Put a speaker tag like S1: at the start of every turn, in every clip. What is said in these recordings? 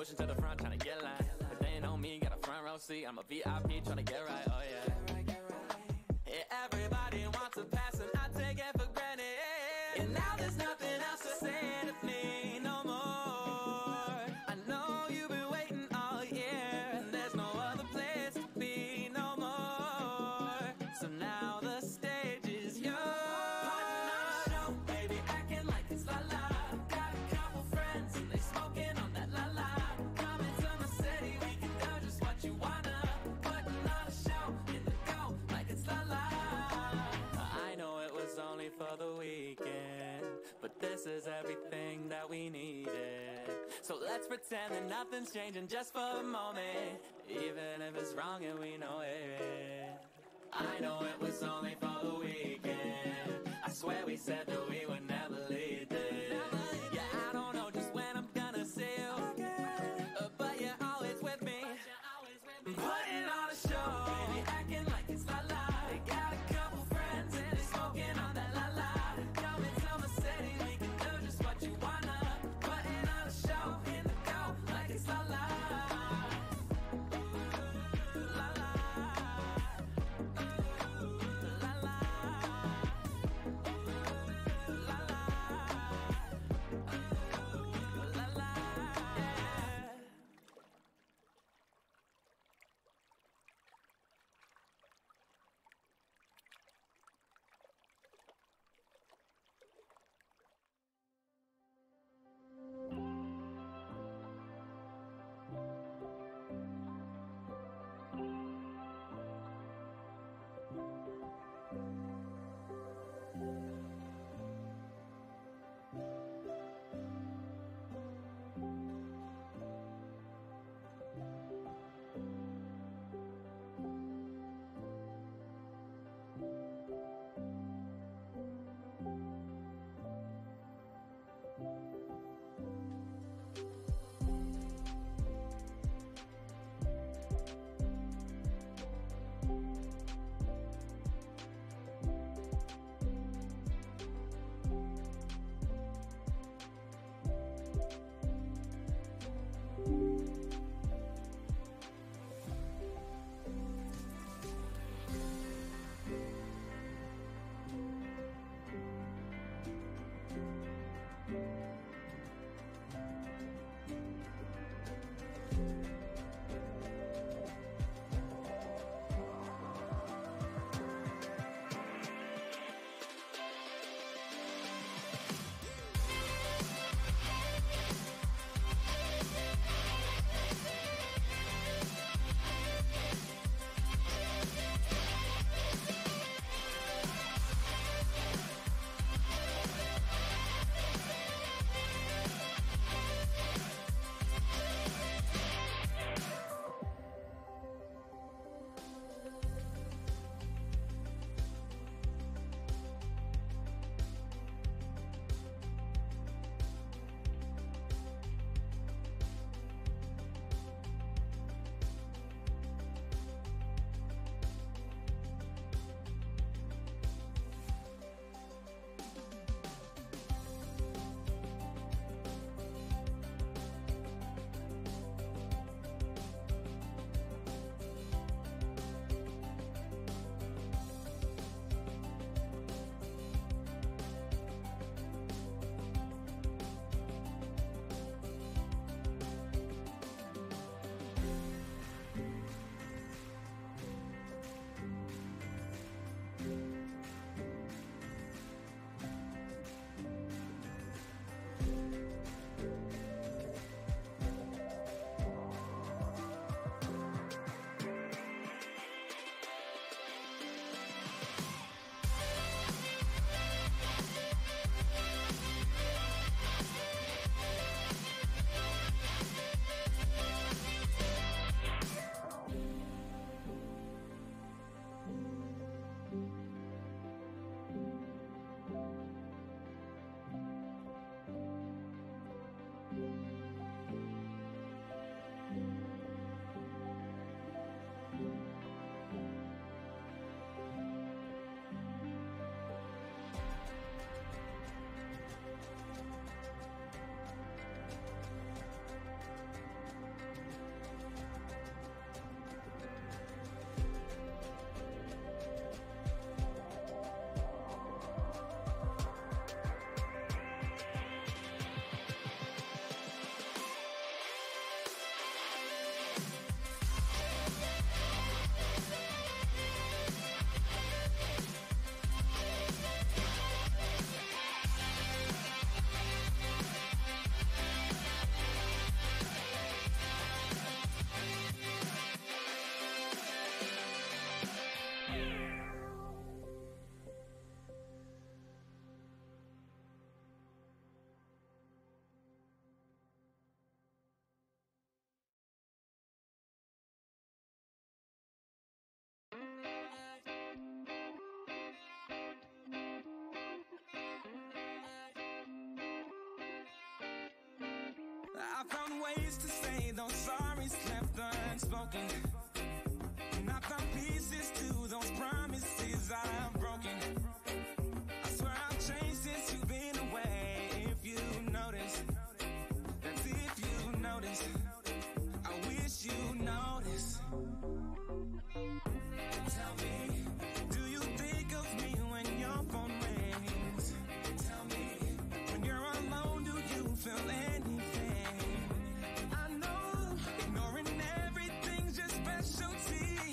S1: pushing to the front, trying to get line. But they know me, got a front row seat. I'm a VIP, trying to get right, oh yeah. Yeah, everybody wants a pass, and I take it for granted. And now there's nothing else to say to me no more. I know you've been waiting all year, and there's no other place to be no more. So now the stage is yours. Putting on a show, baby, acting like it's la la. Got a couple friends, and they smoking on that la la. Coming to my city, we can do just what you wanna. Putting on a show in the go, like it's la la. I know it was only for the weekend, but this is everything that we needed. So let's pretend that nothing's changing just for a moment, even if it's wrong and we know it. I know it was only for the weekend. I swear we said that we would never leave this. Yeah, I don't know just when I'm gonna see you, but you're always with me. Putting on a show, baby, acting like it's la la. They got a couple friends and they smoking on that la la. Coming to my city, we can do just what you wanna. Putting on a show in the go, like it's la la. La la. La la. I found ways to say those sorries left unspoken. And I found pieces to those promises I've broken. I swear I've changed since you've been away. If you notice, that's if you notice. I wish you notice. Tell me, do you think of me when your phone rings? Tell me, when you're alone, do you feel anything? I know, ignoring everything's your specialty.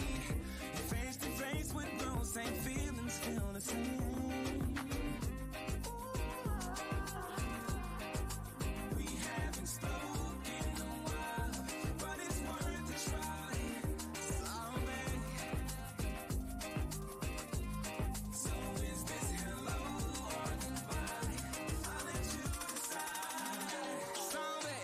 S1: Face to face with those same feelings feel the same. We haven't spoken in a while, but it's worth a try. So is this hello or goodbye? I'll let you decide. Someday.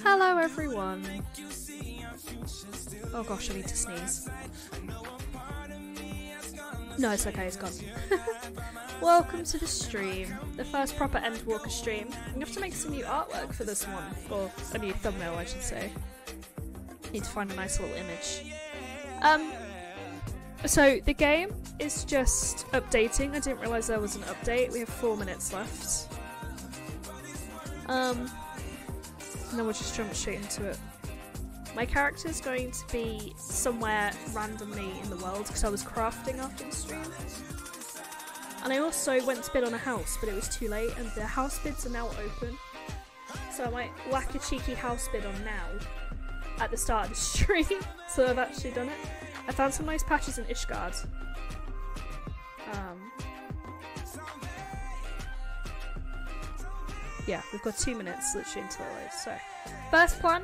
S2: Hello everyone. Oh gosh, I need to sneeze. No, it's okay, it's gone. Welcome to the stream, the first proper Endwalker stream. I'm gonna have to make some new artwork for this one, or a new thumbnail I should say. Need to find a nice little image. So the game is just updating. I didn't realise there was an update. We have 4 minutes left. And then we'll just jump straight into it. My character's going to be somewhere randomly in the world because I was crafting after the stream. And I also went to bid on a house, but it was too late and the house bids are now open. So I might whack a cheeky house bid on now at the start of the stream. So I've actually done it. I found some nice patches in Ishgard. Yeah, we've got 2 minutes literally until it loads. So, first plan,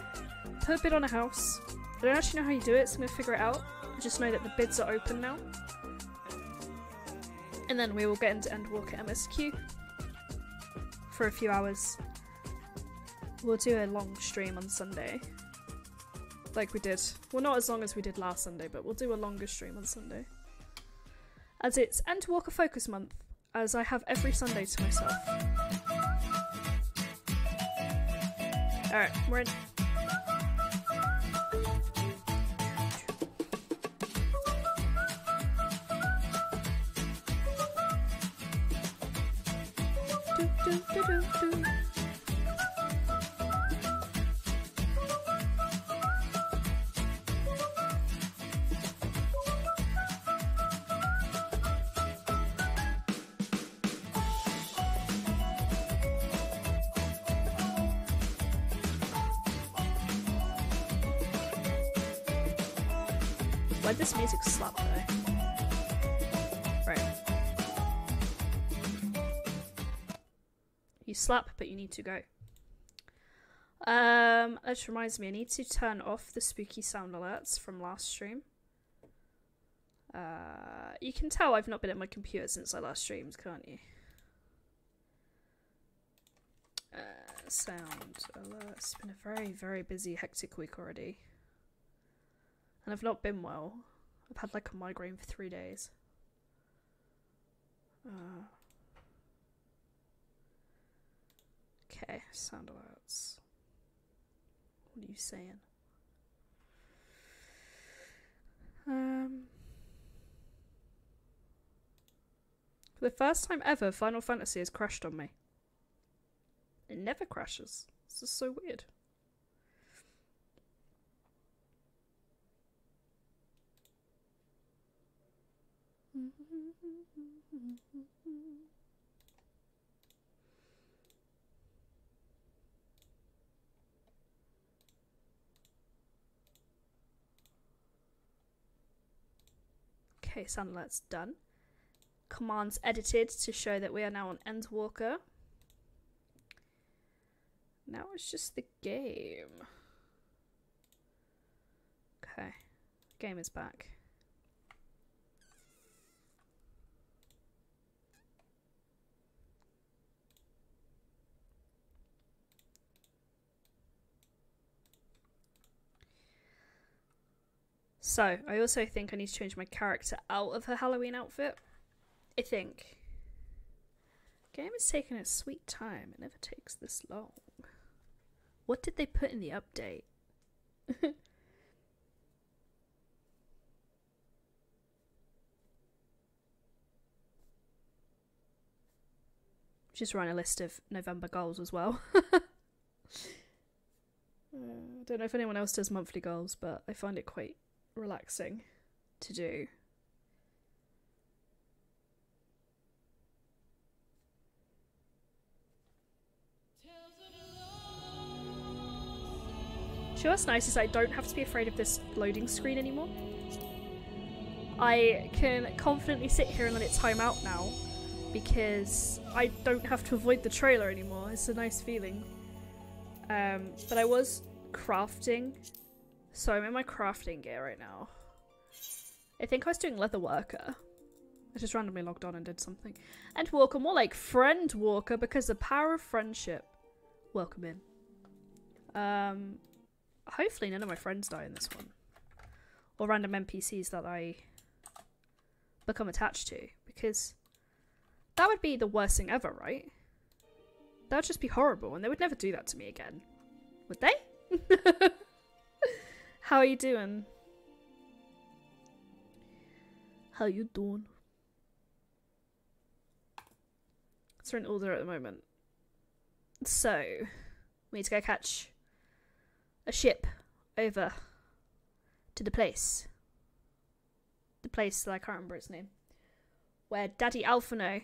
S2: put a bid on a house. I don't actually know how you do it, so I'm going to figure it out. I just know that the bids are open now. And then we will get into Endwalker MSQ for a few hours. We'll do a long stream on Sunday. Like we did. Well, not as long as we did last Sunday, but we'll do a longer stream on Sunday. As it's Endwalker Focus Month, as I have every Sunday to myself. Alright, we're in. Why'd this music slap though? Right. You slap, but you need to go. That just reminds me, I need to turn off the spooky sound alerts from last stream. You can tell I've not been at my computer since I last streamed, can't you? Sound alert. It's been a very, very busy, hectic week already. And I've not been well. I've had like a migraine for 3 days. Okay, sound alerts. What are you saying? For the first time ever, Final Fantasy has crashed on me. It never crashes. This is so weird. Okay, sound alert's done. Commands edited to show that we are now on Endwalker. Now it's just the game. Okay, game is back. So, I also think I need to change my character out of her Halloween outfit. I think. Game is taking its sweet time. It never takes this long. What did they put in the update? Just run a list of November goals as well. I don't know if anyone else does monthly goals, but I find it quite relaxing to do. Sure, what's nice is I don't have to be afraid of this loading screen anymore. I can confidently sit here and let it time out now because I don't have to avoid the trailer anymore. It's a nice feeling. But I was crafting, so I'm in my crafting gear right now. I think I was doing leather worker. I just randomly logged on and did something. Endwalker, more like friend walker, because the power of friendship. Welcome in. Hopefully none of my friends die in this one. Or random NPCs that I become attached to, because that would be the worst thing ever, right? That would just be horrible, and they would never do that to me again. Would they? How are you doing? How you doing? So we're in order at the moment. So, we need to go catch a ship over to the place. The place that I can't remember its name. Where Daddy Alphino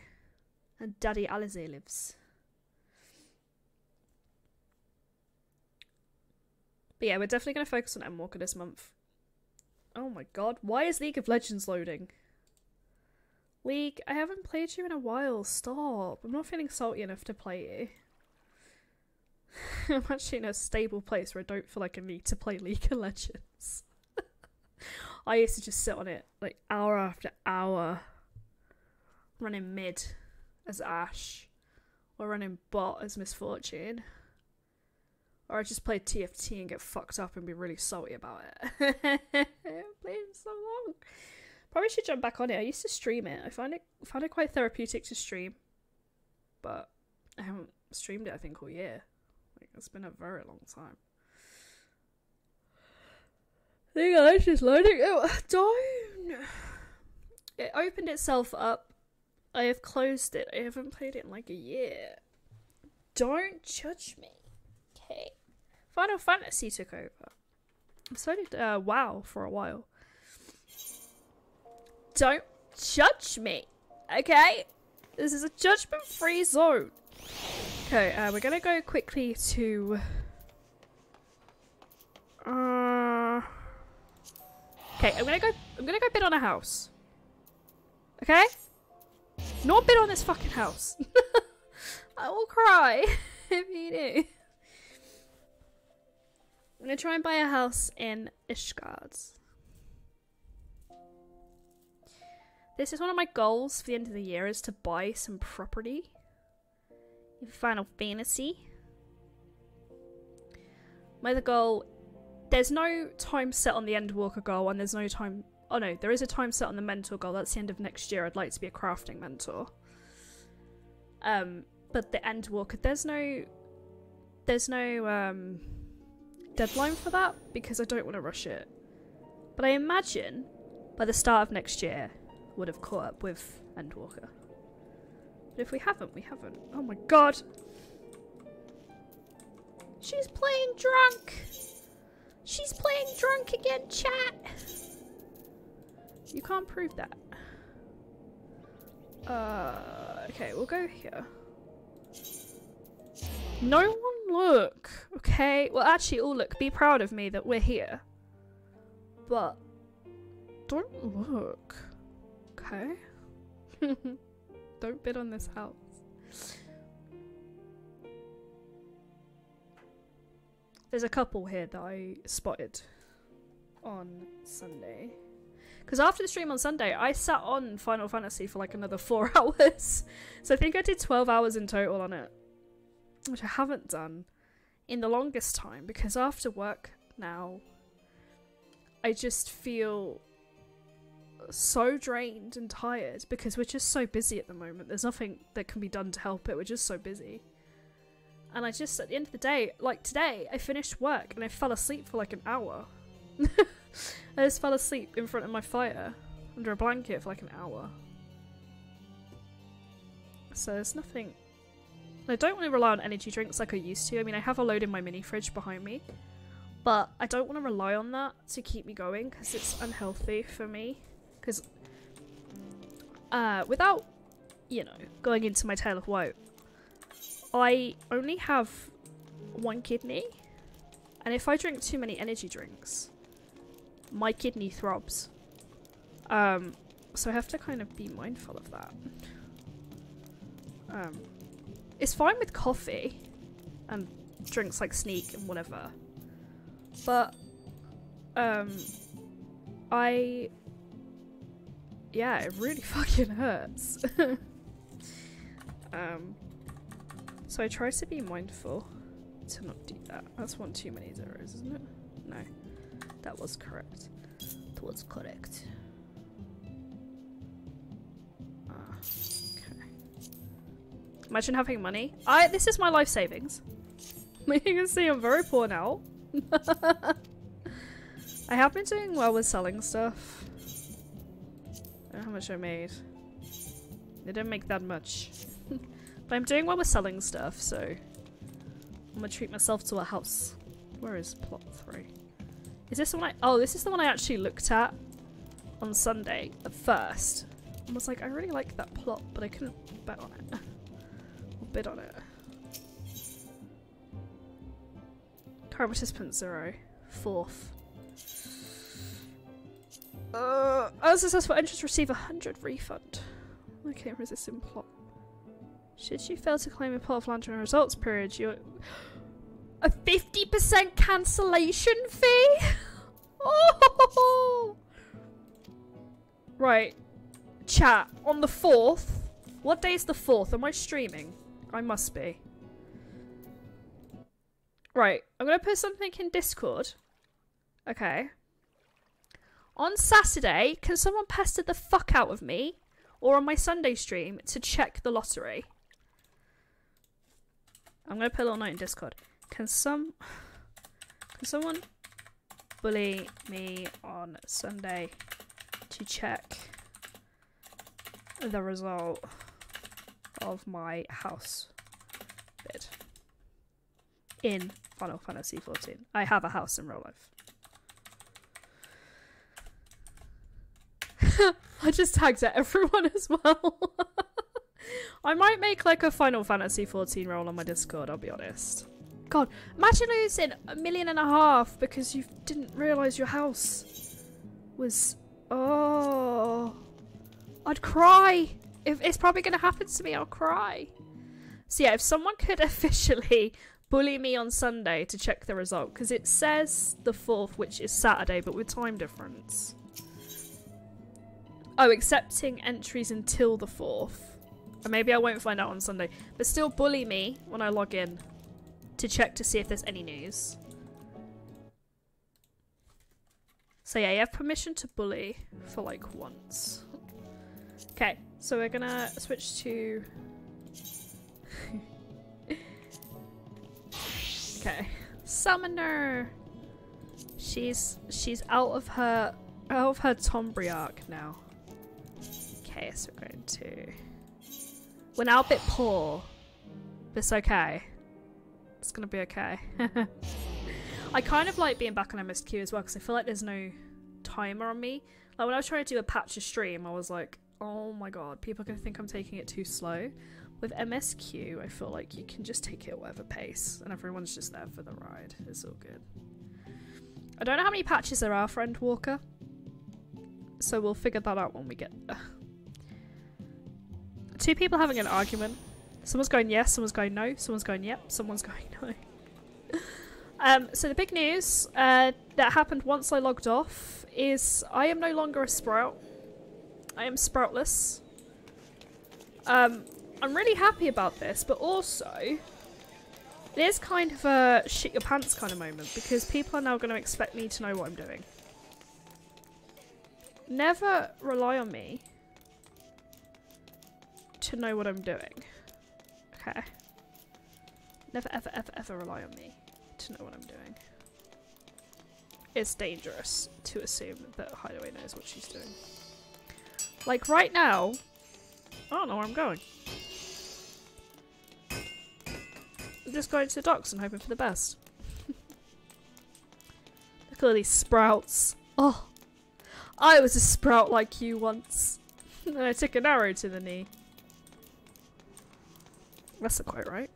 S2: and Daddy Alize lives. But yeah, we're definitely going to focus on Endwalker this month. Oh my god, why is League of Legends loading? League, I haven't played you in a while, stop. I'm not feeling salty enough to play you. I'm actually in a stable place where I don't feel like I need to play League of Legends. I used to just sit on it like hour after hour, running mid as Ash, or running bot as Misfortune. Or I just play TFT and get fucked up and be really salty about it. I haven't played it so long. Probably should jump back on it. I used to stream it. I found it quite therapeutic to stream. But I haven't streamed it, I think, all year. Like, it's been a very long time. I think I just loading. Oh, don't. It opened itself up. I have closed it. I haven't played it in like a year. Don't judge me. Okay. Final Fantasy took over. I've played WoW for a while. Don't judge me. Okay? This is a judgment-free zone. Okay, we're gonna go quickly to okay, I'm gonna go bid on a house. Okay? Not bid on this fucking house. I will cry if you do. I'm gonna try and buy a house in Ishgard. This is one of my goals for the end of the year, is to buy some property in Final Fantasy. My other goal, there's no time set on the Endwalker goal, and there's no time, oh no, there is a time set on the mentor goal. That's the end of next year. I'd like to be a crafting mentor. But the Endwalker, there's no deadline for that, because I don't want to rush it. But I imagine by the start of next year would have caught up with Endwalker. But if we haven't, we haven't. Oh my god! She's playing drunk! She's playing drunk again, chat! You can't prove that. Okay, we'll go here. No one look, okay? Well, actually, all look. Be proud of me that we're here. But don't look, okay? Don't bid on this house. There's a couple here that I spotted on Sunday. Because after the stream on Sunday, I sat on Final Fantasy for like another 4 hours. So I think I did 12 hours in total on it. Which I haven't done in the longest time. Because after work now, I just feel so drained and tired because we're just so busy at the moment. There's nothing that can be done to help it. We're just so busy. And I just, at the end of the day, like today, I finished work and I fell asleep for like an hour. I just fell asleep in front of my fire under a blanket for like an hour. So there's nothing... I don't want to rely on energy drinks like I used to. I mean, I have a load in my mini fridge behind me. But I don't want to rely on that to keep me going because it's unhealthy for me. Because without, you know, going into my tale of woe, I only have one kidney. And if I drink too many energy drinks, my kidney throbs. So I have to kind of be mindful of that. It's fine with coffee and drinks like Sneak and whatever. But, yeah, it really fucking hurts. So I try to be mindful to not do that. That's one too many zeros, isn't it? No, that was correct. That was correct. Okay. Imagine having money. This is my life savings. You can see I'm very poor now. I have been doing well with selling stuff. I don't know how much I made. I didn't make that much. But I'm doing well with selling stuff, so I'm gonna treat myself to a house. Where is plot 3? Is this the one oh, this is the one I actually looked at on Sunday at first. I was like, I really like that plot, but I couldn't bet on it. Or bid on it. Current participant 0. 4th. Unsuccessful entrance receive 100 refund. Okay, resisting plot. Should you fail to claim a plot of land during results period, you're... A 50% cancellation fee? Oh! Right. Chat, on the 4th. What day is the 4th? Am I streaming? I must be. Right, I'm gonna put something in Discord. Okay. On Saturday, can someone pester the fuck out of me, or on my Sunday stream, to check the lottery? I'm gonna put a little note in Discord. Can someone bully me on Sunday to check the result of my house bid in Final Fantasy 14. I have a house in real life. I just tagged at everyone as well. I might make like a Final Fantasy 14 roll on my Discord, I'll be honest. God, imagine losing $1.5 million because you didn't realise your house was... Oh... I'd cry! If it's probably going to happen to me, I'll cry. So yeah, if someone could officially bully me on Sunday to check the result, because it says the 4th, which is Saturday, but with time difference. Oh, accepting entries until the 4th. Or maybe I won't find out on Sunday. But still bully me when I log in to check to see if there's any news. So yeah, you have permission to bully for like once. Okay, so we're gonna switch to... Okay. Summoner! She's out of her Tombriarch now. Okay, so we're going to... We're now a bit poor. But it's okay. It's gonna be okay. I kind of like being back on MSQ as well because I feel like there's no timer on me. Like when I was trying to do a patch of stream, I was like, oh my god, people are gonna think I'm taking it too slow. With MSQ, I feel like you can just take it at whatever pace and everyone's just there for the ride. It's all good. I don't know how many patches there are for Endwalker, so we'll figure that out when we get there. Two people having an argument. Someone's going yes, someone's going no, someone's going yep, someone's going no. So the big news that happened once I logged off is I am no longer a sprout. I am sproutless. I'm really happy about this, but also it is kind of a shit your pants kind of moment because people are now going to expect me to know what I'm doing. Never rely on me to know what I'm doing. Okay. Never ever ever ever rely on me to know what I'm doing. It's dangerous to assume that Hideaway knows what she's doing. Like right now, I don't know where I'm going. I'm just going to the docks and hoping for the best. Look at all these sprouts. Oh, I was a sprout like you once. And I took an arrow to the knee. That's not quite right.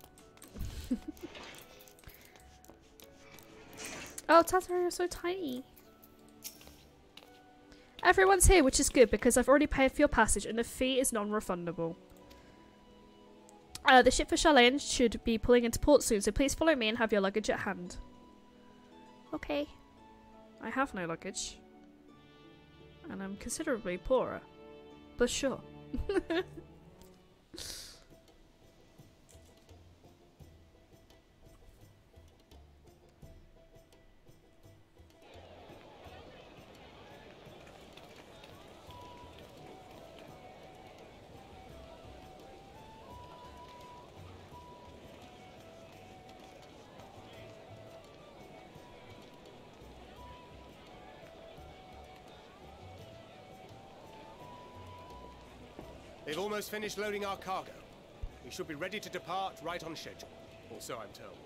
S2: Oh, Tatari, you're so tiny. Everyone's here, which is good because I've already paid for your passage and the fee is non-refundable. The ship for Charlene should be pulling into port soon, so please follow me and have your luggage at hand. Okay. I have no luggage. And I'm considerably poorer. But sure.
S3: They've almost finished loading our cargo. We should be ready to depart right on schedule. Or so I'm told.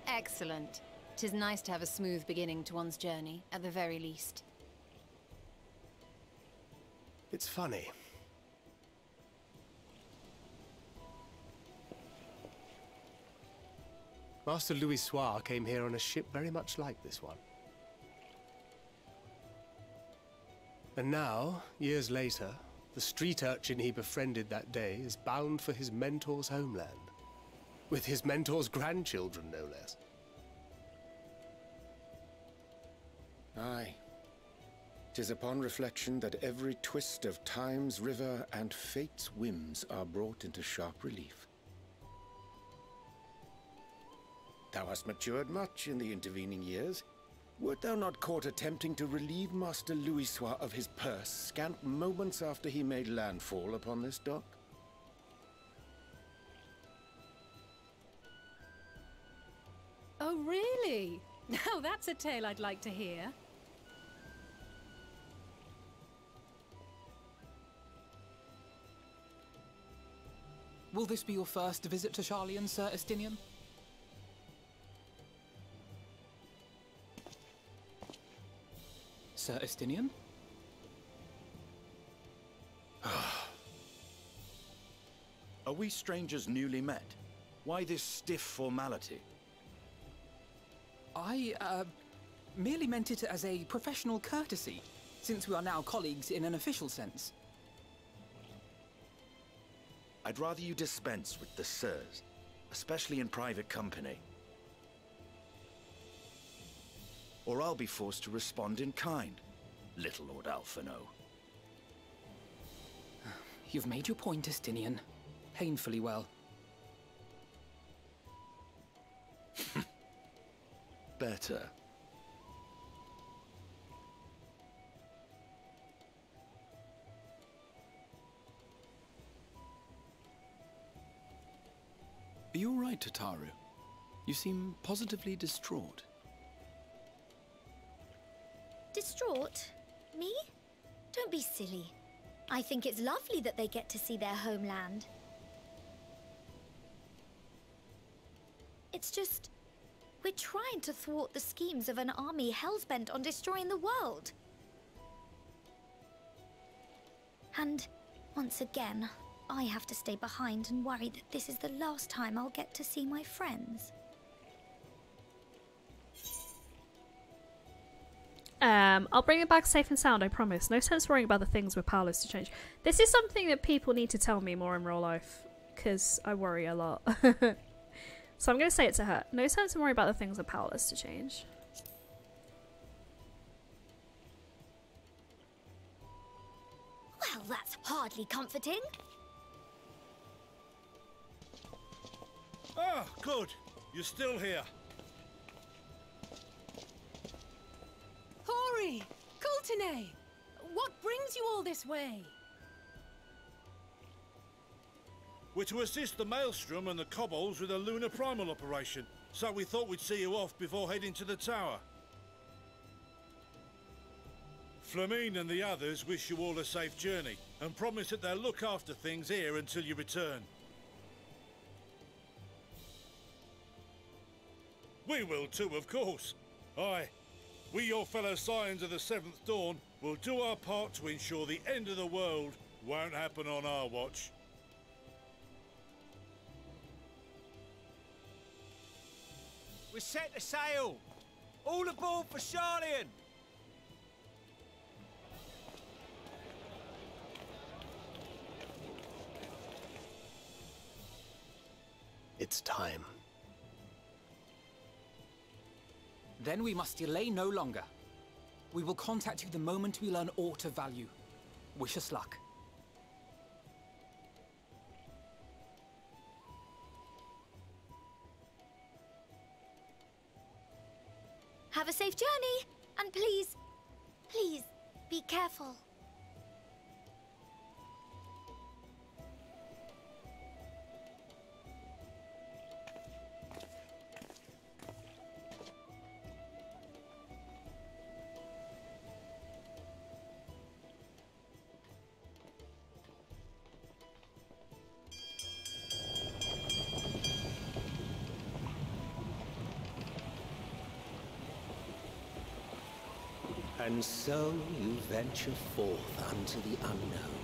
S4: Excellent. 'Tis nice to have a smooth beginning to one's journey, at the very least.
S3: It's funny. Master Louis Soir came here on a ship very much like this one. And now, years later, the street urchin he befriended that day is bound for his mentor's homeland. With his mentor's grandchildren, no less.
S5: Aye. 'Tis upon reflection that every twist of time's river and fate's whims are brought into sharp relief. Thou hast matured much in the intervening years. Wert thou not caught attempting to relieve Master Louis Soir of his purse scant moments after he made landfall upon this dock?
S6: Oh, really? Now that's a tale I'd like to hear.
S7: Will this be your first visit to Charlian, Sir Estinian? Sir Estinian?
S8: Are we strangers newly met? Why this stiff formality?
S7: I, merely meant it as a professional courtesy, since we are now colleagues in an official sense.
S8: I'd rather you dispense with the sirs, especially in private company. Or I'll be forced to respond in kind, little Lord Alphino.
S7: You've made your point, Estinian. Painfully well.
S8: Better. Are you all right, Tataru? You seem positively distraught.
S9: Distraught? Me? Don't be silly. I think it's lovely that they get to see their homeland. It's just, we're trying to thwart the schemes of an army hellbent on destroying the world. And, once again, I have to stay behind and worry that this is the last time I'll get to see my friends.
S2: I'll bring it back safe and sound, I promise. No sense worrying about the things we're powerless to change. This is something that people need to tell me more in real life, because I worry a lot. So I'm going to say it to her. No sense in worrying about the things we're powerless to change.
S9: Well, that's hardly comforting.
S10: Ah, good. You're still here.
S6: Ho Fine! What brings you all this way?
S8: We're to assist the Maelstrom and the Kobolds with a lunar primal operation, so we thought we'd see you off before heading to the tower. Flamine and the others wish you all a safe journey, and promise that they'll look after things here until you return. We will too, of course. Aye, we, your fellow Scions of the Seventh Dawn, will do our part to ensure the end of the world won't happen on our watch.
S10: We're set to sail! All aboard for Sharlayan!
S3: It's time.
S7: Then we must delay no longer. We will contact you the moment we learn aught of value. Wish us luck.
S9: Have a safe journey, and please, please, be careful.
S11: And so you venture forth unto the unknown.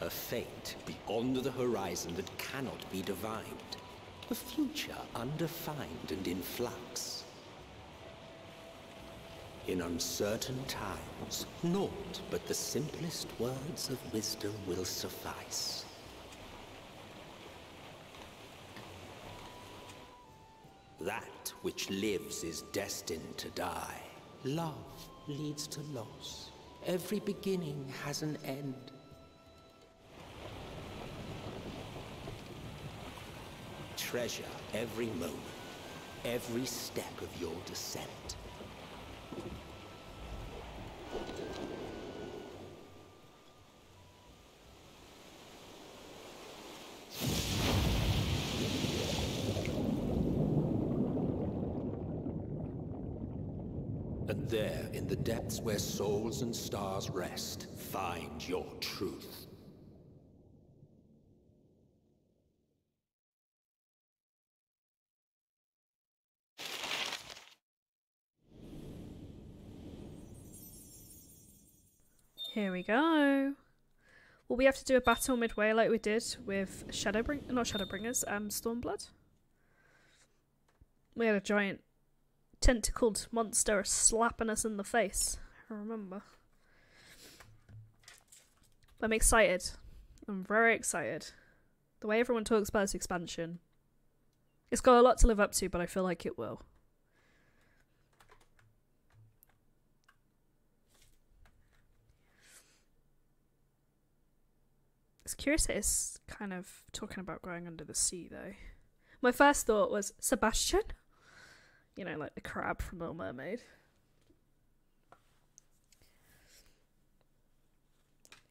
S11: A fate beyond the horizon that cannot be divined. A future undefined and in flux. In uncertain times, naught but the simplest words of wisdom will suffice. That which lives is destined to die. Love leads to loss. Every beginning has an end. Treasure every moment, every step of your descent. And there, in the depths where souls and stars rest, find your truth.
S2: Here we go. Will we have to do a battle midway like we did with not Shadowbringers, Stormblood? We had a giant tentacled monster slapping us in the face. I remember. I'm excited. I'm very excited. The way everyone talks about this expansion. It's got a lot to live up to, but I feel like it will. It's curious that it's kind of talking about going under the sea, though. My first thought was Sebastian. You know, like the crab from Little Mermaid.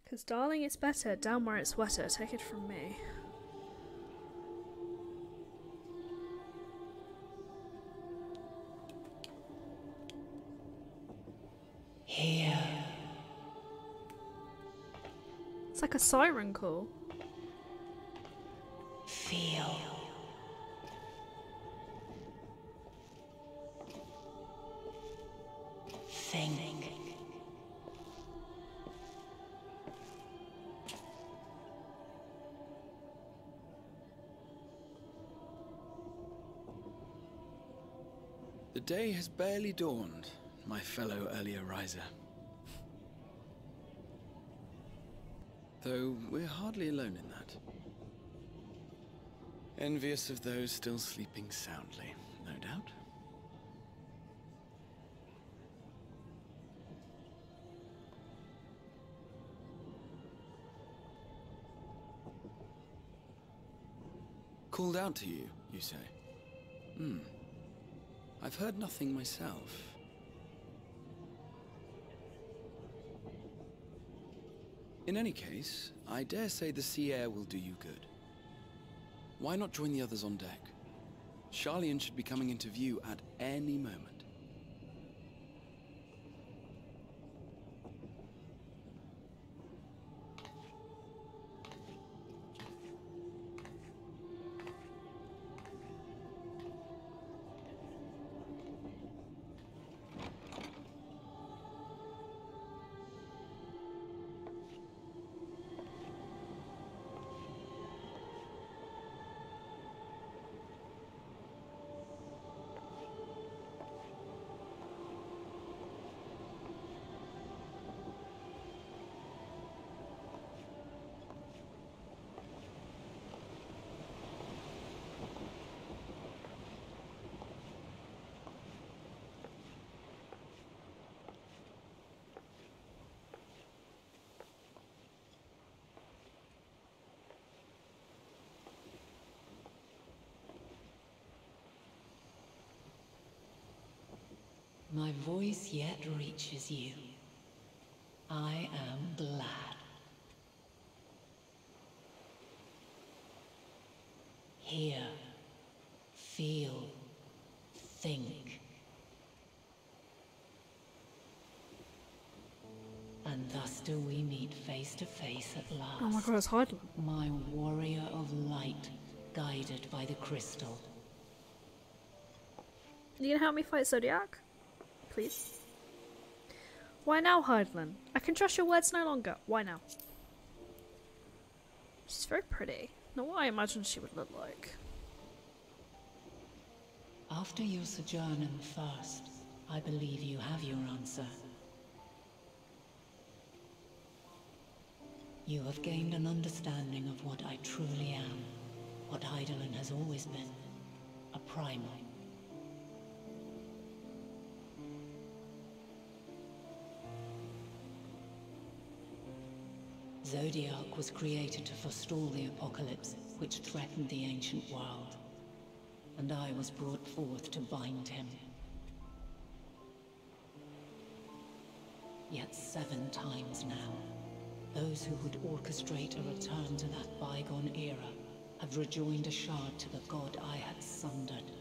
S2: Because, darling, it's better down where it's wetter. Take it from me.
S11: Here.
S2: It's like a siren call.
S11: Feel. Think.
S12: The day has barely dawned, my fellow earlier riser. Though we're hardly alone in that. Envious of those still sleeping soundly, no doubt. Called out to you, you say? I've heard nothing myself. In any case, I dare say the sea air will do you good. Why not join the others on deck? Charlian should be coming into view at any moment.
S13: My voice yet reaches you. I am glad. Hear, feel, think. And thus do we meet face to face at last.
S2: Oh my god, it's Heidel.
S13: My warrior of light, guided by the crystal.
S2: You gonna help me fight Zodiac? Please. Why now, Heidelin? I can trust your words no longer. Why now? She's very pretty. Not what I imagined she would look like.
S13: After your sojourn in the First, I believe you have your answer. You have gained an understanding of what I truly am, what Heidelin has always been, a primal. Zodiac was created to forestall the apocalypse which threatened the ancient world, and I was brought forth to bind him. Yet 7 times now, those who would orchestrate a return to that bygone era have rejoined a shard to the god I had sundered.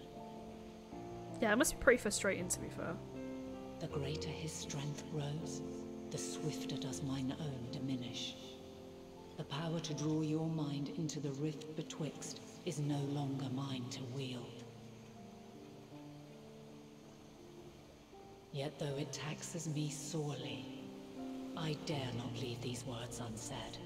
S2: Yeah, it must be pretty frustrating, to be fair.
S13: The greater his strength grows, the swifter does mine own diminish. The power to draw your mind into the rift betwixt is no longer mine to wield. Yet though it taxes me sorely, I dare not leave these words unsaid.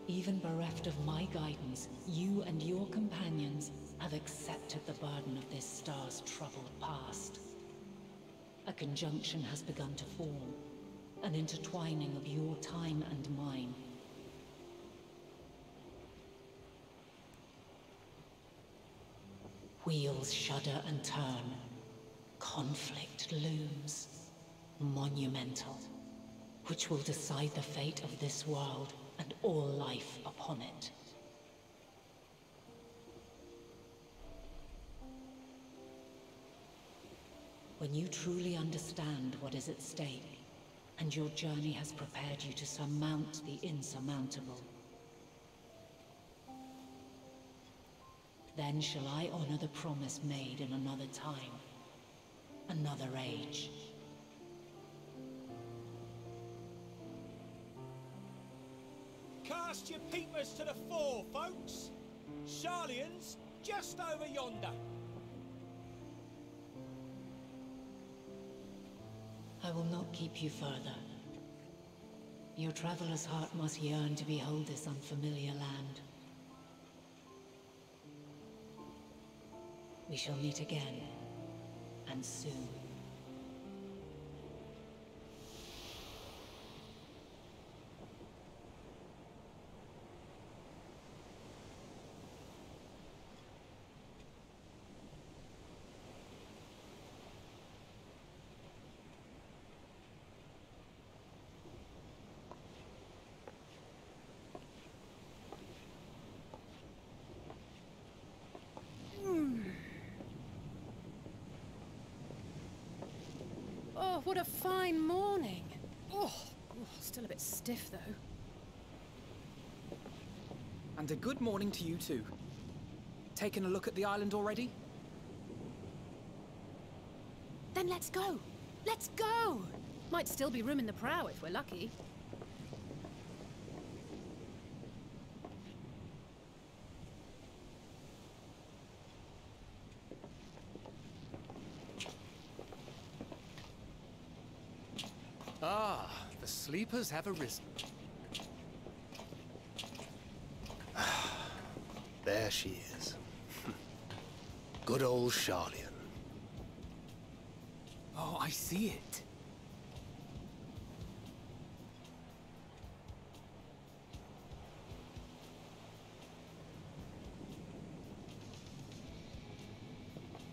S13: Even bereft of my guidance, you and your companions have accepted the burden of this star's troubled past. A conjunction has begun to form, an intertwining of your time and mine. Wheels shudder and turn. Conflict looms, monumental, which will decide the fate of this world and all life upon it. When you truly understand what is at stake, and your journey has prepared you to surmount the insurmountable, then shall I honor the promise made in another time, another age.
S10: Cast your peepers to the fore, folks. Charlian's just over yonder.
S13: I will not keep you further. Your traveler's heart must yearn to behold this unfamiliar land. We shall meet again, and soon.
S6: Oh, what a fine morning. Oh, still a bit stiff though.
S7: And a good morning to you too. Taking a look at the island already?
S6: Then let's go. Let's go! Might still be room in the prow if we're lucky.
S3: Ah, the sleepers have arisen. There she is. Good old Charlian.
S7: Oh, I see it.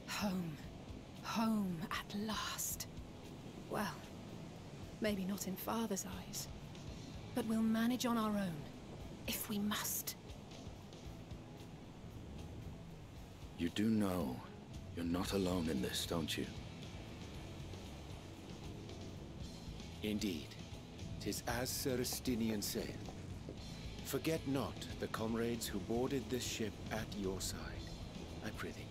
S6: Home. Home at last. Well, maybe not in Father's eyes, but we'll manage on our own, if we must.
S5: You do know you're not alone in this, don't you? Indeed. 'Tis as Sir Estinian saith. Forget not the comrades who boarded this ship at your side, I prithee.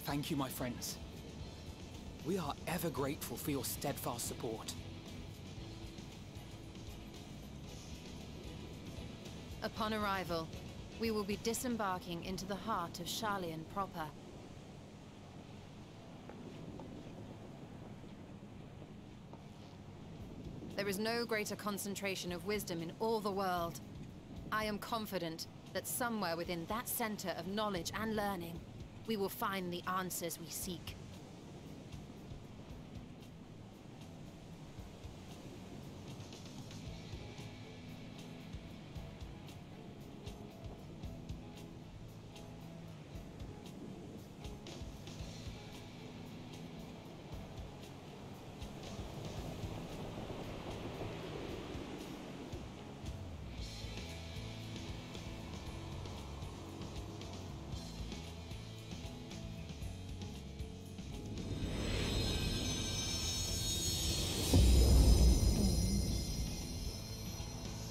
S7: Thank you, my friends. We are ever grateful for your steadfast support.
S4: Upon arrival, we will be disembarking into the heart of Charlian proper. There is no greater concentration of wisdom in all the world. I am confident that somewhere within that center of knowledge and learning, we will find the answers we seek.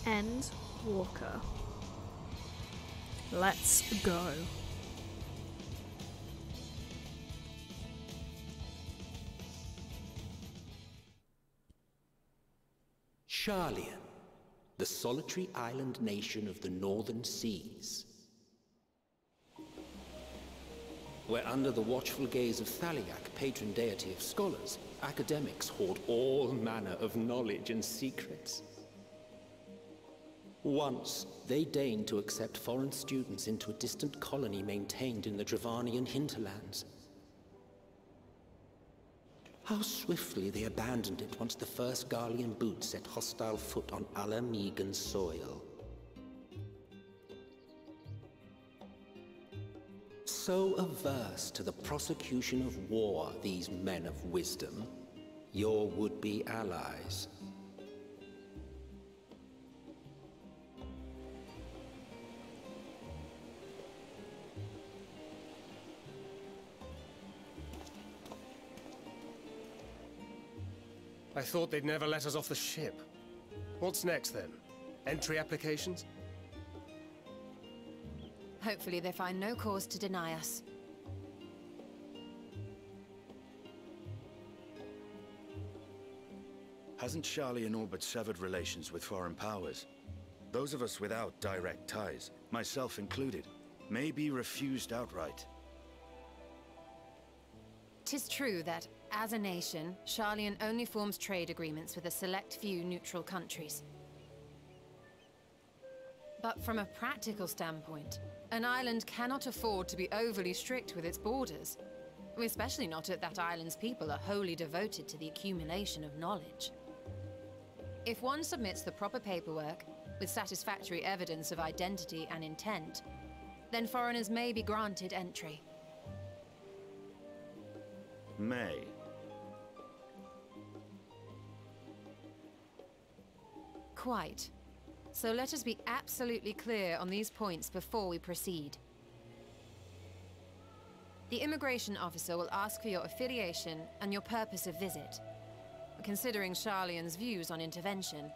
S2: Endwalker. Let's go.
S11: Charlian, the solitary island nation of the northern seas. Where under the watchful gaze of Thaliak, patron deity of scholars, academics hoard all manner of knowledge and secrets. Once, they deigned to accept foreign students into a distant colony maintained in the Dravanian hinterlands. How swiftly they abandoned it once the first Garlean boot set hostile foot on Alamegan soil. So averse to the prosecution of war, these men of wisdom, your would-be allies.
S3: I thought they'd never let us off the ship. What's next, then? Entry applications?
S4: Hopefully they find no cause to deny us.
S5: Hasn't Charlian all but severed relations with foreign powers? Those of us without direct ties, myself included, may be refused outright.
S4: 'Tis true that, as a nation, Charlian only forms trade agreements with a select few neutral countries. But from a practical standpoint, an island cannot afford to be overly strict with its borders, especially not if that island's people are wholly devoted to the accumulation of knowledge. If one submits the proper paperwork, with satisfactory evidence of identity and intent, then foreigners may be granted entry.
S5: May.
S4: Quite. So let us be absolutely clear on these points before we proceed. The immigration officer will ask for your affiliation and your purpose of visit. Considering Sharlayan's views on intervention,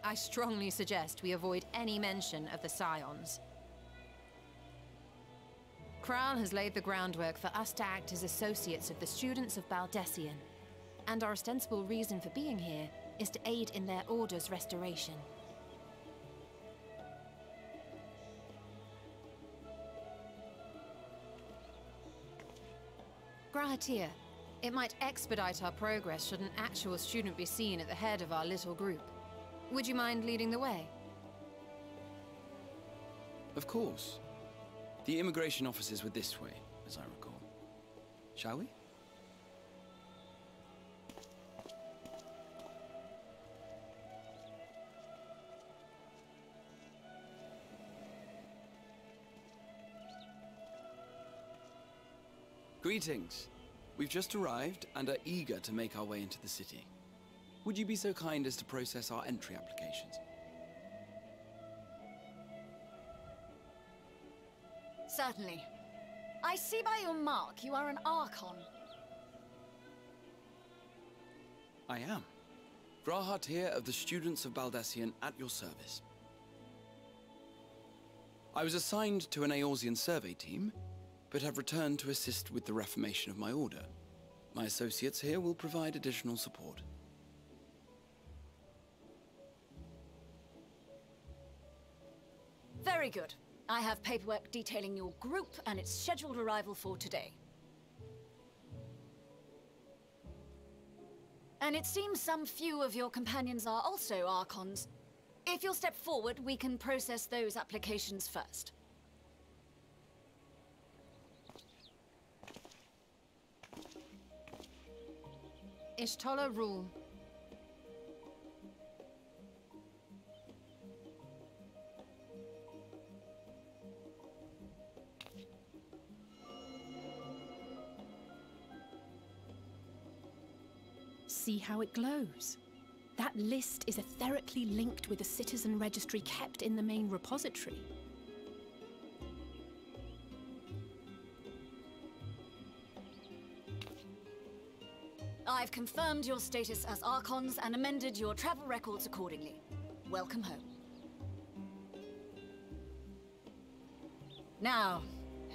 S4: I strongly suggest we avoid any mention of the Scions. Kral has laid the groundwork for us to act as associates of the students of Baldessian, and our ostensible reason for being here is to aid in their order's restoration. Grahatir, it might expedite our progress should an actual student be seen at the head of our little group. Would you mind leading the way?
S12: Of course. The immigration offices were this way, as I recall. Shall we? Greetings. We've just arrived and are eager to make our way into the city. Would you be so kind as to process our entry applications?
S14: Certainly. I see by your mark you are an Archon.
S12: I am. Grahatir of the Students of Baldessian at your service. I was assigned to an Eorzean survey team, but have returned to assist with the reformation of my order. My associates here will provide additional support.
S14: Very good. I have paperwork detailing your group and its scheduled arrival for today. And it seems some few of your companions are also Archons. If you'll step forward, we can process those applications first.
S4: Ishtola rule.
S6: See how it glows? That list is etherically linked with a citizen registry kept in the main repository.
S14: I've confirmed your status as Archons and amended your travel records accordingly. Welcome home. Now,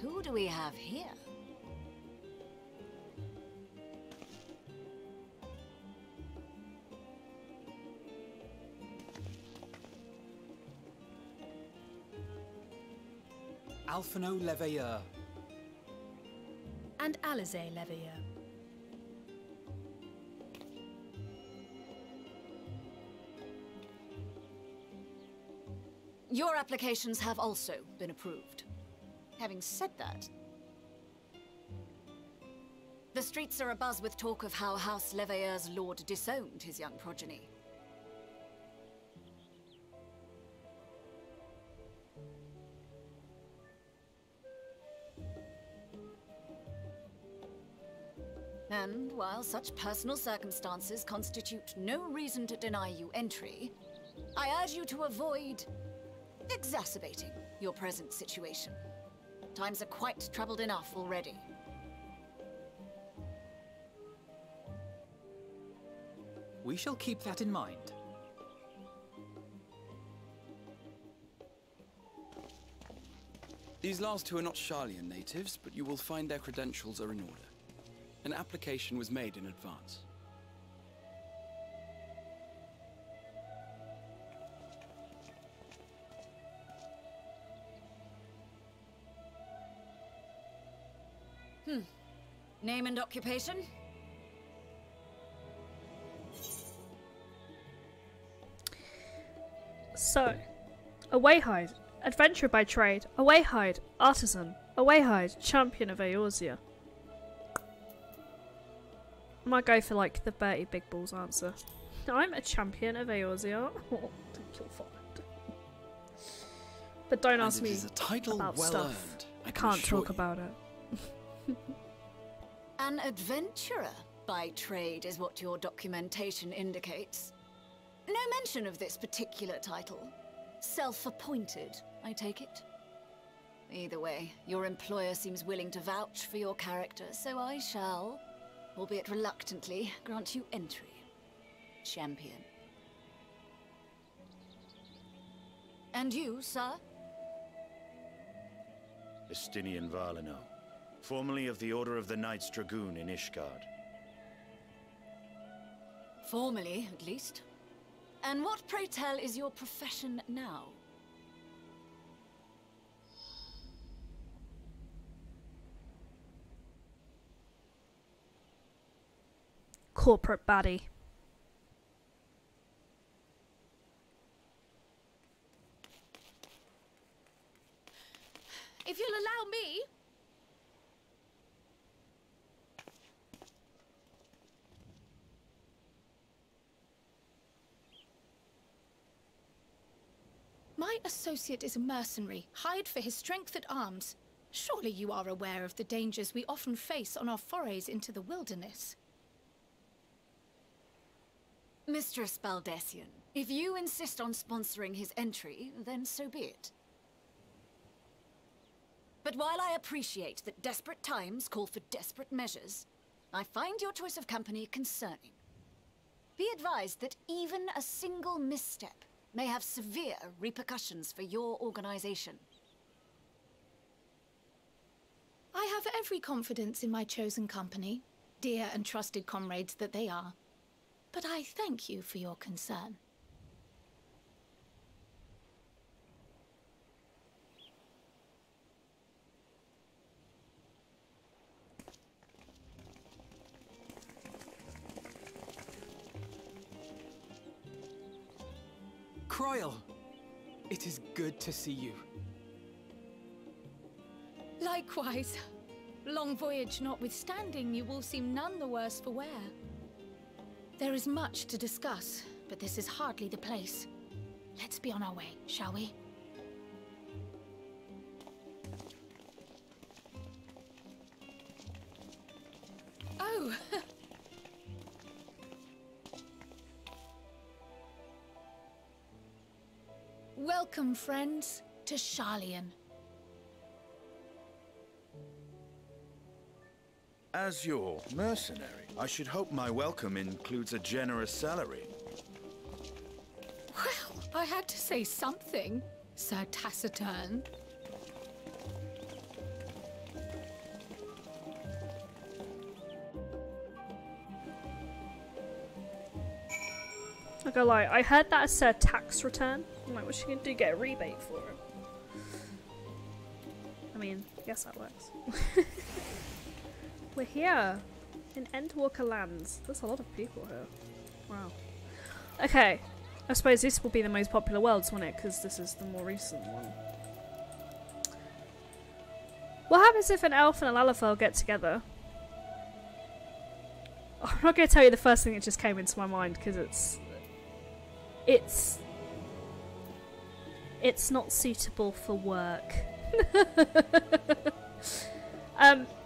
S14: who do we have here?
S7: Alphino Leveilleur.
S6: And Alize Leveilleur.
S14: Your applications have also been approved. Having said that, the streets are abuzz with talk of how House Leveilleur's lord disowned his young progeny. And while such personal circumstances constitute no reason to deny you entry, I urge you to avoid exacerbating your present situation. Times are quite troubled enough already.
S7: We shall keep that in mind.
S12: These last two are not Sharlayan natives, but you will find their credentials are in order. An application was made in advance.
S14: Name and occupation?
S2: So, Awayhide, adventurer by trade. Awayhide, artisan. Awayhide, champion of Eorzea. I might go for like the Bertie Big Balls answer. I'm a champion of Eorzea. Oh, you'll find. But don't ask me
S12: a title
S2: about
S12: well
S2: stuff.
S12: earned,
S2: I can't talk about it.
S14: An adventurer by trade is what your documentation indicates. No mention of this particular title. Self-appointed, I take it? Either way, your employer seems willing to vouch for your character, so I shall, albeit reluctantly, grant you entry. Champion. And you, sir?
S15: Estinian Valino, formerly of the Order of the Knights Dragoon in Ishgard.
S14: Formerly, at least. And what, pray tell, is your profession now?
S2: Corporate baddie.
S6: If you'll allow me... My associate is a mercenary, hired for his strength at arms. Surely you are aware of the dangers we often face on our forays into the wilderness.
S14: Mistress Baldessian, if you insist on sponsoring his entry, then so be it. But while I appreciate that desperate times call for desperate measures, I find your choice of company concerning. Be advised that even a single misstep may have severe repercussions for your organization.
S6: I have every confidence in my chosen company, dear and trusted comrades that they are. But I thank you for your concern.
S7: Croyle, it is good to see you.
S6: Likewise. Long voyage notwithstanding, you all seem none the worse for wear. There is much to discuss, but this is hardly the place. Let's be on our way, shall we? Oh! Welcome, friends, to Sharlayan.
S15: As your mercenary, I should hope my welcome includes a generous salary.
S6: Well, I had to say something, Sir Taciturn.
S2: Not gonna lie, I heard that as a tax return. I'm like, what's she gonna do? Get a rebate for it? I mean, I guess that works. We're here in Endwalker lands. There's a lot of people here. Wow. Okay, I suppose this will be the most popular worlds, won't it? Because this is the more recent one. What happens if an elf and a Lalafell get together? I'm not going to tell you the first thing that just came into my mind because it's not suitable for work.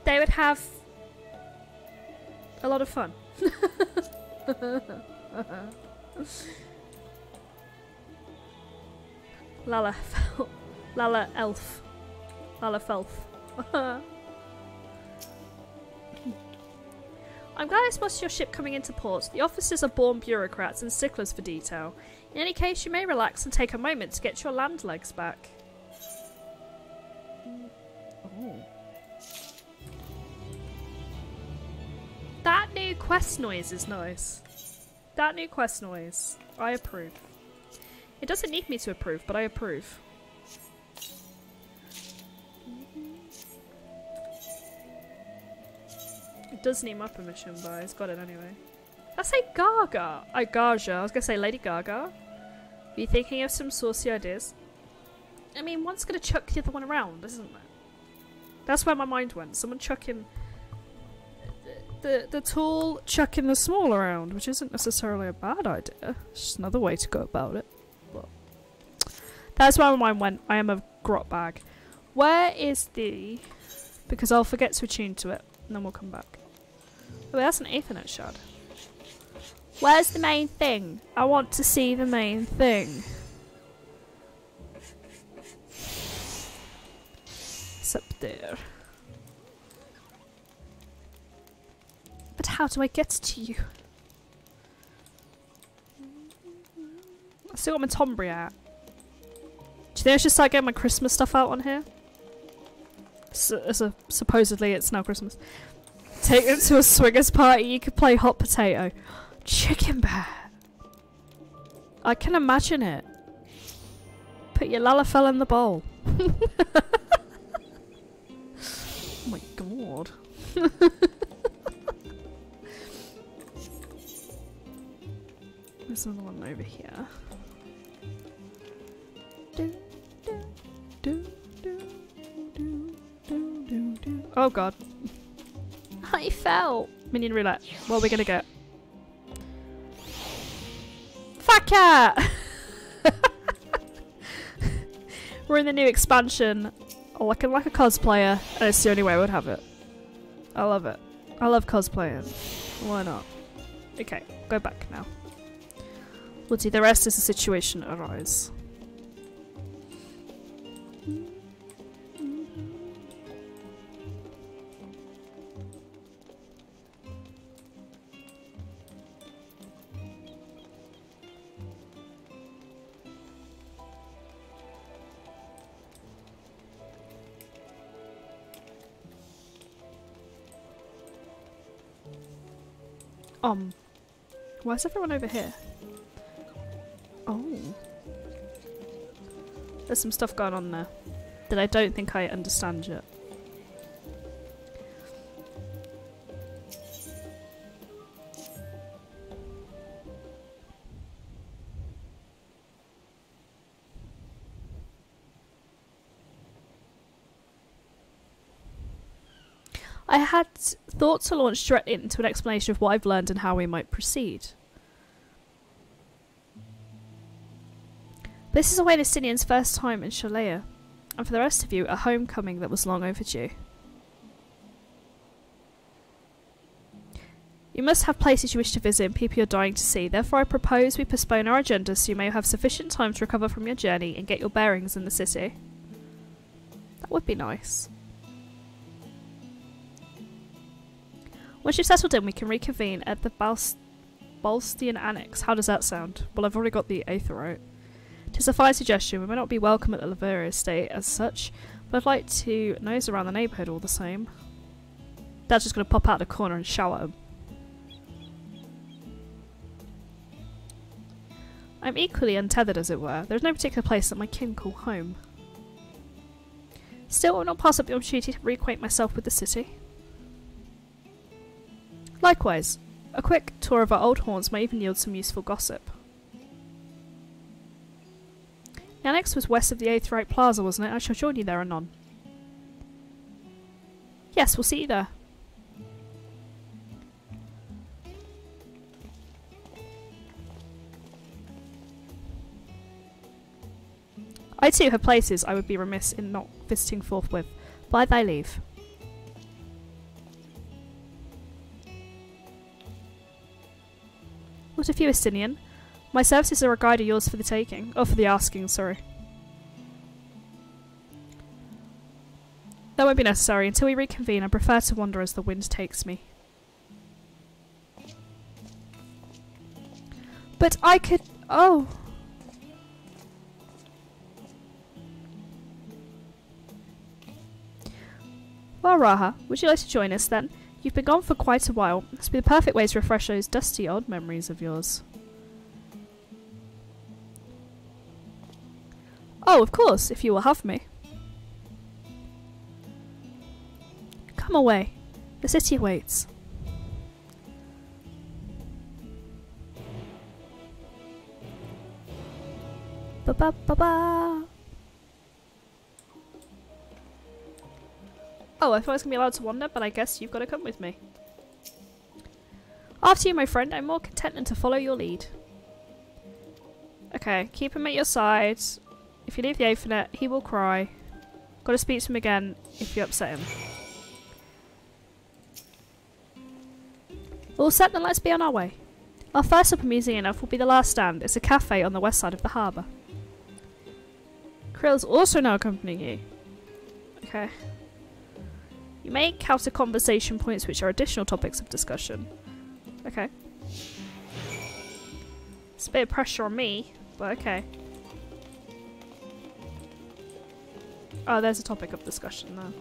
S2: They would have a lot of fun. Lala elf. Lala felf. I'm glad I spotted your ship coming into port. The officers are born bureaucrats and sticklers for detail. In any case, you may relax and take a moment to get your land legs back. Oh. That new quest noise is nice. That new quest noise. I approve. It doesn't need me to approve, but I approve. It does need my permission, but it's got it anyway. I say Gaga. Gaja. I was gonna say Lady Gaga. Are you thinking of some saucy ideas? I mean, one's gonna chuck the other one around, isn't it? That's where my mind went. Someone chucking the tall, chucking the small around, which isn't necessarily a bad idea. It's just another way to go about it. But that's where my mind went. I am a grot bag. Where is the... Because I'll forget to attune to it, and then we'll come back. Oh, that's an Ethernet shard. Where's the main thing? I want to see the main thing. there. But how do I get to you? I still got my Tombury out. Do you think I should start getting my Christmas stuff out on here? Supposedly it's now Christmas. Take them to a swingers party, you could play hot potato. Chicken bear. I can imagine it. Put your lalafell in the bowl. Oh my god. There's another one over here. Oh god. I fell! Minion roulette. What are we gonna get? Fuck yeah! We're in the new expansion. Looking like a cosplayer, and it's the only way I would have it. I love it. I love cosplaying. Why not? Okay, go back now. We'll do the rest as the situation arises. Why is everyone over here? Oh. There's some stuff going on there that I don't think I understand yet. I had thought to launch directly into an explanation of what I've learned and how we might proceed. This is Wayne Estinian's first time in Shalea, and for the rest of you, a homecoming that was long overdue. You must have places you wish to visit and people you're dying to see, therefore I propose we postpone our agenda so you may have sufficient time to recover from your journey and get your bearings in the city. That would be nice. Once you've settled in, we can reconvene at the Balstian Annex. How does that sound? Well, I've already got the Aetherite. Tis a fine suggestion. We may not be welcome at the Laveria estate as such, but I'd like to nose around the neighbourhood all the same. Dad's just going to pop out the corner and shout at him. I'm equally untethered, as it were. There's no particular place that my kin call home. Still, I will not pass up the opportunity to reacquaint myself with the city. Likewise, a quick tour of our old haunts may even yield some useful gossip. The annex was west of the Aetherite Plaza, wasn't it? I shall join you there anon. Yes, we'll see you there. I too have places I would be remiss in not visiting forthwith. By thy leave. What of you, Estinian? My services are a guide of yours for the taking. Oh, for the asking, sorry. That won't be necessary. Until we reconvene, I prefer to wander as the wind takes me. But I could... Oh. Well, Raha, would you like to join us then? You've been gone for quite a while. This would be the perfect way to refresh those dusty old memories of yours. Oh, of course, if you will have me. Come away. The city awaits. Ba-ba-ba-ba. Oh, I thought I was going to be allowed to wander, but I guess you've got to come with me. After you, my friend, I'm more content than to follow your lead. Okay, keep him at your side. If you leave the Aethernet, he will cry. Got to speak to him again if you upset him. All set, then let's be on our way. Our first stop, amusing enough, will be the last stand. It's a cafe on the west side of the harbour. Krill's also now accompanying you. Okay. You may encounter conversation points which are additional topics of discussion. Okay. It's a bit of pressure on me, but okay. Oh, there's a topic of discussion there.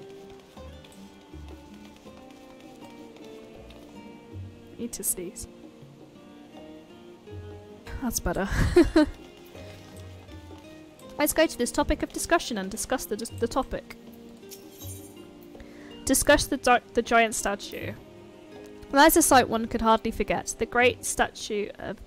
S2: Need to sneeze. That's better. Let's go to this topic of discussion and discuss the topic. Discuss the giant statue. Well, that's a sight one could hardly forget. The great statue of...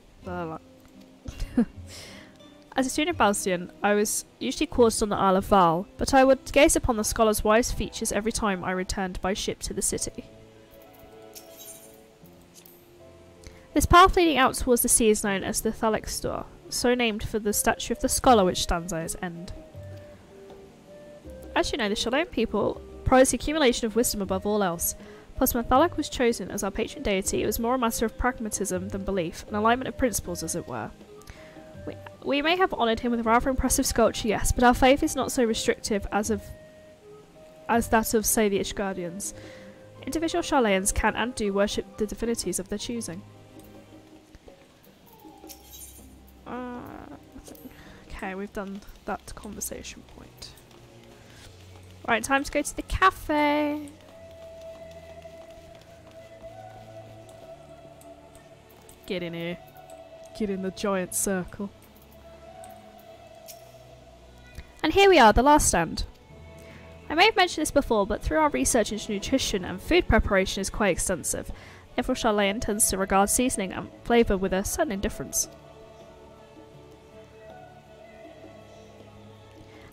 S2: As a student Balstian, I was usually quartered on the Isle of Val, but I would gaze upon the scholar's wise features every time I returned by ship to the city. This path leading out towards the sea is known as the Thalextor, so named for the statue of the scholar which stands at its end. As you know, the Shalom people prize the accumulation of wisdom above all else. Plus, when Thalak was chosen as our patron deity, it was more a matter of pragmatism than belief, an alignment of principles, as it were. We may have honoured him with rather impressive sculpture, yes, but our faith is not so restrictive as that of, say, the Ishgardians. Individual Sharlayans can and do worship the divinities of their choosing. Okay, we've done that conversation point. Right, time to go to the cafe. Get in here. Get in the giant circle. And here we are, the last stand. I may have mentioned this before, but through our research into nutrition and food preparation is quite extensive. Every Sharlayan tends to regard seasoning and flavour with a certain indifference.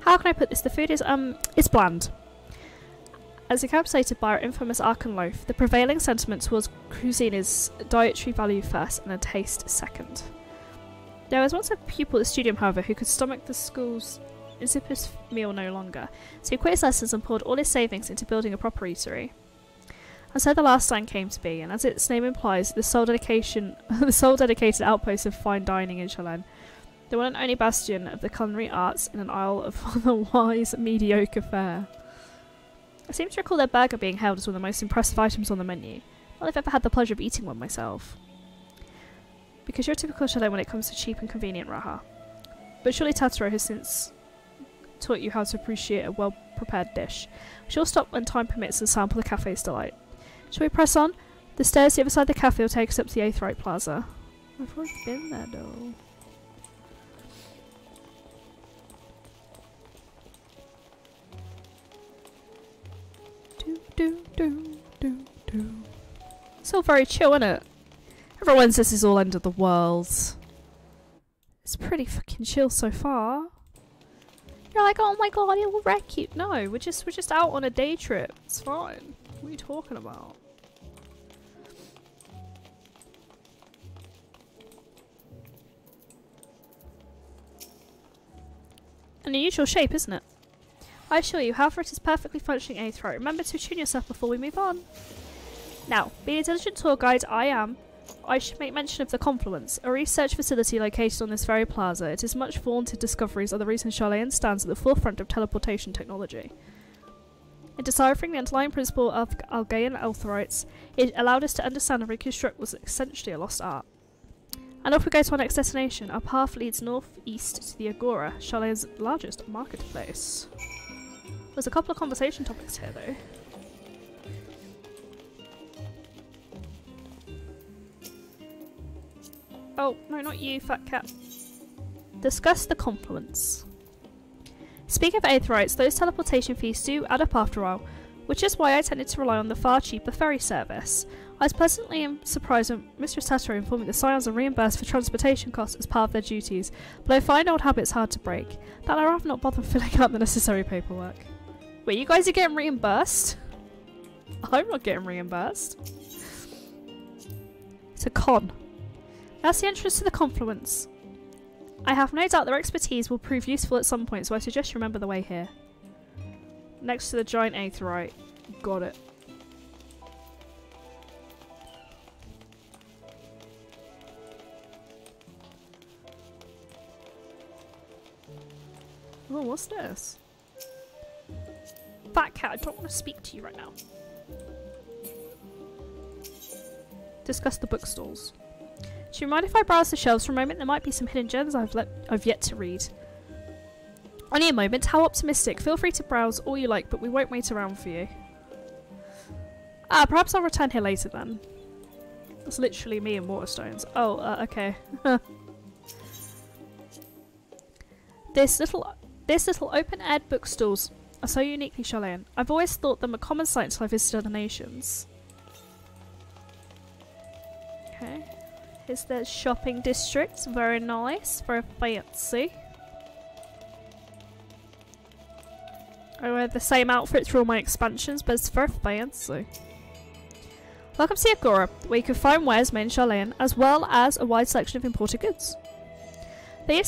S2: How can I put this? The food is bland. As encapsulated by our infamous Arkan loaf, the prevailing sentiment towards cuisine is dietary value first and a taste second. There was once a pupil at the studium, however, who could stomach the school's insipid meal no longer, so he quit his lessons and poured all his savings into building a proper eatery. And so the last stand came to be, and as its name implies, the sole dedicated outpost of fine dining in Shalem, the one and only bastion of the culinary arts in an isle of otherwise mediocre fare. I seem to recall their burger being hailed as one of the most impressive items on the menu. Not if I've ever had the pleasure of eating one myself. Because you're a typical Shalom when it comes to cheap and convenient raha. But surely Tataro has since taught you how to appreciate a well-prepared dish. We shall stop when time permits and sample the cafe's delight. Shall we press on? The stairs the other side of the cafe will take us up to the Aetheryte Plaza. I've already been there though. It's all very chill, isn't it? Everyone says this is all end of the world. It's pretty fucking chill so far. You're like, oh my god, it will wreck you. No, we're just out on a day trip. It's fine. What are you talking about? An unusual shape, isn't it? I assure you, however, it is perfectly functioning Aetheryte. Remember to attune yourself before we move on. Now, being a diligent tour guide I should make mention of the Confluence, a research facility located on this very plaza. It is much vaunted discoveries are the reason Sharlayan stands at the forefront of teleportation technology. In deciphering the underlying principle of Algaean Aetherites, it allowed us to understand and reconstruct what was essentially a lost art. And off we go to our next destination. Our path leads northeast to the Agora, Sharlayan's largest marketplace. There's a couple of conversation topics here though. Oh, no, not you, fat cat. Discuss the Confluence. Speaking of Aetherites, those teleportation fees do add up after a while, which is why I tended to rely on the far cheaper ferry service. I was pleasantly surprised when Mistress Tataro informed me the Scions are reimbursed for transportation costs as part of their duties, but I find old habits hard to break. That I'd rather not bother filling out the necessary paperwork. Wait, you guys are getting reimbursed? I'm not getting reimbursed. It's a con. That's the entrance to the Confluence. I have no doubt their expertise will prove useful at some point, so I suggest you remember the way here. Next to the giant Aetherite. Got it. Oh, what's this? Fat cat, I don't want to speak to you right now. Discuss the bookstalls. Do you mind if I browse the shelves for a moment? There might be some hidden gems I've yet to read. Only a moment. How optimistic. Feel free to browse all you like, but we won't wait around for you. Perhaps I'll return here later then. That's literally me and Waterstones. Oh, okay. This little open-air bookstalls are so uniquely Chilean. I've always thought them a common sight till I visited other nations. Okay. Here's the shopping district. Very nice. Very fancy. I wear the same outfit through all my expansions, but it's very fancy. Welcome to Agora, where you can find wares made in Chilean, as well as a wide selection of imported goods. They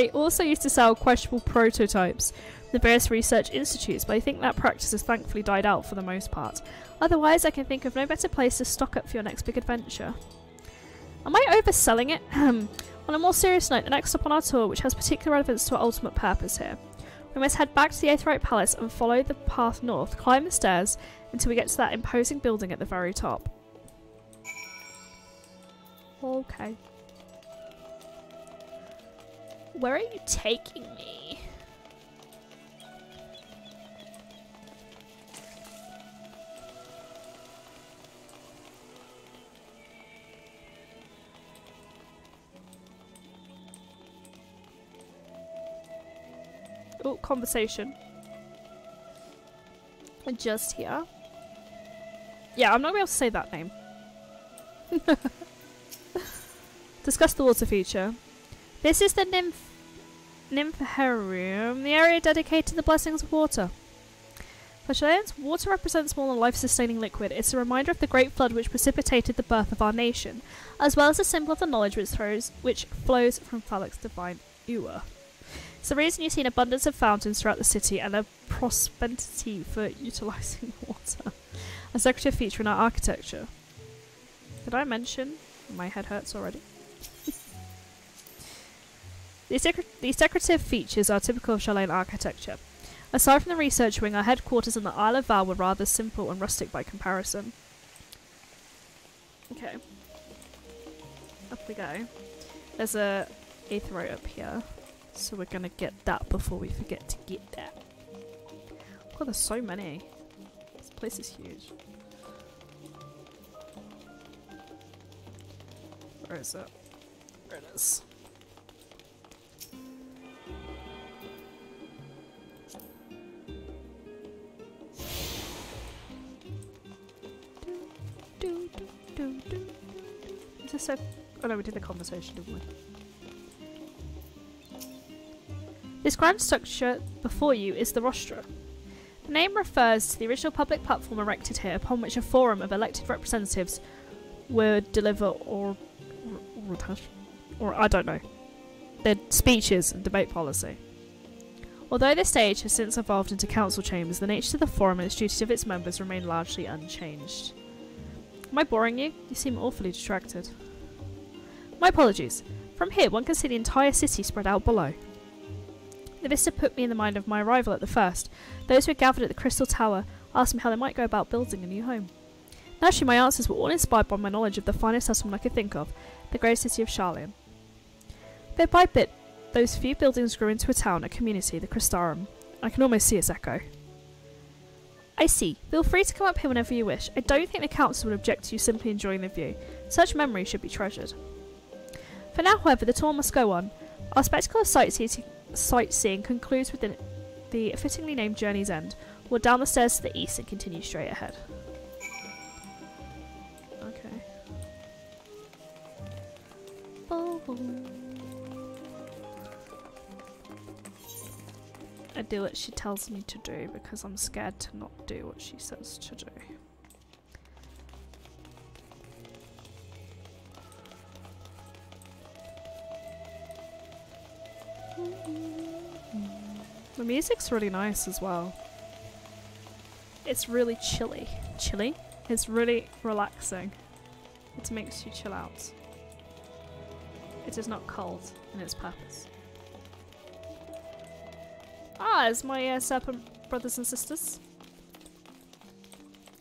S2: also used to sell questionable prototypes in the various research institutes, but I think that practice has thankfully died out for the most part. Otherwise, I can think of no better place to stock up for your next big adventure. Am I overselling it? On a more serious note, the next stop on our tour, which has particular relevance to our ultimate purpose here. We must head back to the Aetheryte Palace and follow the path north, climb the stairs until we get to that imposing building at the very top. Okay. Where are you taking me? Oh, conversation. Just here. Yeah, I'm not going to be able to say that name. Discuss the water feature. This is the Nympharium, the area dedicated to the blessings of water. For Chileans, water represents more than a life-sustaining liquid. It's a reminder of the great flood which precipitated the birth of our nation, as well as a symbol of the knowledge which flows from Phalak's divine Ewa. It's the reason you see an abundance of fountains throughout the city and a prosperity for utilising water. A decorative feature in our architecture. Did I mention? My head hurts already. These decorative features are typical of Chilean architecture. Aside from the research wing, our headquarters in the Isle of Val were rather simple and rustic by comparison. Okay. Up we go. There's a aetheroid up here. So we're gonna get that before we forget to get that. God, there's so many. This place is huge. Where is it? There it is. Is this a... Oh no, we did the conversation, didn't we? This grand structure before you is the rostra. The name refers to the original public platform erected here, upon which a forum of elected representatives would deliver or I don't know, their speeches and debate policy. Although this stage has since evolved into council chambers, the nature of the forum and its duties of its members remain largely unchanged. Am I boring you? You seem awfully distracted. My apologies. From here one can see the entire city spread out below. The vista put me in the mind of my arrival at the first. Those who had gathered at the Crystal Tower asked me how they might go about building a new home. Naturally, my answers were all inspired by my knowledge of the finest settlement I could think of, the great city of Charlian. Bit by bit, those few buildings grew into a town, a community, the Cristarum. I can almost see its echo. I see. Feel free to come up here whenever you wish. I don't think the council would object to you simply enjoying the view. Such memories should be treasured. For now, however, the tour must go on. Our spectacle of sightseeing concludes with the fittingly named Journey's End. We'll down the stairs to the east and continue straight ahead. Okay. I do what she tells me to do because I'm scared to not do what she says to do. The music's really nice as well. It's really chilly. Chilly? It's really relaxing. It makes you chill out. It is not cold in its purpose. Ah, it's my serpent brothers and sisters.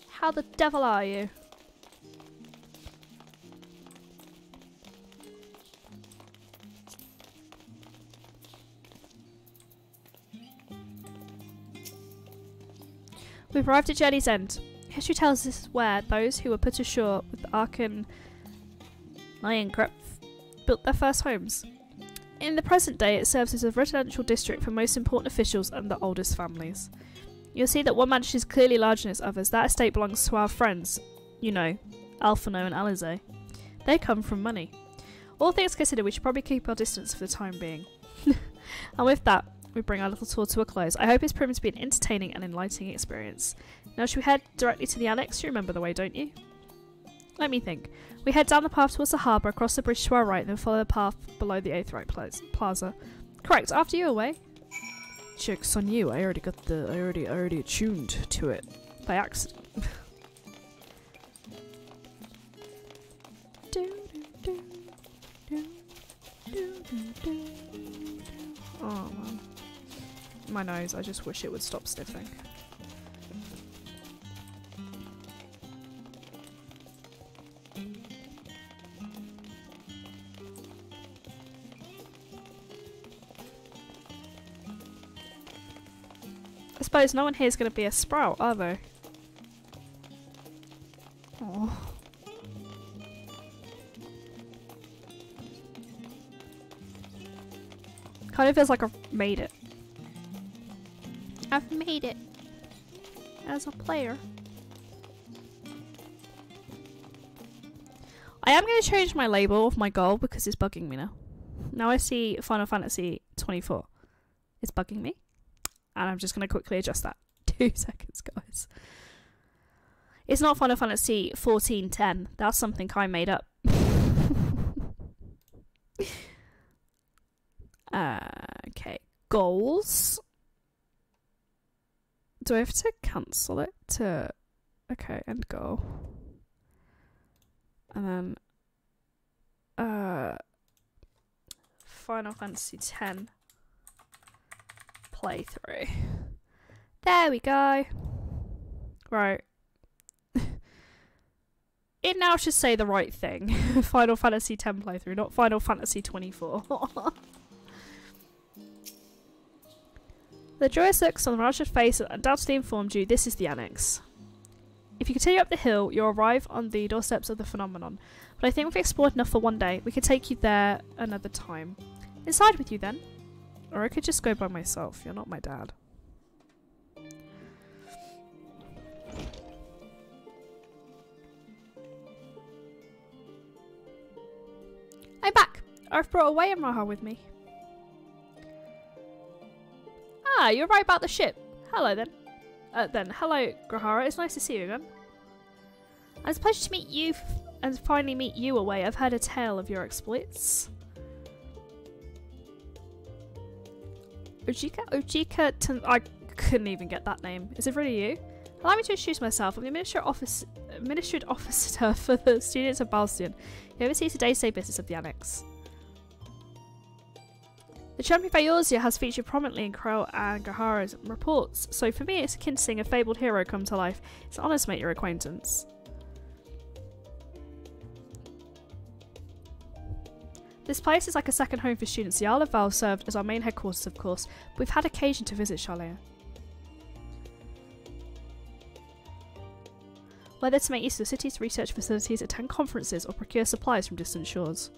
S2: How the devil are you? We've arrived at Journey's End. History tells us this is where those who were put ashore with the Arkan Lioncrep built their first homes. In the present day, it serves as a residential district for most important officials and the oldest families. You'll see that one mansion is clearly larger than its others. That estate belongs to our friends. You know, Alphino and Alize. They come from money. All things considered, we should probably keep our distance for the time being. And with that, we bring our little tour to a close. I hope it's proven to be an entertaining and enlightening experience. Now, should we head directly to the annex? You remember the way, don't you? Let me think. We head down the path towards the harbour, across the bridge to our right, and then follow the path below the Aetheryte Plaza. Correct. After you, away. Joke's on you. I already attuned to it by accident. Oh man. My nose, I just wish it would stop sniffing. I suppose no one here is going to be a sprout, are they? Oh. Kind of feels like I've made it. I've made it as a player. I am going to change my label of my goal because it's bugging me now. Now I see Final Fantasy 24. It's bugging me. And I'm just going to quickly adjust that. 2 seconds, guys. It's not Final Fantasy 14:10. That's something I made up. Okay. Goals. Do I have to cancel it to... Okay, end goal. And then... Final Fantasy X playthrough. There we go. Right. It now should say the right thing. Final Fantasy X playthrough, not Final Fantasy 24. The joyous looks on the Raja's face undoubtedly informed you this is the annex. If you continue up the hill, you'll arrive on the doorsteps of the phenomenon. But I think we've explored enough for one day. We could take you there another time. Inside with you then. Or I could just go by myself. You're not my dad. I'm back. I've brought away Raha with me. Ah, you're right about the ship. Hello then. Hello, Grahara. It's nice to see you again. And it's a pleasure to meet you and finally meet you away. I've heard a tale of your exploits. Ojika I couldn't even get that name. Is it really you? Allow me to introduce myself. I'm the administrative officer for the students of Balstian. He oversees the day-to-day business of the annex. The champion Vayorzia has featured prominently in Krell and Gahara's reports, so for me it's akin to seeing a fabled hero come to life. It's an honour to make your acquaintance. This place is like a second home for students. The Isle of Val served as our main headquarters, of course, but we've had occasion to visit Charlea. Whether to make use of the city's research facilities, attend conferences, or procure supplies from distant shores.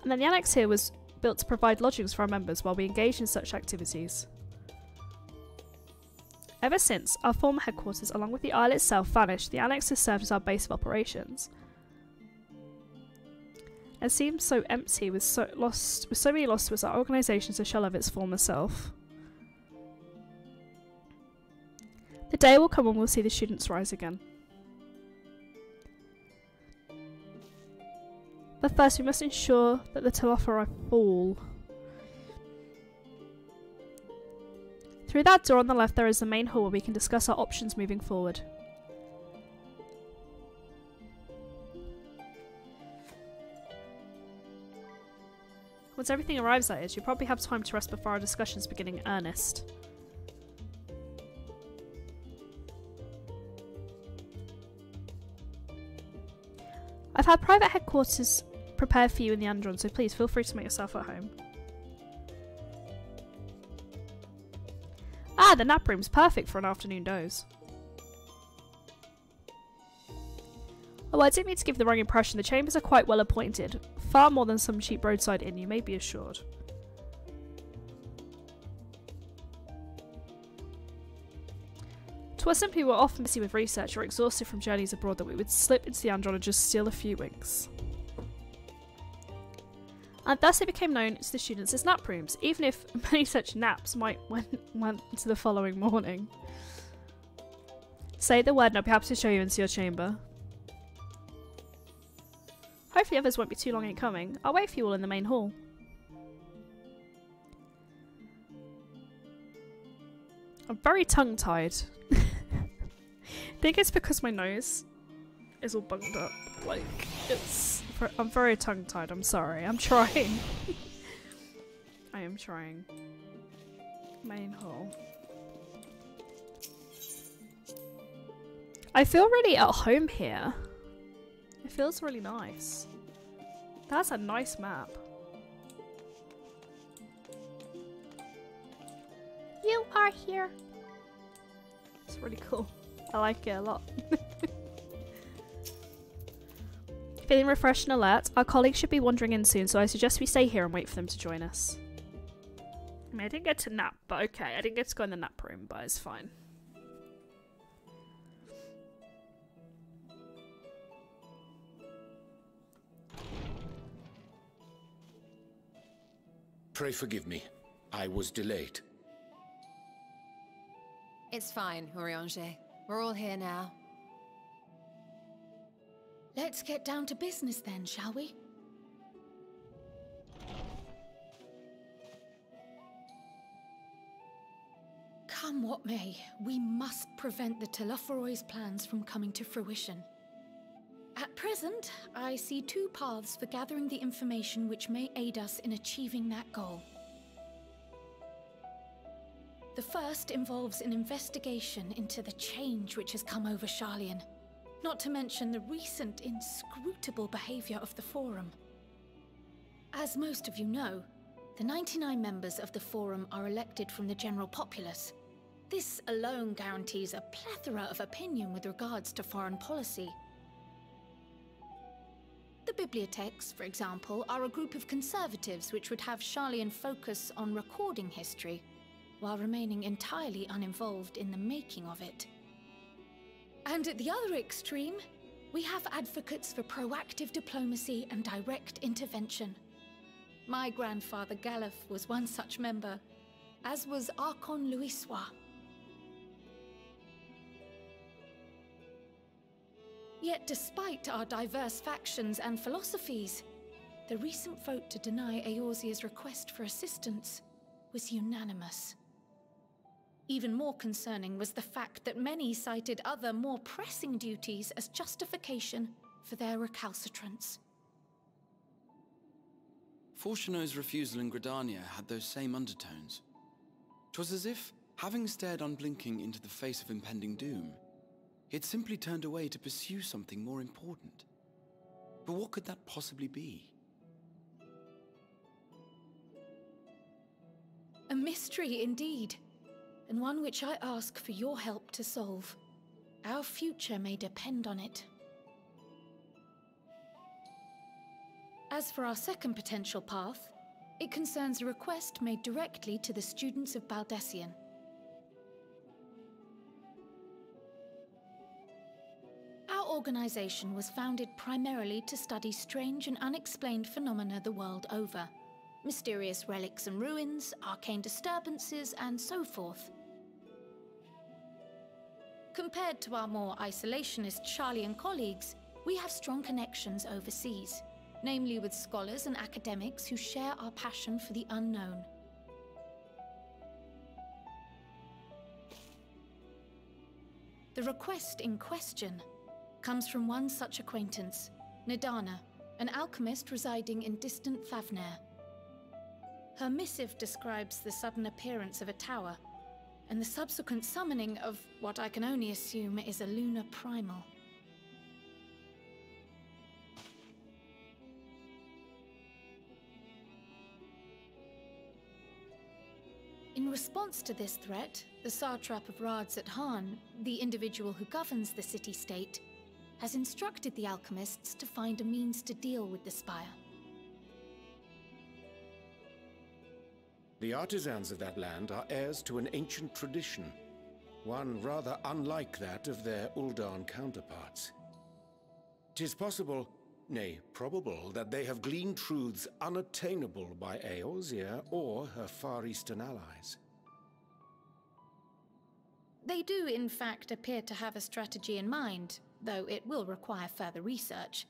S2: And then the annex here was built to provide lodgings for our members while we engage in such activities. Ever since our former headquarters, along with the isle itself, vanished, the annex has served as our base of operations. It seems so empty with so many lost to us, our organisation is a shell of its former self. The day will come when we'll see the students rise again. But first we must ensure that the Telophora fall. Through that door on the left there is the main hall where we can discuss our options moving forward. Once everything arrives, that is, you'll probably have time to rest before our discussions begin in earnest. I've had private headquarters prepared for you in the Andron, so please feel free to make yourself at home. Ah, Ah, the nap room's perfect for an afternoon doze. Oh, I didn't mean to give the wrong impression. The chambers are quite well appointed. Far more than some cheap roadside inn, you may be assured. "'Twas simply we were often busy with research or exhausted from journeys abroad that we would slip into the Andron and just steal a few winks. And thus it became known to the students as nap rooms, even if many such naps went into the following morning. Say the word and I'll be happy to show you into your chamber. Hopefully others won't be too long in coming. I'll wait for you all in the main hall." I'm very tongue-tied. I think it's because my nose is all bunged up. Like, I'm very tongue-tied, I'm sorry. I'm trying. I am trying. Main hall. I feel really at home here. It feels really nice. That's a nice map. You are here. It's really cool. I like it a lot. Feeling refreshed and alert? Our colleagues should be wandering in soon, so I suggest we stay here and wait for them to join us. I mean, I didn't get to nap, but okay. I didn't get to go in the nap room, but it's fine.
S5: Pray forgive me. I was delayed.
S4: It's fine, Urianger. We're all here now.
S6: Let's get down to business then, shall we? Come what may, we must prevent the Telophoroid's plans from coming to fruition. At present, I see two paths for gathering the information which may aid us in achieving that goal. The first involves an investigation into the change which has come over Sharlayan, not to mention the recent inscrutable behavior of the Forum. As most of you know, the 99 members of the Forum are elected from the general populace. This alone guarantees a plethora of opinion with regards to foreign policy. The bibliotheques, for example, are a group of conservatives which would have Sharlayan focus on recording history, while remaining entirely uninvolved in the making of it. And at the other extreme, we have advocates for proactive diplomacy and direct intervention. My grandfather Galef was one such member, as was Archon Louisois. Yet despite our diverse factions and philosophies, the recent vote to deny Eorzea's request for assistance was unanimous. Even more concerning was the fact that many cited other, more pressing duties as justification for their recalcitrance.
S12: Fortuno's refusal in Gridania had those same undertones. 'Twas as if, having stared unblinking into the face of impending doom, he had simply turned away to pursue something more important. But what could that possibly be?
S6: A mystery indeed, and one which I ask for your help to solve. Our future may depend on it. As for our second potential path, it concerns a request made directly to the students of Baldessian. Our organization was founded primarily to study strange and unexplained phenomena the world over. Mysterious relics and ruins, arcane disturbances, and so forth. Compared to our more isolationist Sharlayan colleagues, we have strong connections overseas, namely with scholars and academics who share our passion for the unknown. The request in question comes from one such acquaintance, Nadana, an alchemist residing in distant Favnair. Her missive describes the sudden appearance of a tower, and the subsequent summoning of what I can only assume is a lunar primal. In response to this threat, the Satrap of Radzat-Han, the individual who governs the city-state, has instructed the alchemists to find a means to deal with the spire.
S5: The artisans of that land are heirs to an ancient tradition, one rather unlike that of their Uldan counterparts. 'Tis possible, nay, probable, that they have gleaned truths unattainable by Eorzea or her Far Eastern allies.
S6: They do, in fact, appear to have a strategy in mind, though it will require further research.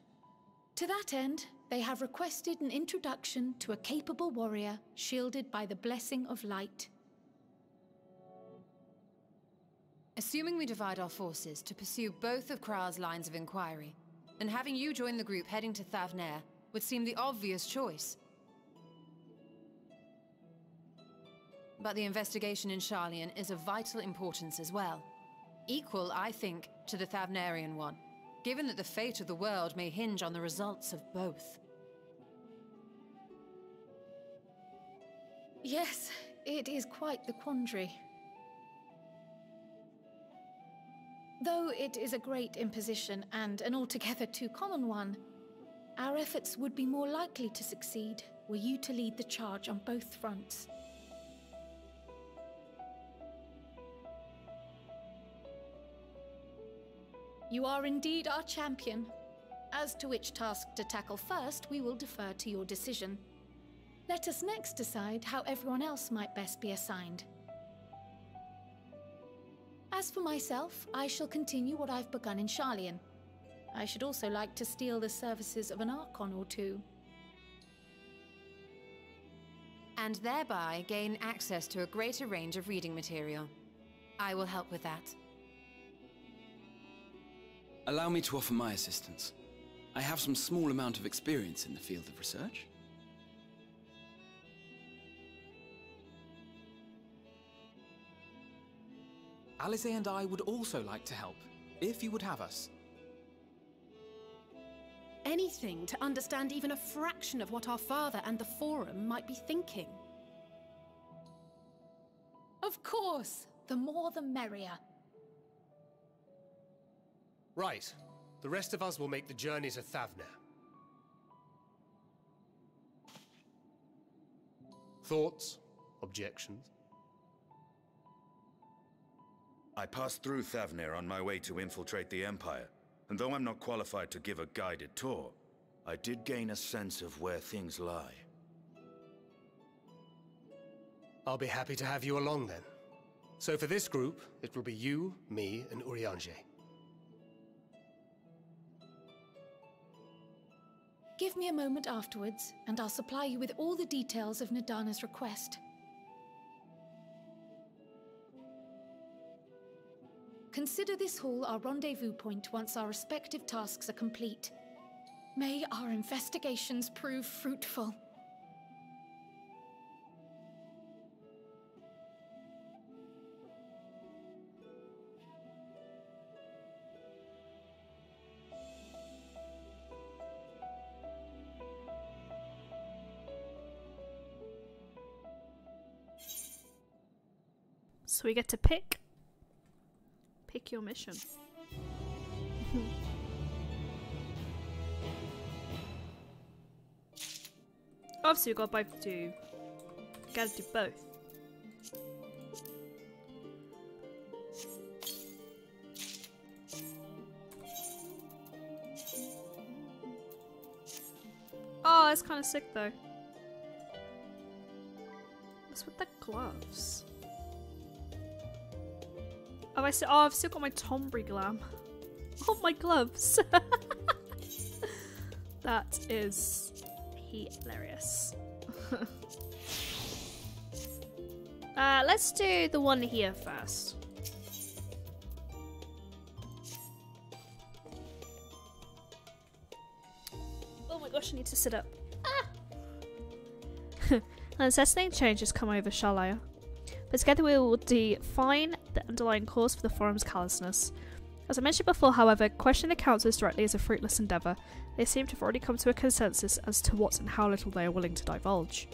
S6: To that end, they have requested an introduction to a capable warrior shielded by the blessing of light.
S4: Assuming we divide our forces to pursue both of Krar's lines of inquiry, then having you join the group heading to Thavnair would seem the obvious choice. But the investigation in Sharlayan is of vital importance as well. Equal, I think, to the Thavnairian one, given that the fate of the world may hinge on the results of both.
S6: Yes, it is quite the quandary. Though it is a great imposition and an altogether too common one, our efforts would be more likely to succeed were you to lead the charge on both fronts. You are indeed our champion. As to which task to tackle first, we will defer to your decision. Let us next decide how everyone else might best be assigned. As for myself, I shall continue what I've begun in Sharlayan. I should also like to steal the services of an Archon or two.
S4: And thereby gain access to a greater range of reading material. I will help with that.
S12: Allow me to offer my assistance. I have some small amount of experience in the field of research.
S7: Alize and I would also like to help, if you would have us.
S16: Anything to understand even a fraction of what our father and the Forum might be thinking.
S6: Of course! The more the merrier.
S3: Right. The rest of us will make the journey to Thavnair. Thoughts? Objections?
S15: I passed through Thavnair on my way to infiltrate the Empire, and though I'm not qualified to give a guided tour, I did gain a sense of where things lie.
S3: I'll be happy to have you along then. So for this group, it will be you, me, and Urianger.
S6: Give me a moment afterwards, and I'll supply you with all the details of Nadana's request. Consider this hall our rendezvous point once our respective tasks are complete. May our investigations prove fruitful.
S2: So we get to pick your mission. Obviously we've got both to do. Gotta do both. Oh, that's kind of sick though. What's with the gloves? Oh, I've still got my Tombury glam. Oh, my gloves. That is hilarious. Let's do the one here first. Oh my gosh, I need to sit up. Unsettling changes come over Sharlayan, but together we will define the underlying cause for the Forum's callousness. As I mentioned before, however, questioning the councillors directly is a fruitless endeavour. They seem to have already come to a consensus as to what and how little they are willing to divulge.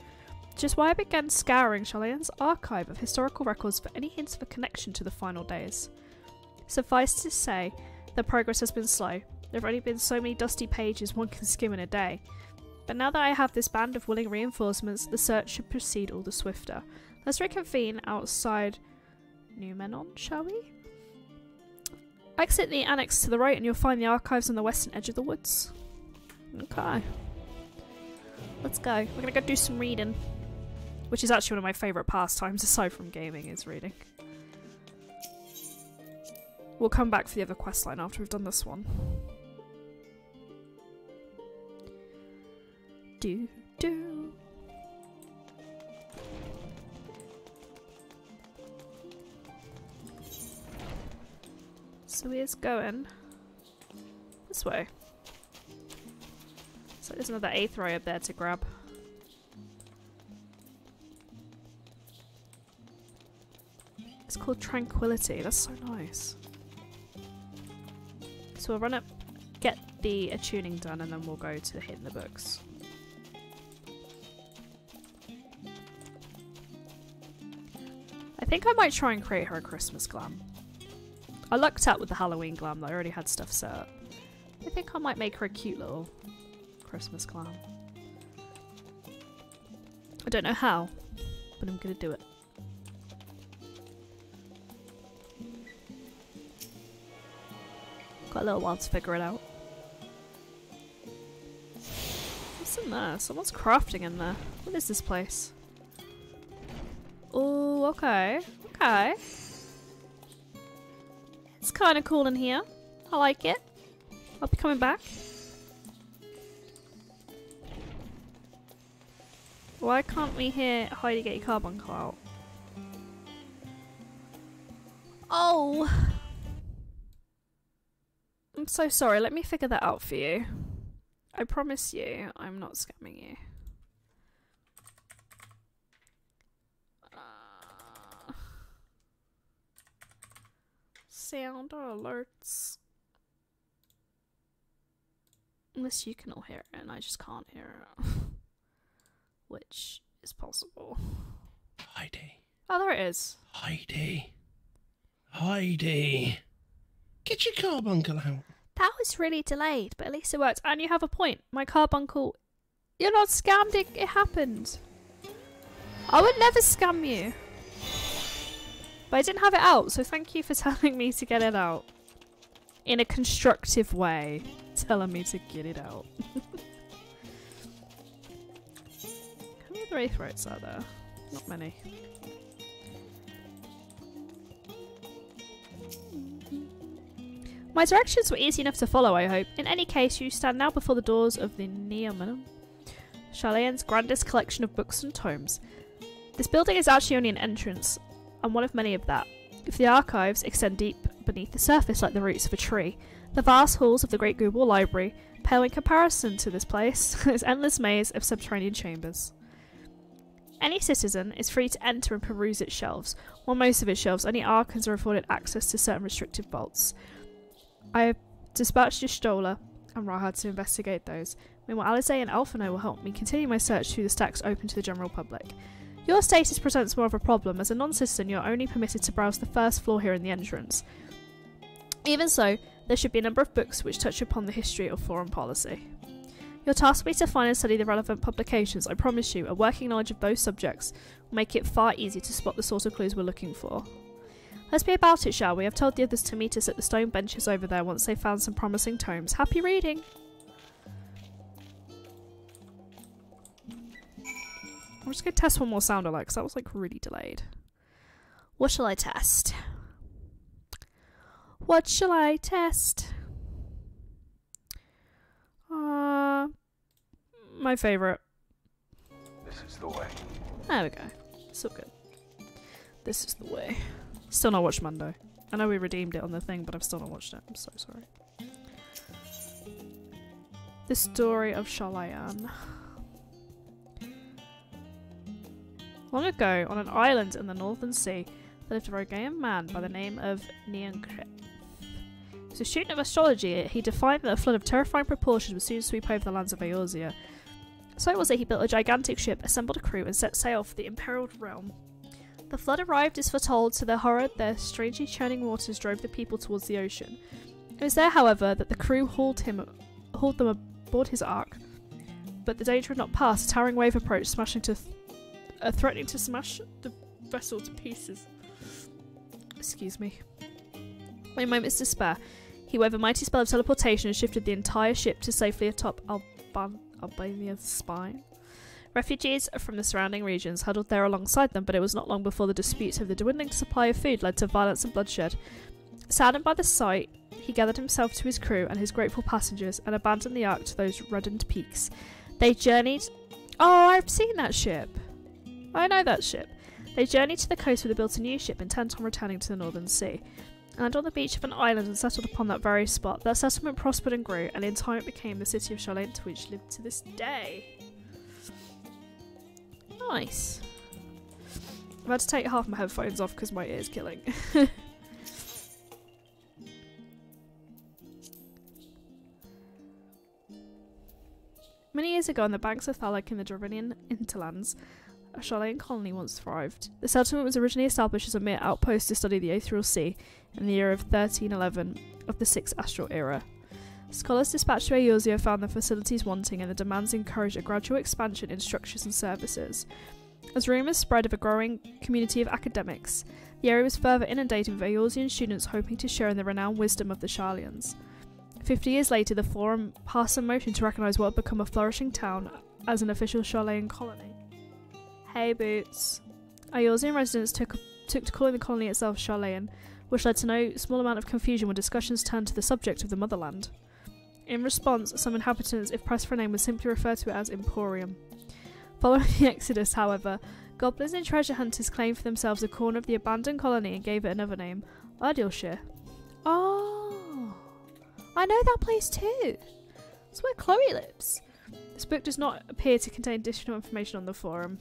S2: which is why I began scouring Sharlayan's archive of historical records for any hints of a connection to the final days. Suffice to say, the progress has been slow. There have only been so many dusty pages one can skim in a day. But now that I have this band of willing reinforcements, the search should proceed all the swifter. Let's reconvene outside Numenon, shall we? Exit the annex to the right and you'll find the archives on the western edge of the woods. Okay. Let's go. We're gonna go do some reading. Which is actually one of my favourite pastimes, aside from gaming, is reading. We'll come back for the other questline after we've done this one. Do. So here's going this way. So there's another aethery up there to grab. It's called Tranquility. That's so nice. So we'll run up, get the attuning done, and then we'll go to hitting the books. I think I might try and create her a Christmas glam. I lucked out with the Halloween glam that I already had stuff set up. I think I might make her a cute little Christmas glam. I don't know how, but I'm gonna do it. Got a little while to figure it out. What's in there? Someone's crafting in there. What is this place? Oh, okay. Okay. It's kind of cool in here. I like it. I'll be coming back. Why can't we hear Heidi get your carbuncle out? Oh! I'm so sorry. Let me figure that out for you. I promise you, I'm not scamming you. Sound alerts. Unless you can all hear it and I just can't hear it. Which is possible.
S17: Heidi.
S2: Oh, there it is.
S17: Heidi. Heidi. Get your carbuncle out.
S2: That was really delayed, but at least it worked. And you have a point. My carbuncle... You're not scammed. It happened. I would never scam you. But I didn't have it out, so thank you for telling me to get it out. In a constructive way. Telling me to get it out. How many other aetherytes are there? Not many. My directions were easy enough to follow, I hope. In any case, you stand now before the doors of the Neomanum, Sharlayan's grandest collection of books and tomes. This building is actually only an entrance, and one of many of that. If the archives extend deep beneath the surface like the roots of a tree, the vast halls of the Great Google Library pale in comparison to this place, this endless maze of subterranean chambers. Any citizen is free to enter and peruse its shelves. On most of its shelves, only Archons are afforded access to certain restrictive vaults. I have dispatched Y'shtola and Rahad to investigate those. Meanwhile, Alize and Alphino will help me continue my search through the stacks open to the general public. Your status presents more of a problem. As a non-citizen, you're only permitted to browse the first floor here in the entrance. Even so, there should be a number of books which touch upon the history of foreign policy. Your task will be to find and study the relevant publications. I promise you, a working knowledge of both subjects will make it far easier to spot the sort of clues we're looking for. Let's be about it, shall we? I've told the others to meet us at the stone benches over there once they've found some promising tomes. Happy reading! I'm just going to test one more sound alert because that was like really delayed. What shall I test? What shall I test? My favourite.
S17: This is the way.
S2: There we go. So good. This is the way. Still not watched Mando. I know we redeemed it on the thing, but I've still not watched it. I'm so sorry. The story of Sharlayan. Long ago, on an island in the northern sea, there lived a Rogayan man by the name of Neonkret. He was a student of astrology. He defined that a flood of terrifying proportions would soon sweep over the lands of Eorzea. So it was that he built a gigantic ship, assembled a crew, and set sail for the imperiled realm. The flood arrived as foretold. To their horror, their strangely churning waters drove the people towards the ocean. It was there, however, that the crew hauled them aboard his ark. But the danger had not passed. A towering wave approached, threatening to smash the vessel to pieces. Excuse me. In a moment's despair, he waved a mighty spell of teleportation and shifted the entire ship to safely atop Albania's spine. Refugees from the surrounding regions huddled there alongside them, but it was not long before the disputes over the dwindling supply of food led to violence and bloodshed. Saddened by the sight, he gathered himself to his crew and his grateful passengers and abandoned the ark to those reddened peaks. They journeyed... Oh, I've seen that ship. I know that ship. They journeyed to the coast where they built a new ship, intent on returning to the Northern Sea. And on the beach of an island and settled upon that very spot. That settlement prospered and grew, and in time it became the city of Charlene, which lived to this day. Nice. I've had to take half my headphones off because my ear's killing. Many years ago, on the banks of Thalac in the Dravinian hinterlands, a Charlene colony once thrived. The settlement was originally established as a mere outpost to study the Aetherial Sea in the year of 1311 of the 6th Astral Era. Scholars dispatched to Eorzea found the facilities wanting, and the demands encouraged a gradual expansion in structures and services. As rumours spread of a growing community of academics, the area was further inundated with Eorzean students hoping to share in the renowned wisdom of the Sharlians. 50 years later, the Forum passed a motion to recognise what had become a flourishing town as an official Charlene colony. Hey Boots. Eorzean residents took to calling the colony itself Charlene, which led to no small amount of confusion when discussions turned to the subject of the motherland. In response, some inhabitants, if pressed for a name, would simply refer to it as Emporium. Following the exodus, however, goblins and treasure hunters claimed for themselves a corner of the abandoned colony and gave it another name, Ardilshire. Oh, I know that place too. That's where Chloe lives. This book does not appear to contain additional information on the forum.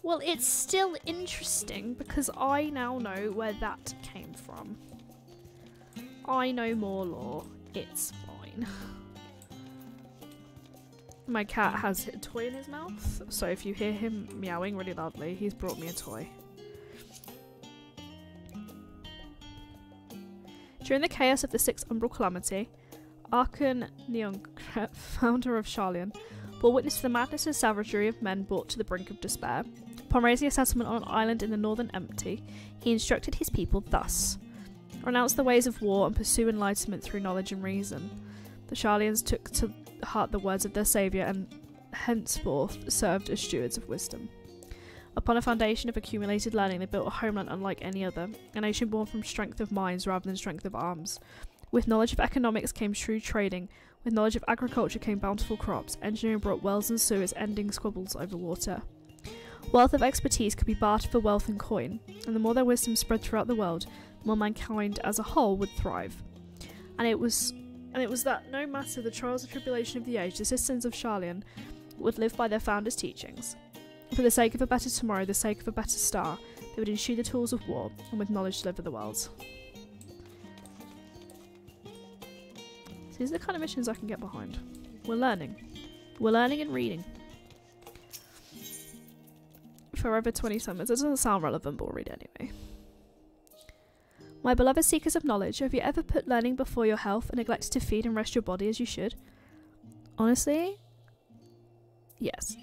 S2: Well, it's still interesting because I now know where that came from. I know more lore. It's fine. My cat has a toy in his mouth, so if you hear him meowing really loudly, he's brought me a toy. During the chaos of the 6th Umbral Calamity, Archon Neonkret, founder of Charlian, bore witness to the madness and savagery of men brought to the brink of despair. Upon raising a settlement on an island in the northern Empty, he instructed his people thus: renounce the ways of war and pursue enlightenment through knowledge and reason. The Charlians took to heart the words of their saviour and henceforth served as stewards of wisdom. Upon a foundation of accumulated learning, they built a homeland unlike any other, a nation born from strength of minds rather than strength of arms. With knowledge of economics came shrewd trading, with knowledge of agriculture came bountiful crops, engineering brought wells and sewers ending squabbles over water. Wealth of expertise could be bartered for wealth and coin, and the more their wisdom spread throughout the world, the more mankind as a whole would thrive. And it was that no matter the trials and tribulation of the age, the citizens of Charlian would live by their founders' teachings. For the sake of a better tomorrow, the sake of a better star, they would eschew the tools of war, and with knowledge deliver the world. So these are the kind of missions I can get behind. We're learning. We're learning and reading. Forever 20 summons. It doesn't sound relevant, but we'll read it anyway. My beloved seekers of knowledge, have you ever put learning before your health and neglected to feed and rest your body as you should? Honestly, yes.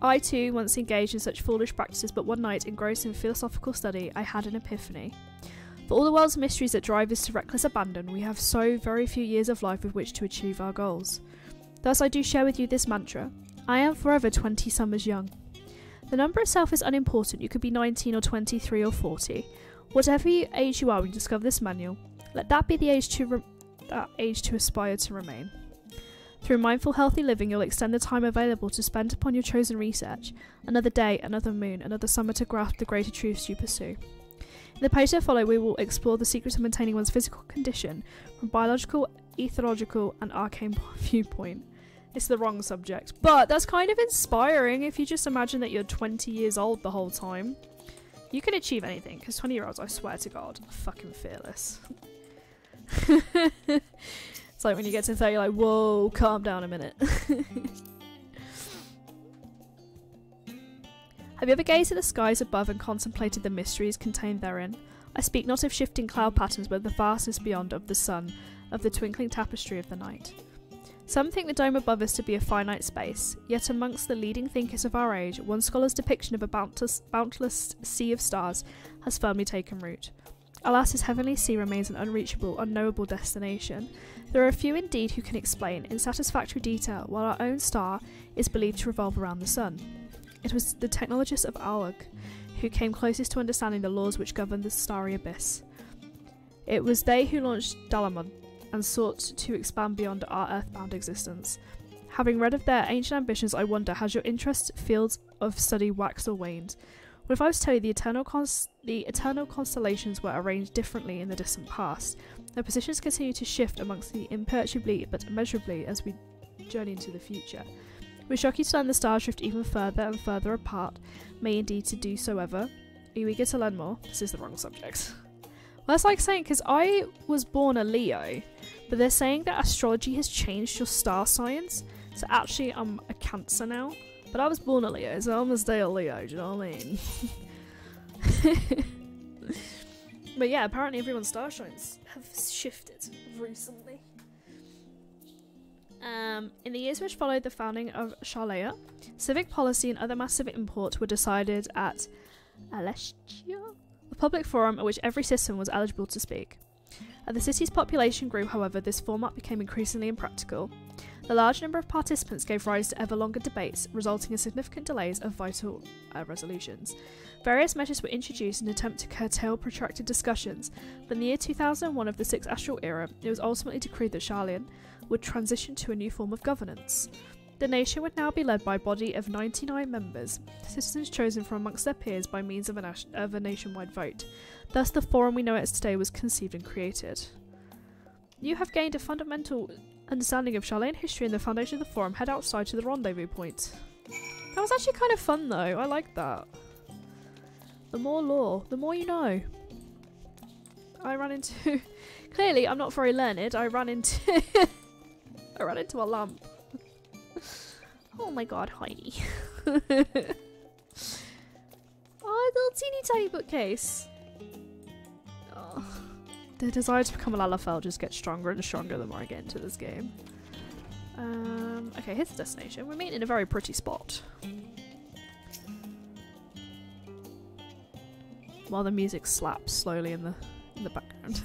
S2: I too once engaged in such foolish practices, but one night, engrossed in philosophical study, I had an epiphany. For all the world's mysteries that drive us to reckless abandon, we have so very few years of life with which to achieve our goals. Thus I do share with you this mantra: I am forever 20 summers young. The number itself is unimportant. You could be 19 or 23 or 40. Whatever age you are when you discover this manual, let that be the age to aspire to remain. Through mindful, healthy living, you'll extend the time available to spend upon your chosen research. Another day, another moon, another summer to grasp the greater truths you pursue. In the page that follow, we will explore the secrets of maintaining one's physical condition from biological, ethological, and arcane viewpoint. It's the wrong subject, but that's kind of inspiring if you just imagine that you're 20 years old the whole time. You can achieve anything, because 20-year-olds, I swear to God, are fucking fearless. It's like when you get to 30, you're like, whoa, calm down a minute. Have you ever gazed at the skies above and contemplated the mysteries contained therein? I speak not of shifting cloud patterns, but of the vastness beyond of the sun, of the twinkling tapestry of the night. Some think the dome above us to be a finite space, yet amongst the leading thinkers of our age, one scholar's depiction of a boundless sea of stars has firmly taken root. Alas, this heavenly sea remains an unreachable, unknowable destination. There are a few indeed who can explain, in satisfactory detail, while our own star is believed to revolve around the sun. It was the technologists of Alug who came closest to understanding the laws which govern the starry abyss. It was they who launched Dalamon and sought to expand beyond our earthbound existence. Having read of their ancient ambitions, I wonder, has your interest fields of study waxed or waned? What if I was to tell you the eternal constellations were arranged differently in the distant past? Their positions continue to shift amongst the imperturbably but immeasurably as we journey into the future. It would shock you to learn the stars drift even further and further apart, may indeed to do so ever. Are you eager to learn more? This is the wrong subject. Well, that's like saying, because I was born a Leo, but they're saying that astrology has changed your star signs, so actually I'm a Cancer now. But I was born a Leo, so I'm gonna stay a Leo, do you know what I mean? But yeah, apparently everyone's star signs have shifted recently. In the years which followed the founding of Sharlaea, civic policy and other massive import were decided at Alestia, a public forum at which every citizen was eligible to speak. As the city's population grew, however, this format became increasingly impractical. The large number of participants gave rise to ever longer debates, resulting in significant delays of vital resolutions. Various measures were introduced in an attempt to curtail protracted discussions, but in the year 2001 of the Sixth Astral Era, it was ultimately decreed that Sharlaea would transition to a new form of governance. The nation would now be led by a body of 99 members, citizens chosen from amongst their peers by means of a nationwide vote. Thus, the forum we know as today was conceived and created. You have gained a fundamental understanding of Sharlaean history and the foundation of the forum. Head outside to the rendezvous point. That was actually kind of fun, though. I like that. The more lore, the more you know. I ran into... Clearly, I'm not very learned. I ran into a lamp. Oh my god, Heidi. Oh, a little teeny tiny bookcase. Oh. The desire to become a Lalafell just gets stronger and stronger the more I get into this game. Okay, here's the destination. We're meeting in a very pretty spot. While the music slaps slowly in the background.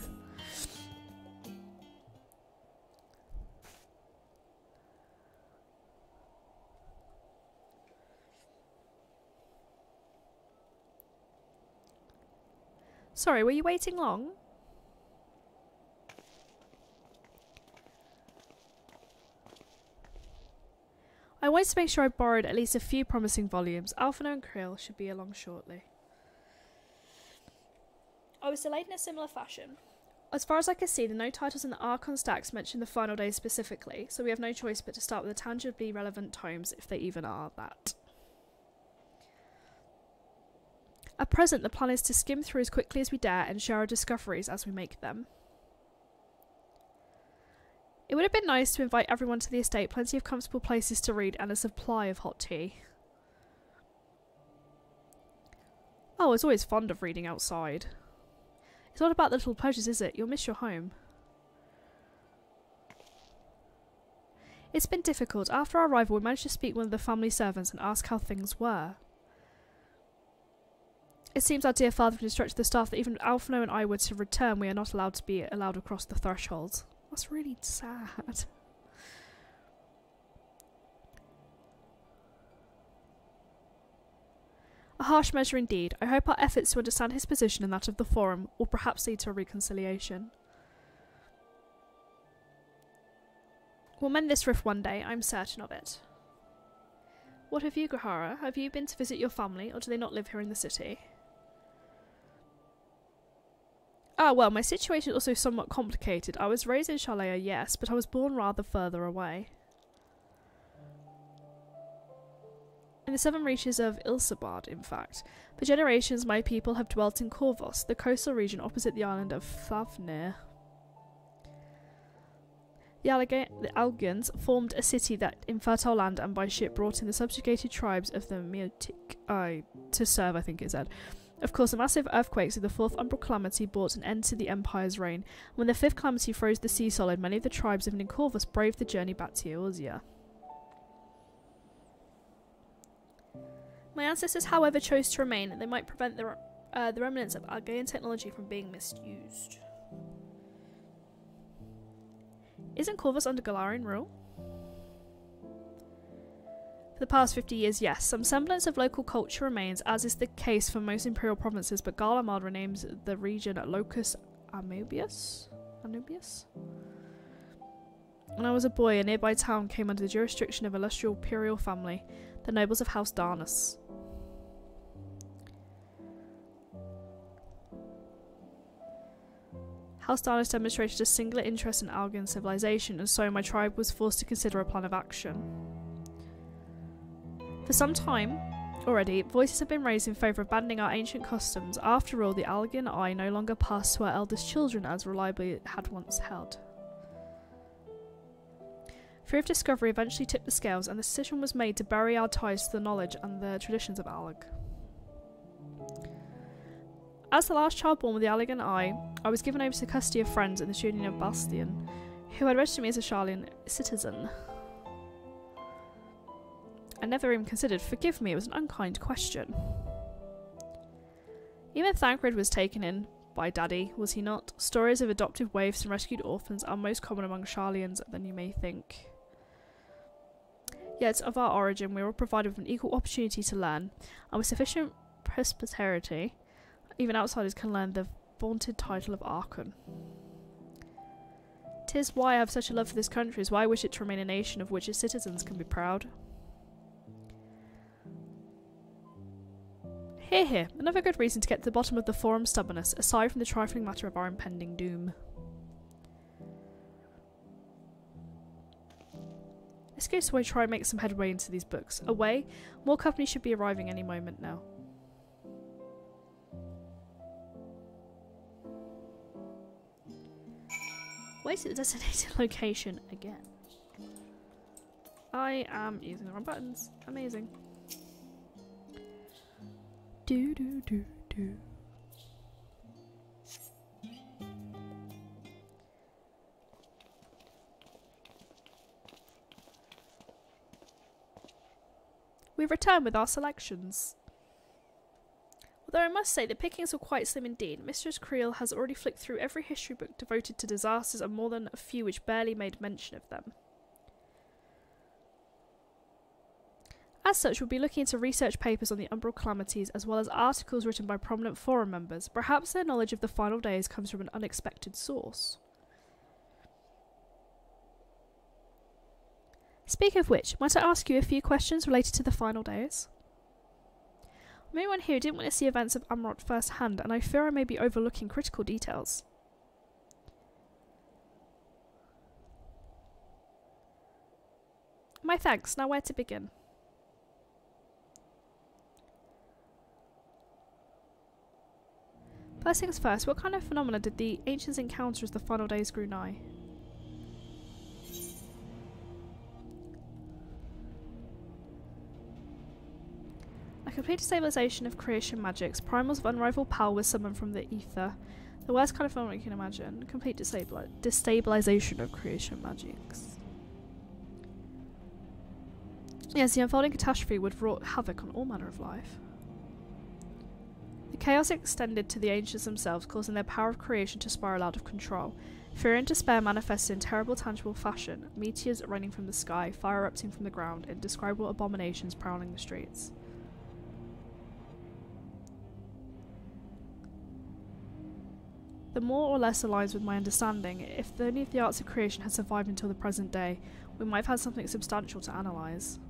S2: Sorry, were you waiting long? I wanted to make sure I borrowed at least a few promising volumes. Alphino and Krill should be along shortly. I was delayed in a similar fashion. As far as I could see, the note titles in the Archon stacks mention the final days specifically, so we have no choice but to start with the tangibly relevant tomes, if they even are that. At present, the plan is to skim through as quickly as we dare and share our discoveries as we make them. It would have been nice to invite everyone to the estate, plenty of comfortable places to read, and a supply of hot tea. Oh, I was always fond of reading outside. It's not about the little pleasures, is it? You'll miss your home. It's been difficult. After our arrival, we managed to speak to one of the family servants and ask how things were. It seems our dear father had instructed the staff that even if Alphino and I were to return, we are not allowed to be allowed across the threshold. That's really sad. A harsh measure indeed. I hope our efforts to understand his position and that of the Forum will perhaps lead to a reconciliation. We'll mend this rift one day, I'm certain of it. What of you, Grahara? Have you been to visit your family, or do they not live here in the city? Ah, well, my situation is also somewhat complicated. I was raised in Sharlaea, yes, but I was born rather further away. In the southern reaches of Ilsabard, in fact. For generations, my people have dwelt in Corvos, the coastal region opposite the island of Fafnir. The Algans formed a city that in fertile land and by ship brought in the subjugated tribes of the Meotic to serve, I think it said. Of course, the massive earthquakes of the fourth umbral calamity brought an end to the Empire's reign. When the fifth calamity froze the sea solid, many of the tribes of Nincorvus braved the journey back to Eorzea. My ancestors, however, chose to remain, and they might prevent the remnants of Algaean technology from being misused. Isn't Corvus under Galarian rule? For the past 50 years, yes. Some semblance of local culture remains, as is the case for most imperial provinces, but Garlemald renames the region Locus Anubius? When I was a boy, a nearby town came under the jurisdiction of an illustrious imperial family, the nobles of House Darnus. House Darnus demonstrated a singular interest in Algan civilization, and so my tribe was forced to consider a plan of action. For some time already, voices have been raised in favour of abandoning our ancient customs. After all, the Algan eye no longer passed to our eldest children as reliably it had once held. Fear of discovery eventually tipped the scales, and the decision was made to bury our ties to the knowledge and the traditions of Alag. As the last child born with the Algan eye, I was given over to the custody of friends in the Union of Bastion, who had registered me as a Sharlayan citizen. I never even considered, forgive me, it was an unkind question. Even Thancred was taken in by Daddy, was he not? Stories of adoptive waifs and rescued orphans are most common among Sharlayans than you may think. Yet, of our origin, we were provided with an equal opportunity to learn, and with sufficient prosperity, even outsiders can learn the vaunted title of Archon. 'Tis why I have such a love for this country, is why I wish it to remain a nation of which its citizens can be proud. Hear, hear. Another good reason to get to the bottom of the Forum stubbornness, aside from the trifling matter of our impending doom. Let's go so I try and make some headway into these books. Away, more company should be arriving any moment now. Wait at the designated location again. I am using the wrong buttons. Amazing. Do do do do. We return with our selections. Although I must say the pickings were quite slim indeed, Mistress Creel has already flicked through every history book devoted to disasters and more than a few which barely made mention of them. As such, we'll be looking into research papers on the Umbral Calamities as well as articles written by prominent forum members. Perhaps their knowledge of the final days comes from an unexpected source. Speak of which, might I ask you a few questions related to the final days? I'm anyone here who didn't witness the events of Amarant firsthand, and I fear I may be overlooking critical details. My thanks. Now where to begin? First things first, what kind of phenomena did the ancients encounter as the final days grew nigh? A complete destabilization of creation magics. Primals of unrivaled power were summoned from the ether. The worst kind of phenomenon you can imagine. Complete destabilization of creation magics. Yes, the unfolding catastrophe would wrought havoc on all manner of life. The chaos extended to the ancients themselves, causing their power of creation to spiral out of control. Fear and despair manifested in terrible, tangible fashion. Meteors raining from the sky, fire erupting from the ground, indescribable abominations prowling the streets. The more or less aligns with my understanding. If only if the arts of creation had survived until the present day, we might have had something substantial to analyse.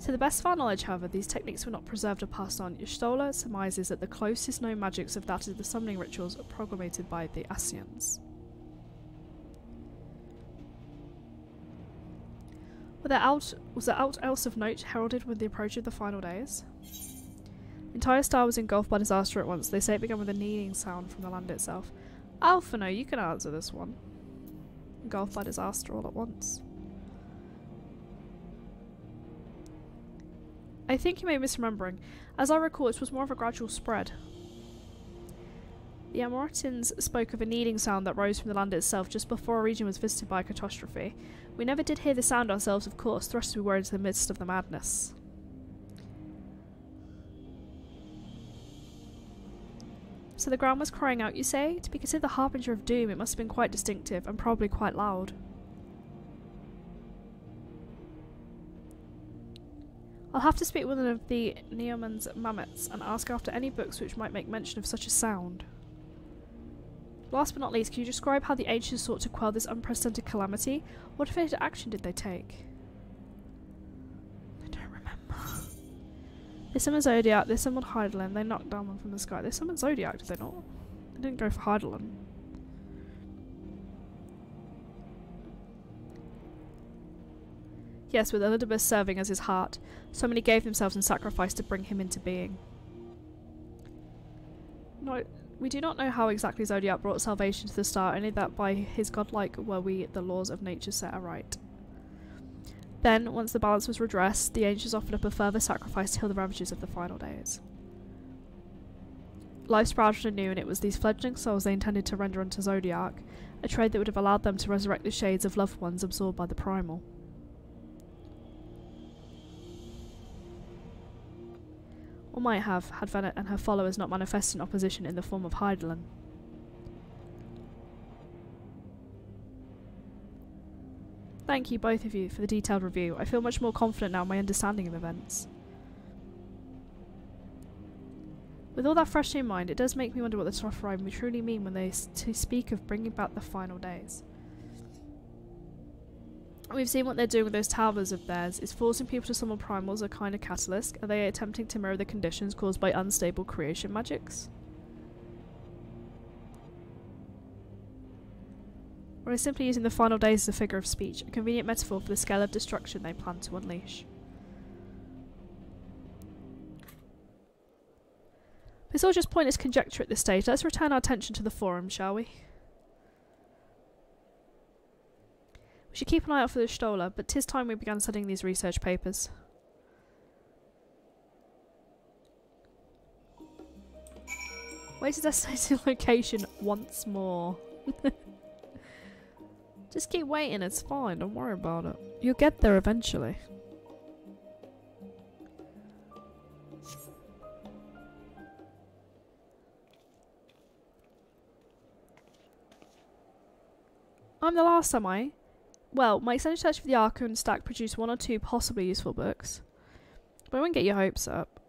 S2: To the best of our knowledge, however, these techniques were not preserved or passed on. Y'shtola surmises that the closest known magics of that is the summoning rituals promulgated by the Ascians. Was there aught else of note heralded with the approach of the final days? The entire star was engulfed by disaster at once. They say it began with a kneading sound from the land itself. Alphino, you can answer this one. engulfed by disaster all at once. I think you may be misremembering. As I recall, it was more of a gradual spread. The Amoritans spoke of a kneading sound that rose from the land itself just before our region was visited by a catastrophe. We never did hear the sound ourselves, of course, thrust we were into the midst of the madness. So the ground was crying out, you say? To be considered the harbinger of doom, it must have been quite distinctive, and probably quite loud. I'll have to speak with one of the Neoman's Mammoths and ask after any books which might make mention of such a sound. Last but not least, can you describe how the ancients sought to quell this unprecedented calamity? What definitive action did they take? I don't remember. They summoned Zodiac, they summoned Heidelin, they knocked down one from the sky. They summoned Zodiac, did they not? They didn't go for Heidelin. Yes, with Elidibus serving as his heart, so many gave themselves in sacrifice to bring him into being. No, we do not know how exactly Zodiac brought salvation to the star, only that by his godlike were we the laws of nature set aright. Then, once the balance was redressed, the ancients offered up a further sacrifice to heal the ravages of the final days. Life sprouted anew, and it was these fledgling souls they intended to render unto Zodiac, a trade that would have allowed them to resurrect the shades of loved ones absorbed by the primal. Or might have, had Venet and her followers not manifested in opposition in the form of Heidelin. Thank you, both of you, for the detailed review. I feel much more confident now in my understanding of events. With all that fresh in mind, it does make me wonder what the Tophrime truly mean when they speak of bringing back the final days. We've seen what they're doing with those towers of theirs. Is forcing people to summon primals a kind of catalyst? Are they attempting to mirror the conditions caused by unstable creation magics? Or are they simply using the final days as a figure of speech, a convenient metaphor for the scale of destruction they plan to unleash? It's all just pointless conjecture at this stage. Let's return our attention to the forum, shall we? We should keep an eye out for the Stola, but 'tis time we began studying these research papers. Where's the destination location once more? Just keep waiting, it's fine, don't worry about it. You'll get there eventually. I'm the last, am I? Well, my extended search for the Archon stack produced 1 or 2 possibly useful books. But I won't get your hopes up.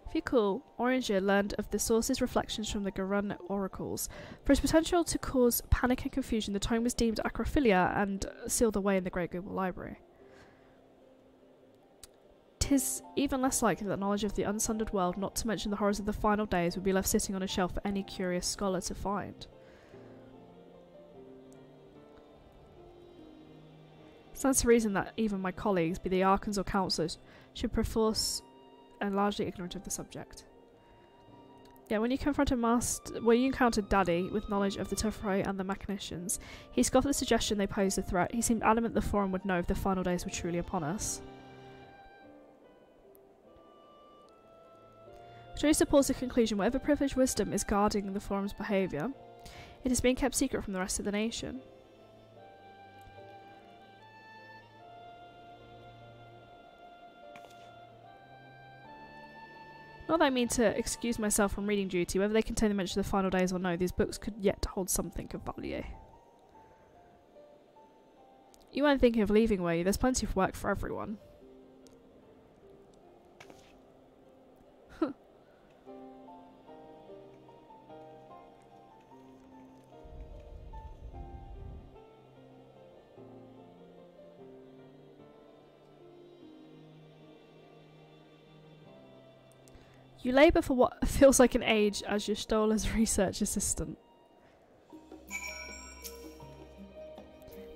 S2: If you're cool, Oranger learned of the source's reflections from the Garun oracles. For its potential to cause panic and confusion, the tome was deemed acrophilia and sealed away in the Great Google Library. 'Tis even less likely that knowledge of the unsundered world, not to mention the horrors of the final days, would be left sitting on a shelf for any curious scholar to find. Stands to reason that even my colleagues, be they Archons or Councillors, should perforce and largely ignorant of the subject. Yeah, when you encountered Daddy with knowledge of the Tufrei and the Mechanicians, he scoffed at the suggestion they posed a threat. He seemed adamant the Forum would know if the final days were truly upon us. Which only supports the conclusion whatever privileged wisdom is guarding the Forum's behaviour, it is being kept secret from the rest of the nation. Not that I mean to excuse myself from reading duty, whether they contain the mention of the final days or no, these books could yet hold something of value. You weren't thinking of leaving, were you? There's plenty of work for everyone. You labour for what feels like an age as your Stola's research assistant.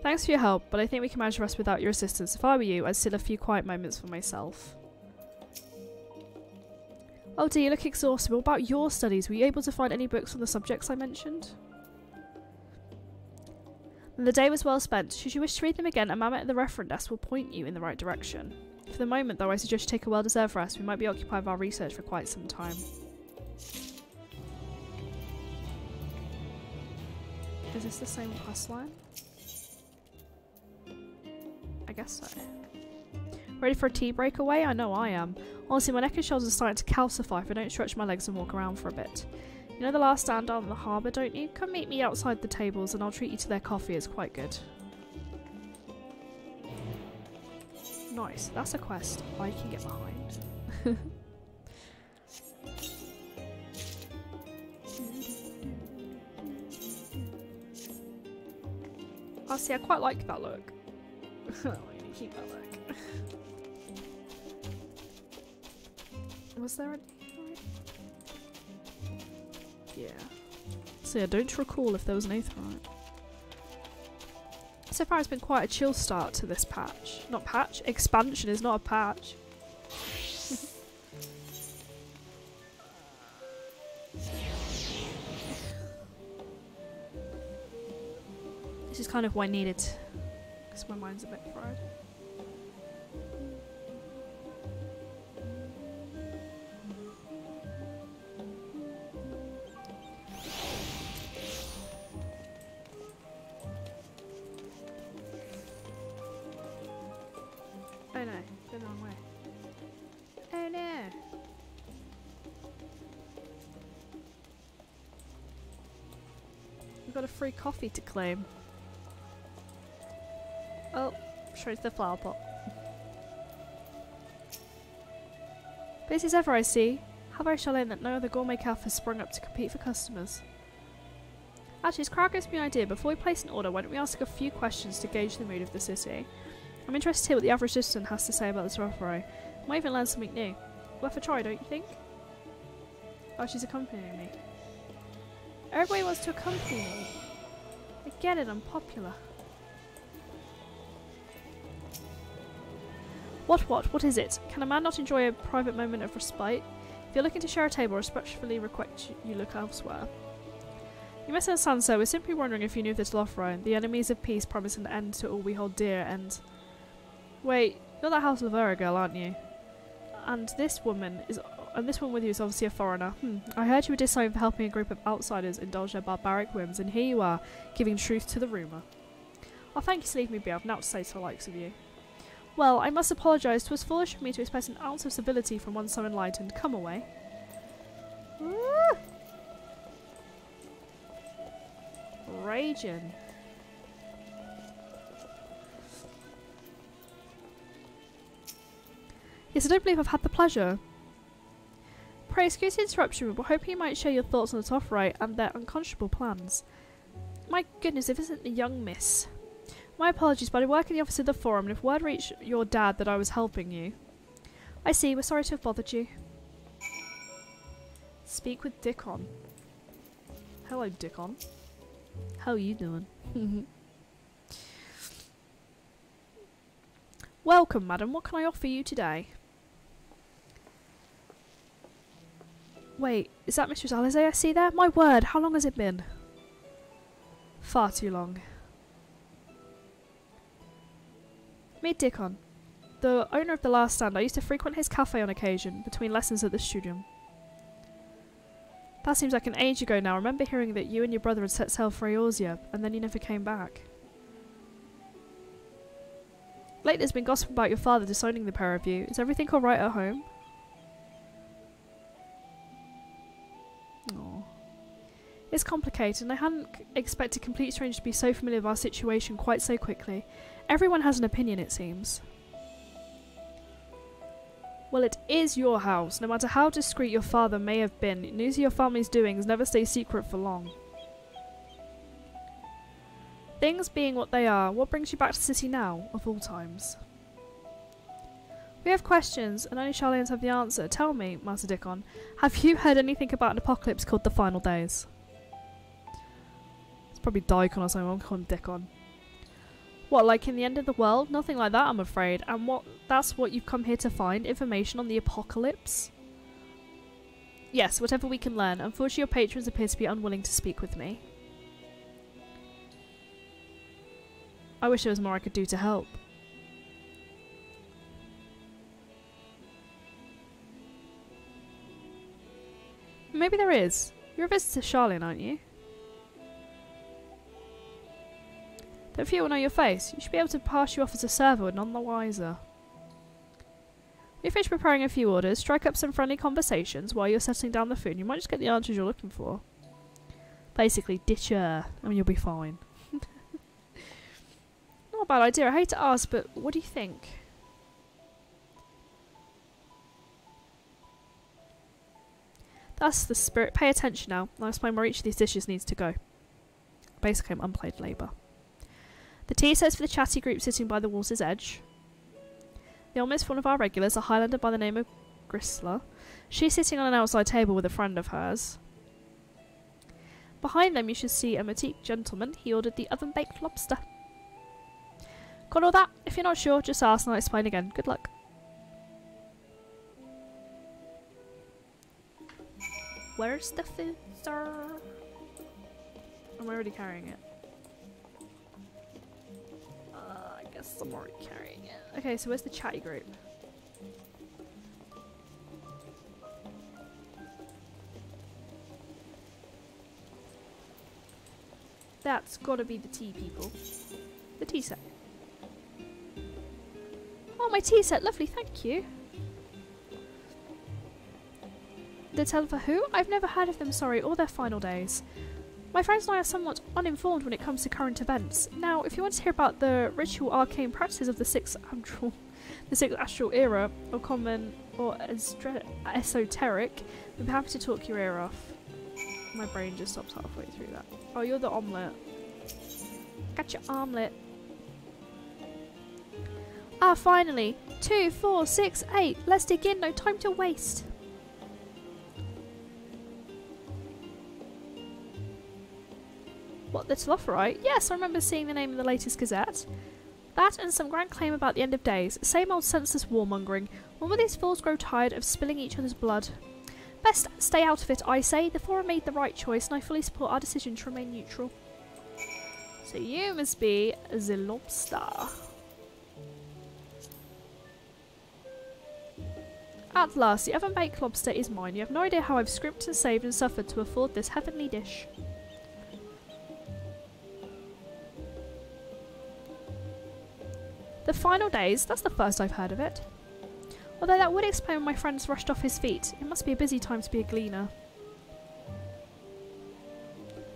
S2: Thanks for your help, but I think we can manage the rest without your assistance. If I were you, I'd steal a few quiet moments for myself. Oh dear, you look exhausted. What about your studies? Were you able to find any books on the subjects I mentioned? And the day was well spent. Should you wish to read them again, a mammoth at the referent desk will point you in the right direction. For the moment, though, I suggest you take a well-deserved rest. We might be occupied with our research for quite some time. Is this the same quest line? I guess so. Ready for a tea breakaway? I know I am. Honestly, my neck and shoulders are starting to calcify if I don't stretch my legs and walk around for a bit. You know the last stand down in the harbour, don't you? Come meet me outside the tables and I'll treat you to their coffee. It's quite good. Nice. That's a quest I can get behind. Oh, see, I quite like that look. I'm gonna keep that look. Was there a... Yeah. So yeah, don't recall if there was an aetheryte. So far it's been quite a chill start to this patch. Not patch? Expansion is not a patch. This is kind of what I needed. Because my mind's a bit fried. Oh no, go the wrong way. Oh no! We've got a free coffee to claim. Oh, straight to the flower pot. Busy as ever, I see. How very challenging that no other gourmet cafe has sprung up to compete for customers. Actually, this crowd gives me an idea. Before we place an order, why don't we ask a few questions to gauge the mood of the city? I'm interested to hear what the average citizen has to say about this referee. Might even learn something new. Worth a try, don't you think? Oh, she's accompanying me. Everybody wants to accompany me. I get it, I'm popular. What is it? Can a man not enjoy a private moment of respite? If you're looking to share a table, I respectfully request you look elsewhere. You must understand, sir. We're simply wondering if you knew of this Lothro, the enemies of peace promise an end to all we hold dear, and... Wait, you're that House Lavera girl, aren't you? And this woman with you is obviously a foreigner. I heard you were disowned for helping a group of outsiders indulge their barbaric whims, and here you are, giving truth to the rumour. Oh, thank you to leave me be. I've naught to say to the likes of you. Well, I must apologise. 'Twas foolish of me to expect an ounce of civility from one so enlightened. Come away. Raging. Yes, I don't believe I've had the pleasure. Pray excuse the interruption, but hoping you might share your thoughts on the Tophrite and their unconscionable plans. My goodness, if it isn't the young miss. My apologies, but I work in the office of the Forum, and if word reached your dad that I was helping you... I see, we're sorry to have bothered you. Speak with Dickon. Hello, Dickon. How are you doing? Welcome, madam. What can I offer you today? Wait, is that Mistress Alize I see there? My word, how long has it been? Far too long. Meet Dickon, the owner of the last stand. I used to frequent his cafe on occasion, between lessons at the studium. That seems like an age ago now. I remember hearing that you and your brother had set sail for Eorzea, and then you never came back. Lately there's been gossip about your father disowning the pair of you. Is everything alright at home? Aww. It's complicated, and I hadn't expected complete strangers to be so familiar with our situation quite so quickly. Everyone has an opinion, it seems. Well, it is your house. No matter how discreet your father may have been, news of your family's doings never stays secret for long. Things being what they are, what brings you back to the city now, of all times? We have questions, and only Sharlayans have the answer. Tell me, Master Dickon, have you heard anything about an apocalypse called the Final Days? It's probably Daikon or something. I'm calling him Dickon. What, like in the end of the world? Nothing like that, I'm afraid. And that's what you've come here to find? Information on the apocalypse? Yes, whatever we can learn. Unfortunately, your patrons appear to be unwilling to speak with me. I wish there was more I could do to help. Maybe there is. You're a visitor to Charlene, aren't you? Don't few will know your face. You should be able to pass you off as a server, but none the wiser. When you finish preparing a few orders, strike up some friendly conversations while you're setting down the food, and you might just get the answers you're looking for. Basically, ditch her, and you'll be fine. Not a bad idea. I hate to ask, but what do you think? That's the spirit. Pay attention now. I'll explain where each of these dishes needs to go. Basically, I'm unpaid labour. The tea sets for the chatty group sitting by the water's edge. The omelette for one of our regulars, a Highlander by the name of Gristler. She's sitting on an outside table with a friend of hers. Behind them you should see a Matique gentleman. He ordered the oven-baked lobster. Got all that? If you're not sure, just ask and I'll explain again. Good luck. Where's the food, sir? I'm already carrying it. I guess I'm already carrying it. Okay, so where's the chatty group? That's gotta be the tea people. The tea set. Oh, my tea set. Lovely, thank you. The tell for who? I've never heard of them, sorry, or their final days. My friends and I are somewhat uninformed when it comes to current events. Now, if you want to hear about the ritual arcane practices of the sixth astral era, or common or esoteric, I'd be happy to talk your ear off. My brain just stopped halfway through that. Oh, you're the omelette. Got your omelette. Ah, finally. 2, 4, 6, 8. Let's dig in, no time to waste. What, the Telopherite? Yes, I remember seeing the name in the latest Gazette. That and some grand claim about the end of days. Same old senseless warmongering. When will these fools grow tired of spilling each other's blood? Best stay out of it, I say. The Forum made the right choice, and I fully support our decision to remain neutral. So you must be the lobster. At last, the oven-baked lobster is mine. You have no idea how I've scrimped and saved and suffered to afford this heavenly dish. The final days, that's the first I've heard of it. Although that would explain when my friends rushed off his feet. It must be a busy time to be a gleaner.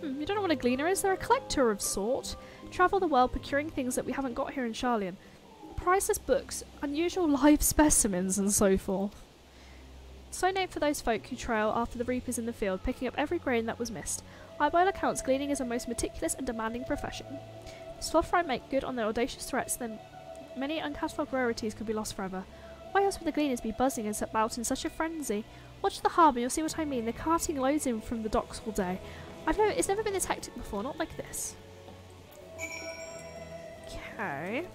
S2: You don't know what a gleaner is? They're a collector of sort. Travel the world procuring things that we haven't got here in Charlian. Priceless books, unusual live specimens and so forth. So named for those folk who trail after the reapers in the field, picking up every grain that was missed. By all accounts, gleaning is a most meticulous and demanding profession. If Slothfry make good on their audacious threats, then many uncatalogued rarities could be lost forever. Why else would the gleaners be buzzing and about in such a frenzy? Watch the harbour, you'll see what I mean. They're carting loads in from the docks all day. It's never been this hectic before, not like this. Okay.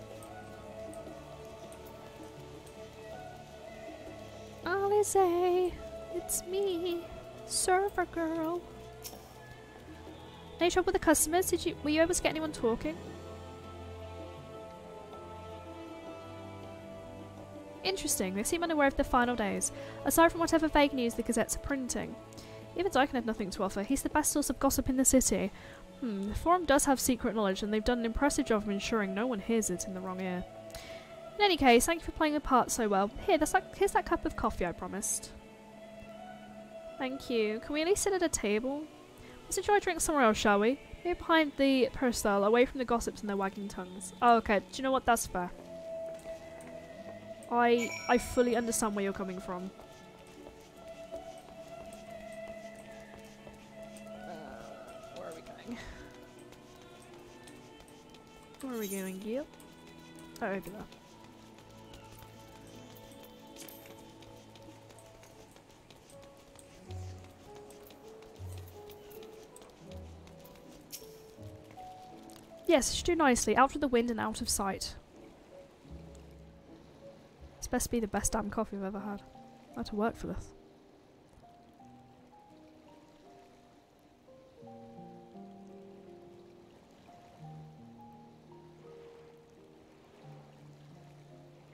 S2: Alize, it's me, server girl. Any trouble with the customers? Were you able to get anyone talking? Interesting, they seem unaware of the final days, aside from whatever vague news the gazettes are printing. Even Dyken had nothing to offer. He's the best source of gossip in the city. The Forum does have secret knowledge, and they've done an impressive job of ensuring no one hears it in the wrong ear. In any case, thank you for playing a part so well. Here's that cup of coffee I promised. Thank you. Can we at least sit at a table? Let's enjoy a drink somewhere else, shall we? Here behind the peristyle, away from the gossips and their wagging tongues. Oh, okay. Do you know what? That's fair. I fully understand where you're coming from. Where are we going? Where are we going, Gil? Oh, over there. Yes, it should do nicely. Out of the wind and out of sight. It's best to be the best damn coffee I've ever had. I had to work for this.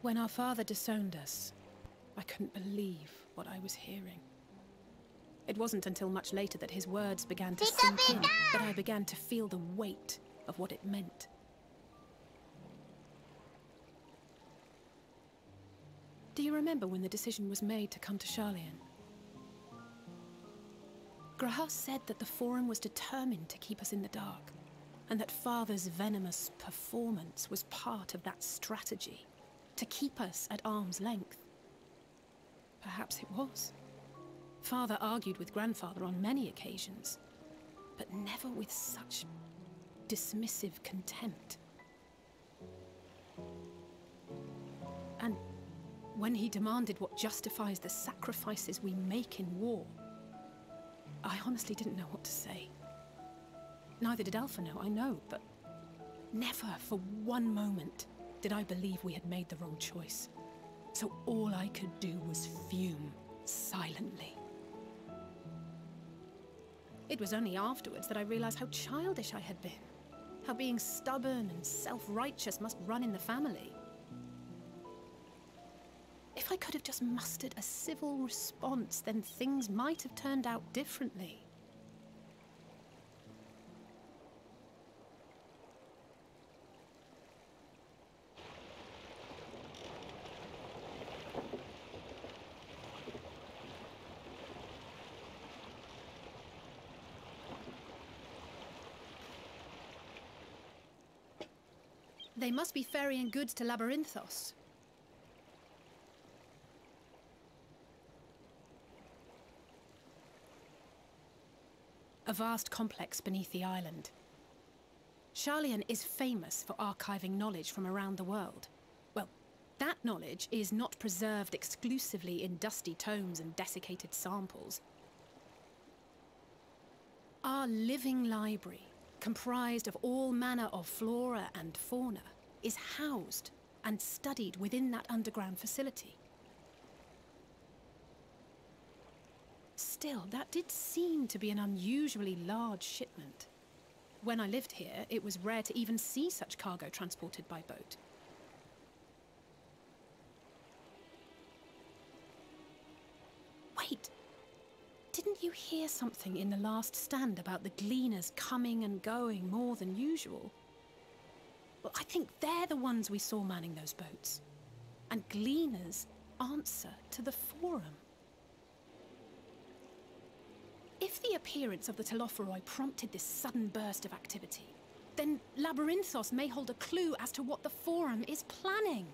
S6: When our father disowned us, I couldn't believe what I was hearing. It wasn't until much later that his words began to sink in, that I began to feel the weight of what it meant. Do you remember when the decision was made to come to Sharlayan? Grahas said that the Forum was determined to keep us in the dark, and that Father's venomous performance was part of that strategy, to keep us at arm's length. Perhaps it was. Father argued with Grandfather on many occasions, but never with such dismissive contempt. And when he demanded what justifies the sacrifices we make in war, I honestly didn't know what to say. Neither did Alpha know, I know, but never for one moment did I believe we had made the wrong choice. So all I could do was fume silently. It was only afterwards that I realized how childish I had been. How being stubborn and self-righteous must run in the family. If I could have just mustered a civil response, then things might have turned out differently. They must be ferrying goods to Labyrinthos. A vast complex beneath the island. Sharlayan is famous for archiving knowledge from around the world. Well, that knowledge is not preserved exclusively in dusty tomes and desiccated samples. Our living library, comprised of all manner of flora and fauna, is housed and studied within that underground facility. Still, that did seem to be an unusually large shipment. When I lived here, it was rare to even see such cargo transported by boat. Wait! Didn't you hear something in the last stand about the gleaners coming and going more than usual? Well, I think they're the ones we saw manning those boats. And gleaners answer to the Forum. If the appearance of the Telophoroi prompted this sudden burst of activity, then Labyrinthos may hold a clue as to what the Forum is planning.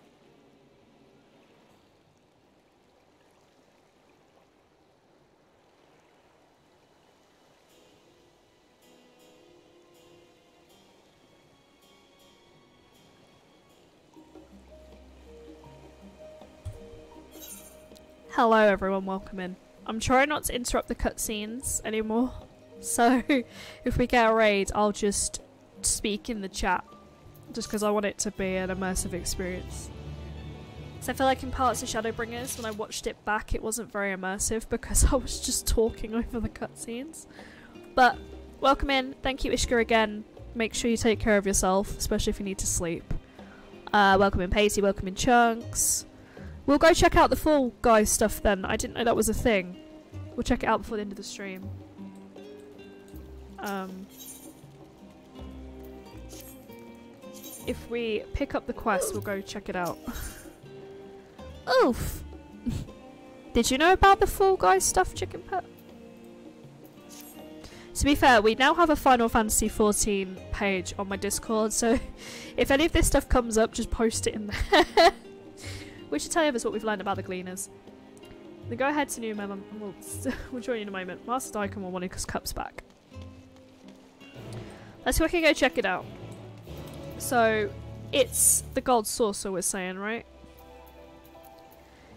S2: Hello everyone, welcome in. I'm trying not to interrupt the cutscenes anymore, so if we get a raid I'll just speak in the chat, just because I want it to be an immersive experience. So I feel like in parts of Shadowbringers, when I watched it back, it wasn't very immersive because I was just talking over the cutscenes. But welcome in, thank you Ishka again, make sure you take care of yourself, especially if you need to sleep. Welcome in Pacey, welcome in Chunks. We'll go check out the Fall Guys stuff then. I didn't know that was a thing. We'll check it out before the end of the stream. If we pick up the quest, we'll go check it out. Oof! Did you know about the Fall Guys stuff, Chicken Pet? To be fair, we now have a Final Fantasy XIV page on my Discord, so if any of this stuff comes up, just post it in there. We should tell others what we've learned about the Gleaners. Then go ahead to New Mem and we'll join you in a moment. Master Daikon will want his cups back. Let's quickly go check it out. So, it's the Gold Saucer we're saying, right?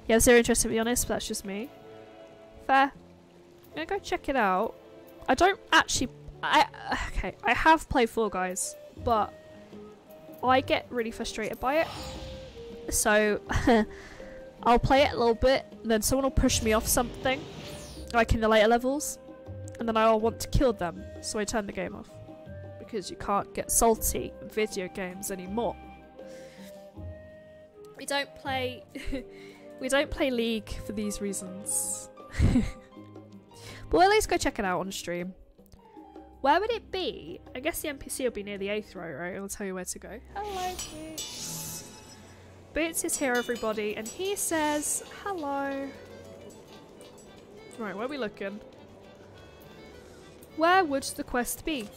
S2: Yeah, zero interest to be honest, but that's just me. Fair. I'm gonna go check it out. I don't actually... okay, I have played Fall Guys, but I get really frustrated by it. So, I'll play it a little bit, and then someone will push me off something, like in the later levels, and then I'll want to kill them, so I turn the game off. Because you can't get salty in video games anymore. We don't play we don't play League for these reasons. But we'll at least go check it out on stream. Where would it be? I guess the NPC will be near the 8th row, right? It'll tell you where to go. Hello, Boots. Boots is here, everybody, and he says hello. Right, where are we looking? Where would the quest be?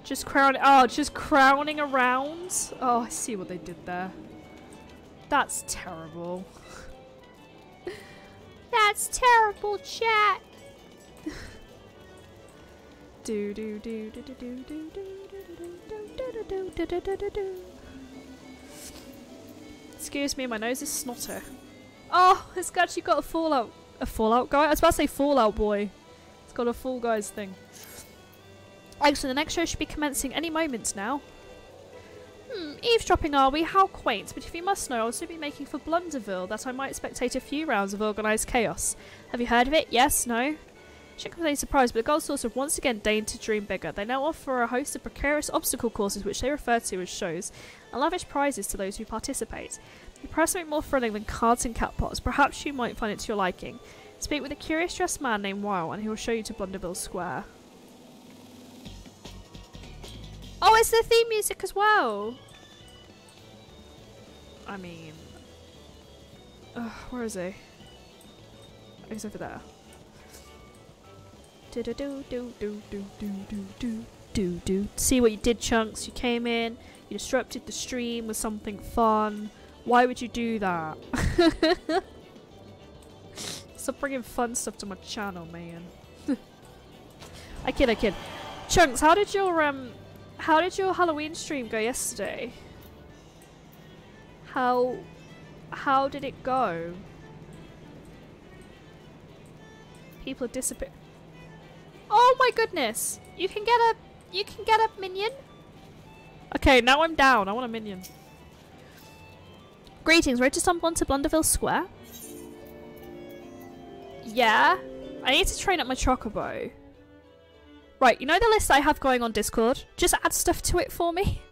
S2: Just crowning around? Oh, I see what they did there. That's terrible. That's terrible, chat. Do do do do do do do do do do do do. Excuse me, my nose is snotter. Oh, it's actually got a Fallout guy. I was about to say Fallout Boy. It's got a Fall Guys thing. Excellent, the next show should be commencing any moment now. Eavesdropping are we? How quaint. But if you must know, I'll soon be making for Blunderville that I might spectate a few rounds of organised chaos. Have you heard of it? Yes? No? Shouldn't come as any surprise, but the Gold Saucer have once again deigned to dream bigger. They now offer a host of precarious obstacle courses which they refer to as shows, and lavish prizes to those who participate. You perhaps something more thrilling than cards and cat pots. Perhaps you might find it to your liking. Speak with a curious dressed man named Wow, and he will show you to Blunderville Square. Oh, it's the theme music as well! I mean... where is he? Oh, he's over there. Do do do do do do do do do do. See what you did, Chunks. You came in, you disrupted the stream with something fun. Why would you do that? Stop bringing fun stuff to my channel, man. I kid. Chunks, how did your Halloween stream go yesterday? How did it go? People are disappearing. Oh my goodness! You can get a minion? Okay, now I'm down. I want a minion. Greetings, ready to stumble onto Blunderville Square? Yeah? I need to train up my Chocobo. Right, you know the list I have going on Discord? Just add stuff to it for me.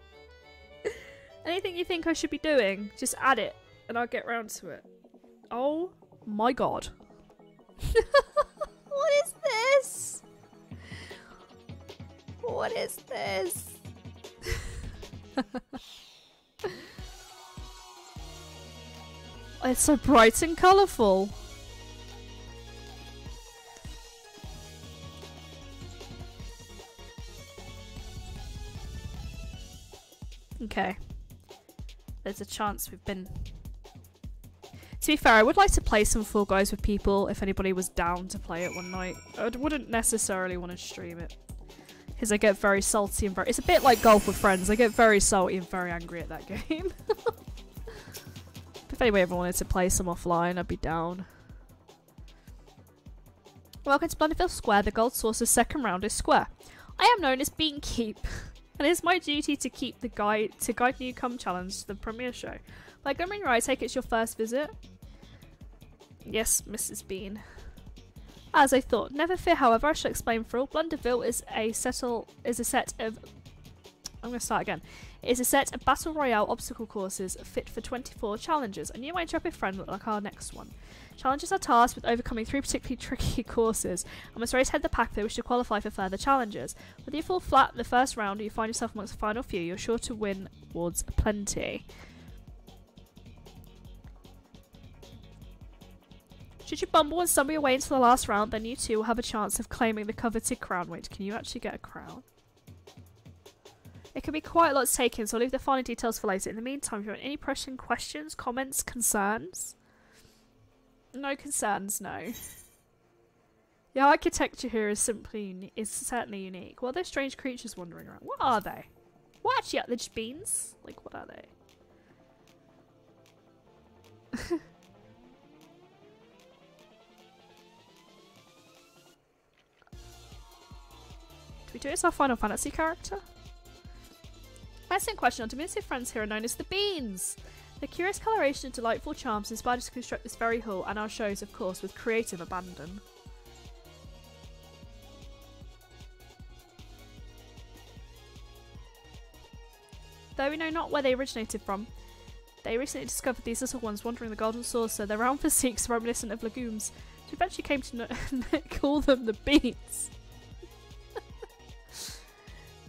S2: Anything you think I should be doing, just add it, and I'll get round to it. Oh my god. What is this? What is this? It's so bright and colourful. Okay. There's a chance we've been... To be fair, I would like to play some Fall Guys with people if anybody was down to play it one night. I wouldn't necessarily want to stream it. Because I get very salty and very... It's a bit like golf with friends. I get very salty and very angry at that game. If anybody ever wanted to play some offline, I'd be down. Welcome to Blunderville Square. The Gold Saucer's second round is square. I am known as Beankeep, and it is my duty to keep the guide newcome challenge to the premiere show. By Glimmering Ride, I take it's your first visit. Yes, Mrs. Bean. As I thought. Never fear, however, I shall explain for all. Blunderville is a set of... I'm going to start again. It is a set of Battle Royale obstacle courses fit for 24 challenges, and you, my intrepid friend, look like our next one. Challenges are tasked with overcoming 3 particularly tricky courses, and must race head the pack if they wish to qualify for further challenges. Whether you fall flat in the first round or you find yourself amongst the final few, you're sure to win awards plenty. Should you bumble and stumble your way into the last round, then you too will have a chance of claiming the coveted crown. Wait, can you actually get a crown? It can be quite a lot to take in, so I'll leave the finer details for later. In the meantime, if you have any pressing questions, comments, concerns... No concerns, no. The architecture here is certainly unique. What are those strange creatures wandering around? What are they? What actually are they? Just beans? Like, what are they? Do we do it as our Final Fantasy character? Excellent question. Our diminutive friends here are known as the Beans. The curious coloration and delightful charms inspired us to construct this very hall and our shows, of course, with creative abandon. Although we know not where they originated from, they recently discovered these little ones wandering the golden saucer. Their round physiques reminiscent of legumes, so eventually came to call them the beans.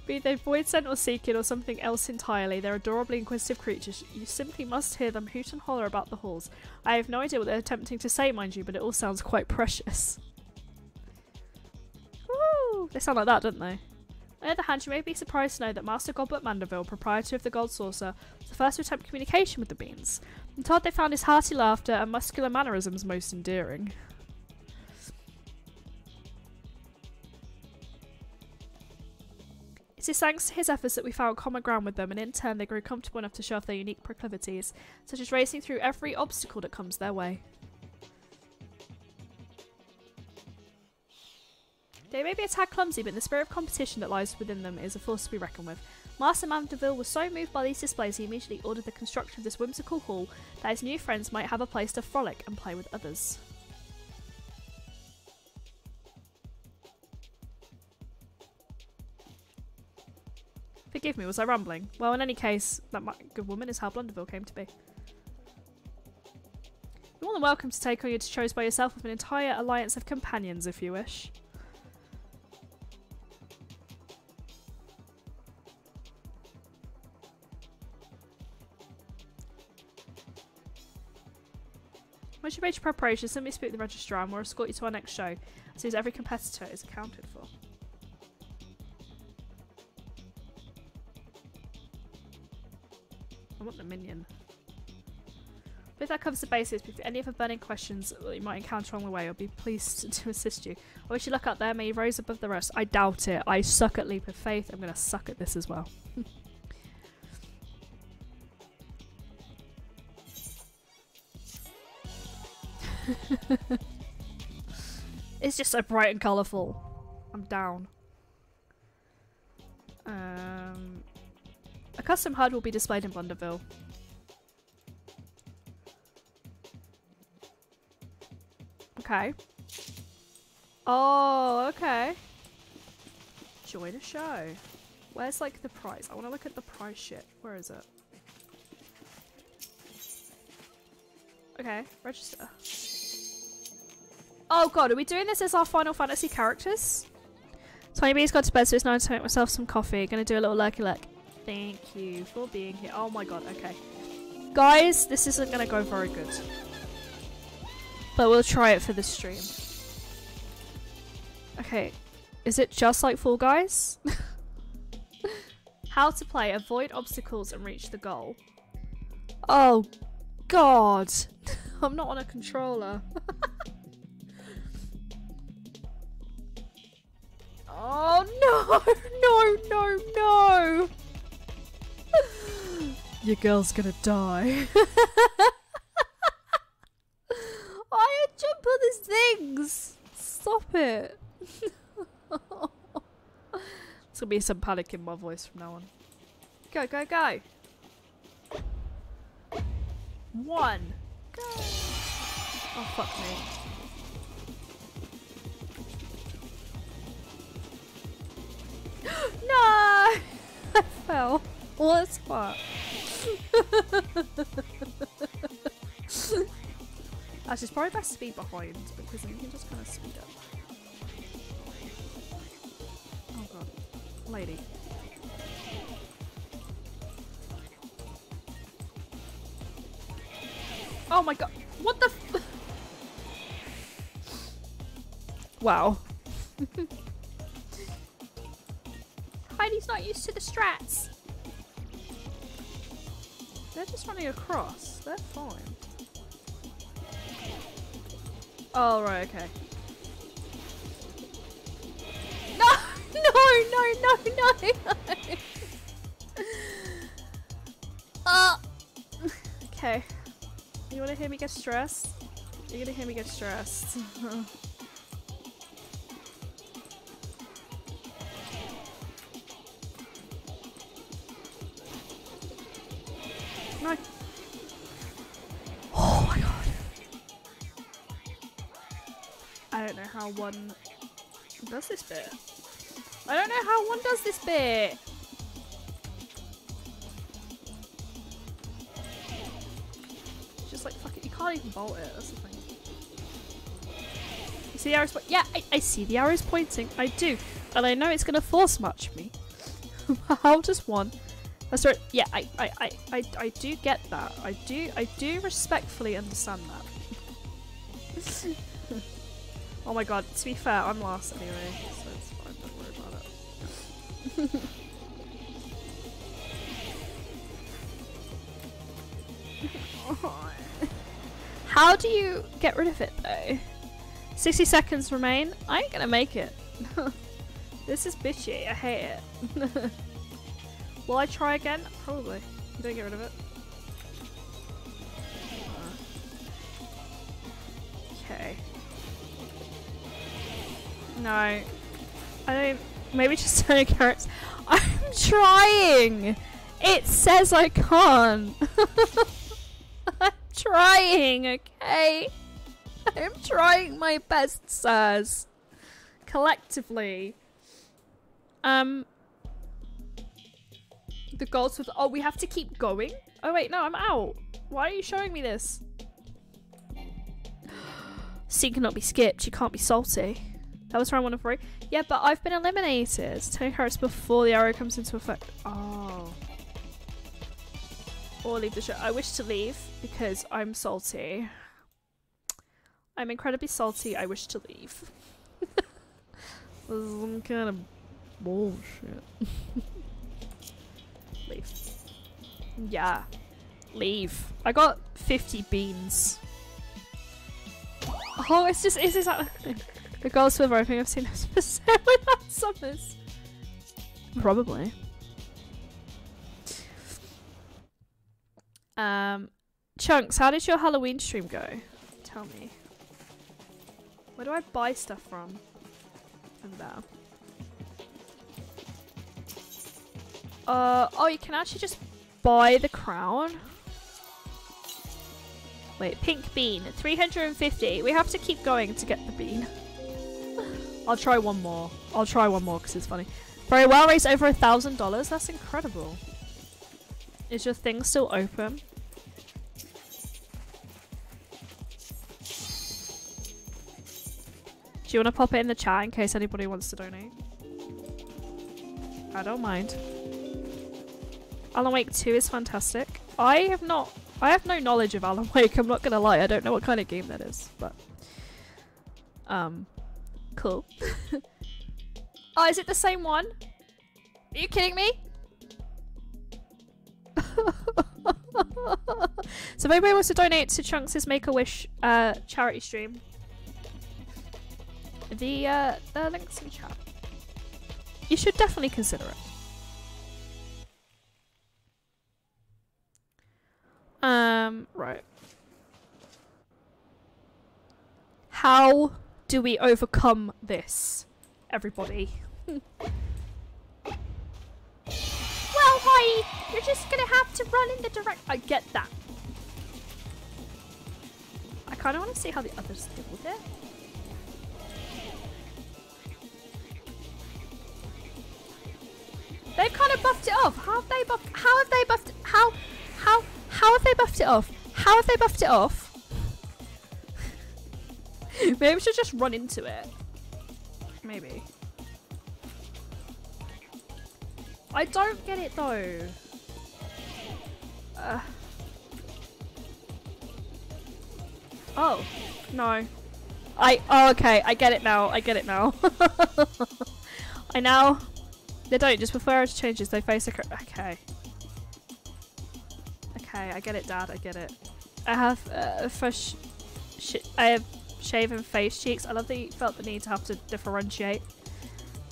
S2: Be they void scent or seeking or something else entirely, they're adorably inquisitive creatures. You simply must hear them hoot and holler about the halls. I have no idea what they're attempting to say, mind you, but it all sounds quite precious. Woo! They sound like that, don't they? On the other hand, you may be surprised to know that Master Goblet Mandeville, proprietor of the Gold Saucer, was the first to attempt communication with the beans. I'm told they found his hearty laughter and muscular mannerisms most endearing. It is thanks to his efforts that we found common ground with them, and in turn they grew comfortable enough to show off their unique proclivities, such as racing through every obstacle that comes their way. They may be a tad clumsy, but the spirit of competition that lies within them is a force to be reckoned with. Master Mandeville was so moved by these displays he immediately ordered the construction of this whimsical hall that his new friends might have a place to frolic and play with others. Forgive me, was I rambling? Well, in any case, that good woman is how Blunderville came to be. You're more than welcome to take on your chose by yourself with an entire alliance of companions if you wish. Once you've made your preparations, simply speak with the registrar and we'll escort you to our next show, as soon as every competitor is accounted for. I want the minion. But if that covers the basis, if any other burning questions that you might encounter along the way, I'll be pleased to assist you. I wish you luck out there, may you rise above the rest. I doubt it. I suck at leap of faith. I'm going to suck at this as well. It's just so bright and colourful. I'm down. A custom HUD will be displayed in Blunderville. Okay. Oh, okay. Join a show. Where's like the price? I want to look at the price shit. Where is it? Okay, register. Oh god, are we doing this as our Final Fantasy characters? Tiny Bee's got to bed, so it's time to make myself some coffee. Gonna do a little lurky lurk. Thank you for being here. Oh my god, okay. Guys, this isn't gonna go very good. But we'll try it for the stream. Okay, is it just like Fall Guys? How to play, avoid obstacles and reach the goal. Oh god. I'm not on a controller. Oh no, no, no, no! Your girl's gonna die. I jump on these things! Stop it! There's gonna be some panic in my voice from now on. Go, go, go! 1! Go! Oh, fuck me. No! I fell. What's what? Actually, it's probably best to be behind because then you can just kind of speed up. Oh god. Lady. Oh my god. What the f- Wow. Heidi's not used to the strats. They're just running across. They're fine. Oh, right, okay. No! No! Oh! Okay. You wanna hear me get stressed? You're gonna hear me get stressed. No. Oh my god. I don't know how one does this bit. I don't know how one does this bit. just like, fuck it, you can't even bolt it, that's the thing. You see the arrows yeah, I see the arrows pointing, I do. And I know it's gonna force match me. How does one? That's right, yeah, I do get that. I do respectfully understand that. Oh my god, to be fair, I'm last anyway, so it's fine, don't worry about it. How do you get rid of it though? 60 seconds remain? I ain't gonna make it. This is bitchy, I hate it. Will I try again? Probably. You don't get rid of it. Okay. No. I don't. Maybe just turn carrots. I'm trying! It says I can't! I'm trying, okay? I'm trying my best, sirs. Collectively. The goals with. Oh, we have to keep going? Oh, wait, no, I'm out. Why are you showing me this? Scene cannot be skipped. You can't be salty. That was round 1 of 3. Yeah, but I've been eliminated. 10 carrots before the arrow comes into effect. Oh. Or leave the show. I wish to leave because I'm salty. I'm incredibly salty. I wish to leave. This is some kind of bullshit. Leave. Yeah. Leave. I got 50 beans. Oh, it's exactly the gold silver. I think I've seen this for sale without summers. Probably. Chunks, how did your Halloween stream go? Tell me. Where do I buy stuff from? From there. Oh, you can actually just buy the crown. Wait, pink bean, 350. We have to keep going to get the bean. I'll try one more. I'll try one more because it's funny. Very well, raised over $1,000. That's incredible. Is your thing still open? Do you want to pop it in the chat in case anybody wants to donate? I don't mind. Alan Wake 2 is fantastic. I have no knowledge of Alan Wake, I'm not gonna lie. I don't know what kind of game that is, but cool. Oh, is it the same one? Are you kidding me? So if anybody wants to donate to Chunks' Make-A-Wish charity stream, the link's in chat. You should definitely consider it. Right. How do we overcome this, everybody? Well, hi! You're just gonna have to run in the direct. I get that. I kind of want to see how the others deal with it. They've kind of buffed it off. How have they buffed? How have they buffed? How have they buffed it off? How have they buffed it off? Maybe we should just run into it. Maybe. I don't get it though. Oh no. Oh, okay. I get it now. I get it now. I now. They don't. Just before it changes, they face a. Okay. Okay, I get it, Dad. I get it. I have I have shaven face cheeks. I love that you felt the need to have to differentiate.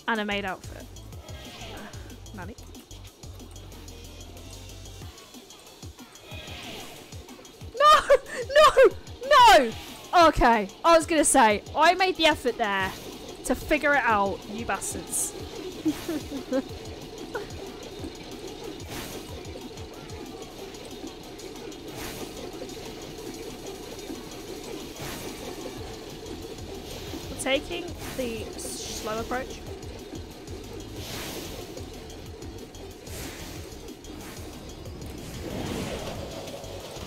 S2: And a maid outfit. Nanny. No! No! No! Okay. I was gonna say, I made the effort there to figure it out, you bastards. Taking the slow approach.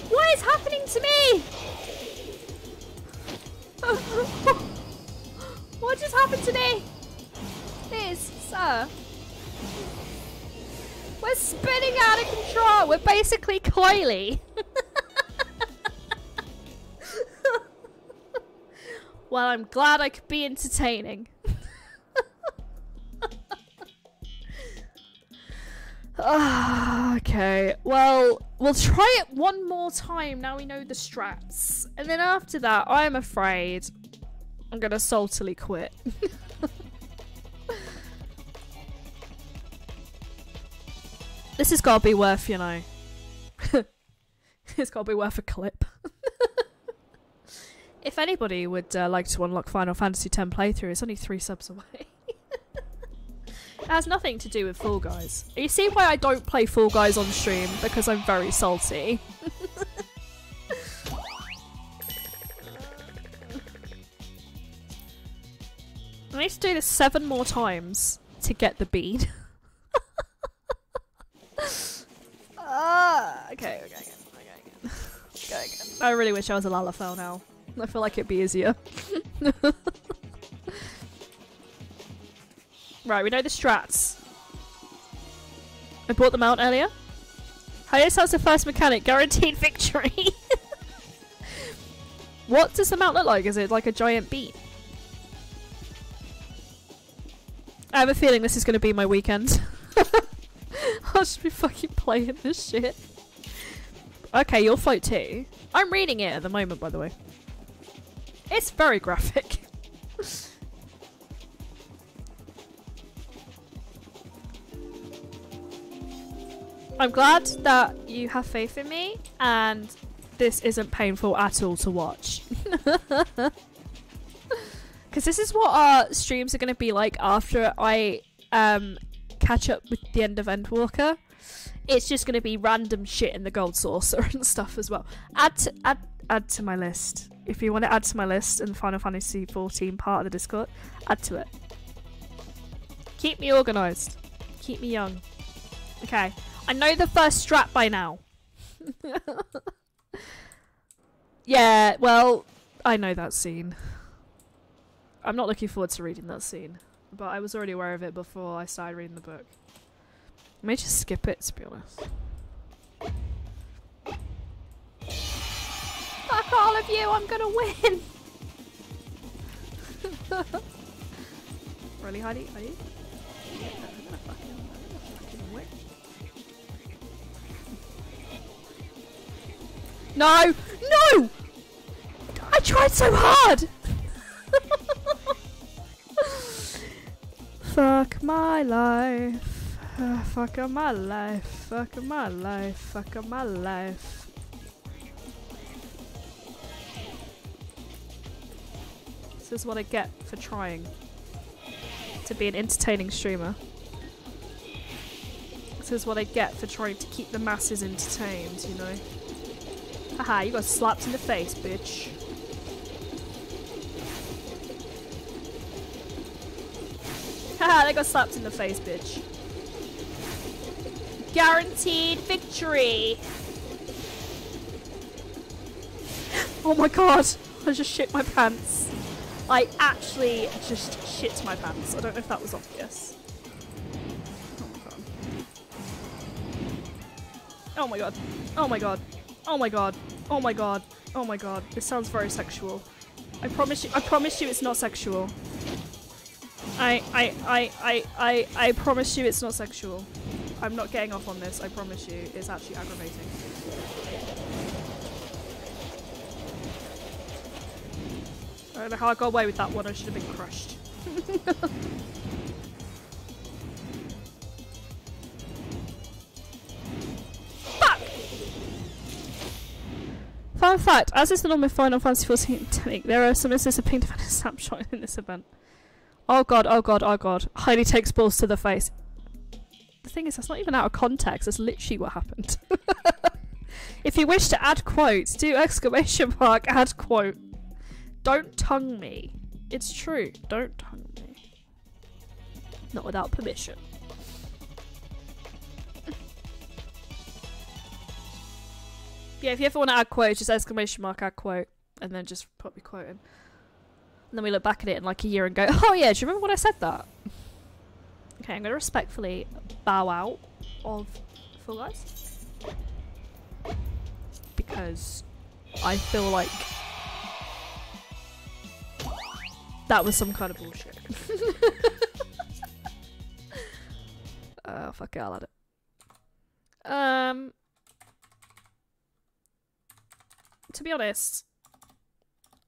S2: What What is happening to me? What just happened to me? Please, sir. We're spinning out of control. We're basically coily. Well, I'm glad I could be entertaining. Okay, well, we'll try it one more time now we know the strats. And then after that, I'm afraid I'm gonna saltily quit. This has gotta be worth, you know. It's gotta be worth a clip. If anybody would like to unlock Final Fantasy X playthrough, it's only 3 subs away. It has nothing to do with Fall Guys. You see why I don't play Fall Guys on stream? Because I'm very salty. I need to do this 7 more times to get the bead. Okay, again. I really wish I was a Lalafell now. I feel like it'd be easier. Right, we know the strats. I brought them out earlier. Highest has the first mechanic, guaranteed victory. What does the mount look like? Is it like a giant beat? I have a feeling this is going to be my weekend. I'll just be fucking playing this shit. Okay, you'll float too. I'm reading it at the moment, by the way. It's very graphic. I'm glad that you have faith in me and this isn't painful at all to watch. Because this is what our streams are going to be like after I catch up with the end of Endwalker. It's just going to be random shit in the gold saucer and stuff as well. Add to my list. If you want to add to my list in the Final Fantasy 14 part of the Discord, add to it. Keep me organised. Keep me young. Okay. I know the first strat by now. Yeah, well, I know that scene. I'm not looking forward to reading that scene. But I was already aware of it before I started reading the book. I may just skip it, to be honest. Fuck all of you, I'm gonna win! Really, Heidi? Heidi? I'm gonna fucking win. No! No! I tried so hard! Fuck my life. Fuck my life. Fuck my life. Fuck my life. This is what I get for trying to be an entertaining streamer. This is what I get for trying to keep the masses entertained, you know? Haha, you got slapped in the face, bitch. Haha, they got slapped in the face, bitch. Guaranteed victory! Oh my god, I just shit my pants. I actually just shit my pants. I don't know if that was obvious. Oh my god. Oh my god. Oh my god. Oh my god. Oh my god. This sounds very sexual. I promise you it's not sexual. I promise you it's not sexual. I'm not getting off on this, I promise you. It's actually aggravating. I don't know how I got away with that one, I should have been crushed. Fuck! Fun fact, as is the norm with Final Fantasy 14, there are some instances of pink defender snapshot in this event. Oh god, oh god, oh god. Heidi takes balls to the face. The thing is, that's not even out of context, that's literally what happened. If you wish to add quotes, do exclamation mark, add quote. Don't tongue me. It's true, don't tongue me. Not without permission. Yeah, if you ever want to add quotes, just exclamation mark add quote, and then just put your quote in. And then we look back at it in like a year and go, oh yeah, do you remember when I said that? Okay, I'm going to respectfully bow out of Fall Guys. Because I feel like that was some kind of bullshit. Fuck it, I'll add it. To be honest,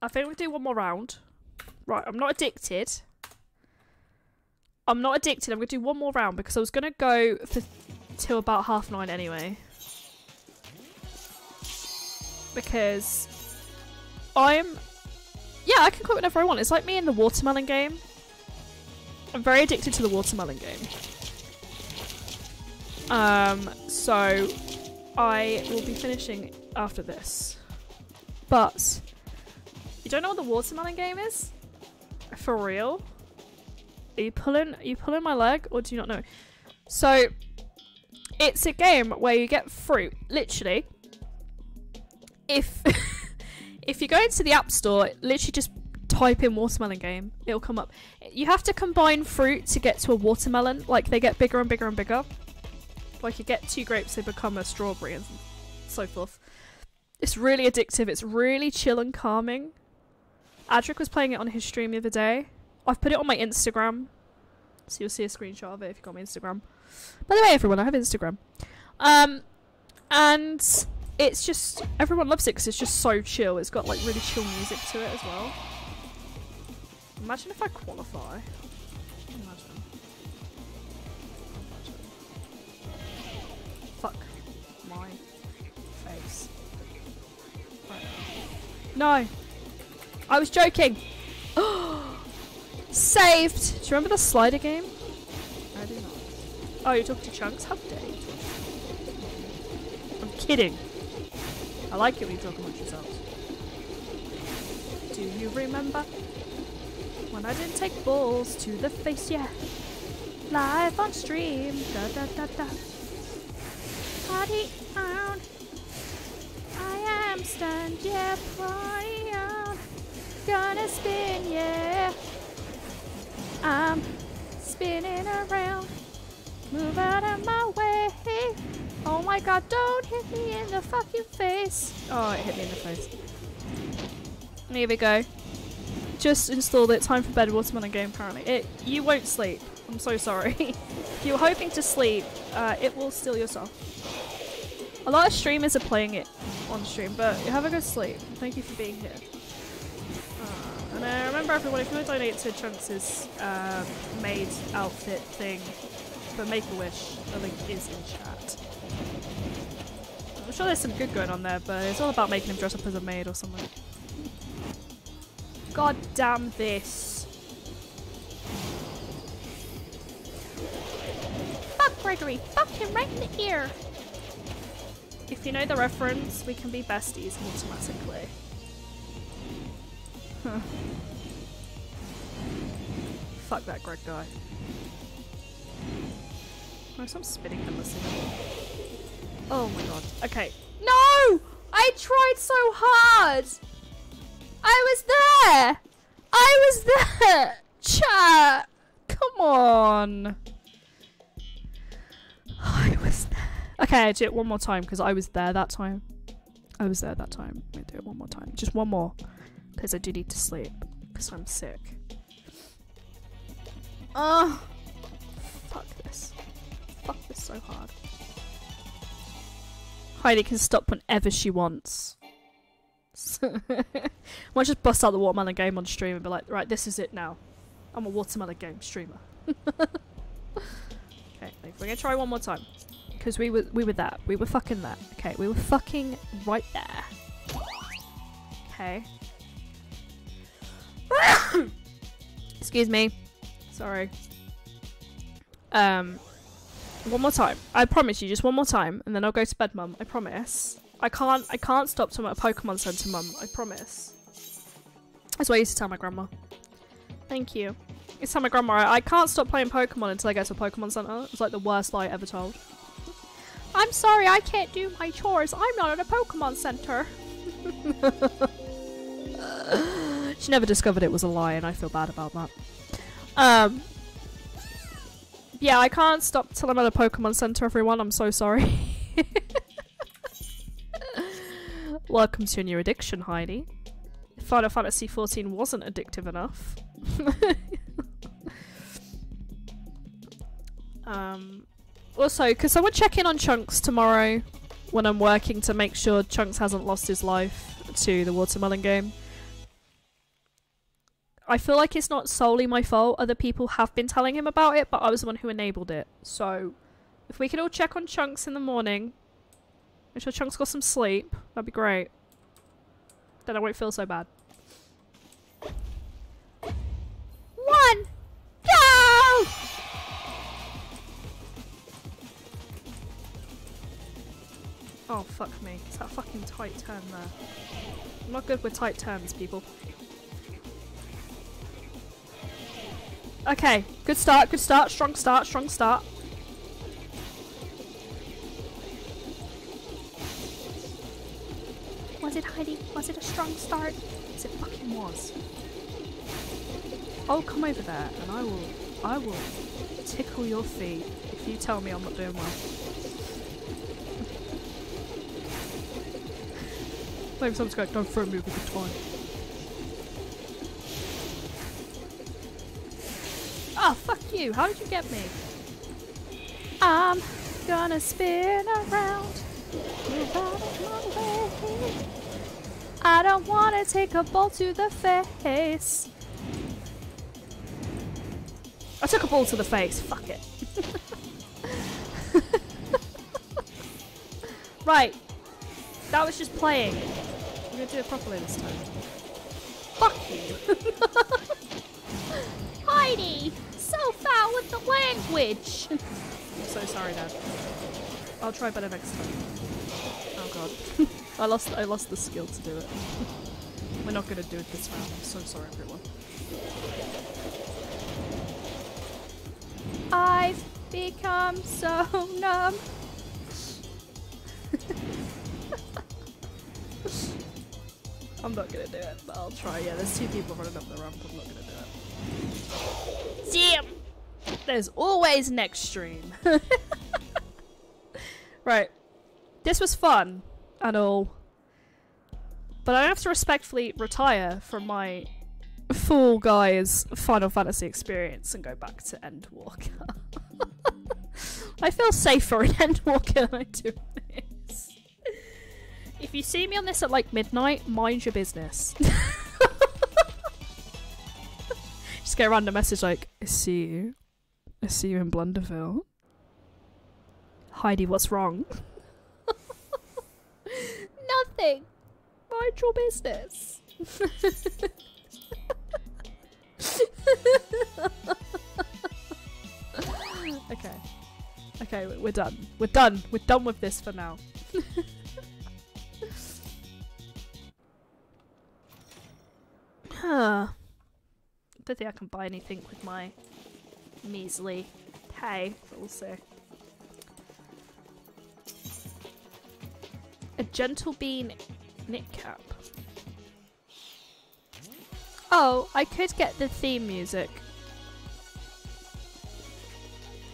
S2: I think we'll do one more round. Right, I'm not addicted. I'm going to do one more round because I was going to go till about 9:30 anyway. Because I can quit whenever I want. It's like me in the watermelon game. I'm very addicted to the watermelon game. So I will be finishing after this. But you don't know what the watermelon game is? For real? Are you pulling my leg, or do you not know? So it's a game where you get fruit, literally. If if you go into the App Store, literally just type in watermelon game, it'll come up. You have to combine fruit to get to a watermelon. Like, they get bigger and bigger and bigger. Like, you get 2 grapes, they become a strawberry and so forth. It's really addictive. It's really chill and calming. Adric was playing it on his stream the other day. I've put it on my Instagram, so you'll see a screenshot of it if you've got my Instagram. By the way, everyone, I have Instagram. And it's just, everyone loves it because it's just so chill. It's got like really chill music to it as well. Imagine if I qualify. Imagine. Fuck my face. Right. No! I was joking! Saved! Do you remember the slider game? I do not. Oh, you're talking to Chunks? How dare you? I'm kidding. I like it when you talk amongst yourselves. Do you remember when I didn't take balls to the face? Yeah. Live on stream. Da da da da. Party on. I am stunned. Yeah. Party on. Gonna spin. Yeah. I'm spinning around. Move out of my way. Oh my god, don't hit me in the fucking face. Oh, it hit me in the face. Here we go. Just installed it. Time for bed. Watermelon game, apparently. You won't sleep. I'm so sorry. If you're hoping to sleep, it will steal your soul. A lot of streamers are playing it on stream, but have a good sleep. Thank you for being here. And remember everyone, if you want to donate to Chunks' maid outfit thing for Make-A-Wish, the link is in chat. I'm sure there's some good going on there, but it's all about making him dress up as a maid or something. God damn this. Fuck Gregory, fuck him right in the ear. If you know the reference, we can be besties automatically. Huh. Fuck that Greg guy. Oh, so I'm spinning endlessly. Oh my god. Okay. No! I tried so hard! I was there! I was there! Chat! Come on! I was there. Okay, I'll do it one more time because I was there that time. I was there that time. I'm gonna do it one more time. Just one more. Because I do need to sleep. Because I'm sick. Oh! Fuck this. Fuck this so hard. Heidi can stop whenever she wants. Might just bust out the watermelon game on stream and be like, right, this is it now. I'm a watermelon game streamer. Okay, we're gonna try one more time. Because we were there. We were fucking there. Okay, we were fucking right there. Okay. Excuse me. Sorry. One more time. I promise you, just one more time, and then I'll go to bed, Mum. I promise. I can't stop till I'm at a Pokemon Center, Mum. I promise. That's what I used to tell my grandma. Thank you. I used to tell my grandma I can't stop playing Pokemon until I get to a Pokemon Center. It's like the worst lie ever told. I'm sorry, I can't do my chores. I'm not at a Pokemon Center. She never discovered it was a lie, and I feel bad about that. Yeah, I can't stop till I'm at a Pokemon Center, everyone. I'm so sorry. Welcome to your new addiction, Heidi. Final Fantasy XIV wasn't addictive enough. Also, because I would check in on Chunks tomorrow when I'm working to make sure Chunks hasn't lost his life to the watermelon game. I feel like it's not solely my fault. Other people have been telling him about it, but I was the one who enabled it. So, if we could all check on Chunks in the morning, make sure Chunks got some sleep, that'd be great. Then I won't feel so bad. 1, go! Oh, fuck me. It's that fucking tight turn there. I'm not good with tight turns, people. Okay, good start, strong start, strong start. Was it, Heidi? Was it a strong start? Yes, it fucking was. I'll come over there and I will tickle your feet if you tell me I'm not doing well. Maybe someone's going, don't throw me with the toy. Oh, fuck you. How did you get me? I'm gonna spin around. Move out of my way. I don't wanna take a ball to the face. I took a ball to the face. Fuck it. Right. That was just playing. I'm gonna do it properly this time. Fuck you. Heidi! So foul with the language! I'm so sorry, Dad. I'll try better next time. Oh god. I lost the skill to do it. We're not gonna do it this round. I'm so sorry, everyone. I've become so numb. I'm not gonna do it, but I'll try. Yeah, there's 2 people running up the ramp. I'm not gonna do it. Damn! There's always next stream. Right. This was fun and all. But I have to respectfully retire from my Fall Guys Final Fantasy experience and go back to Endwalker. I feel safer in Endwalker than I do in this. If you see me on this at like midnight, mind your business. Just get a random message like, I see you in Blunderville. Heidi, what's wrong? Nothing. Mind your business. Okay, we're done. We're done with this for now. Huh. Don't think I can buy anything with my measly pay, but we'll see. A gentle bean knit cap. Oh, I could get the theme music.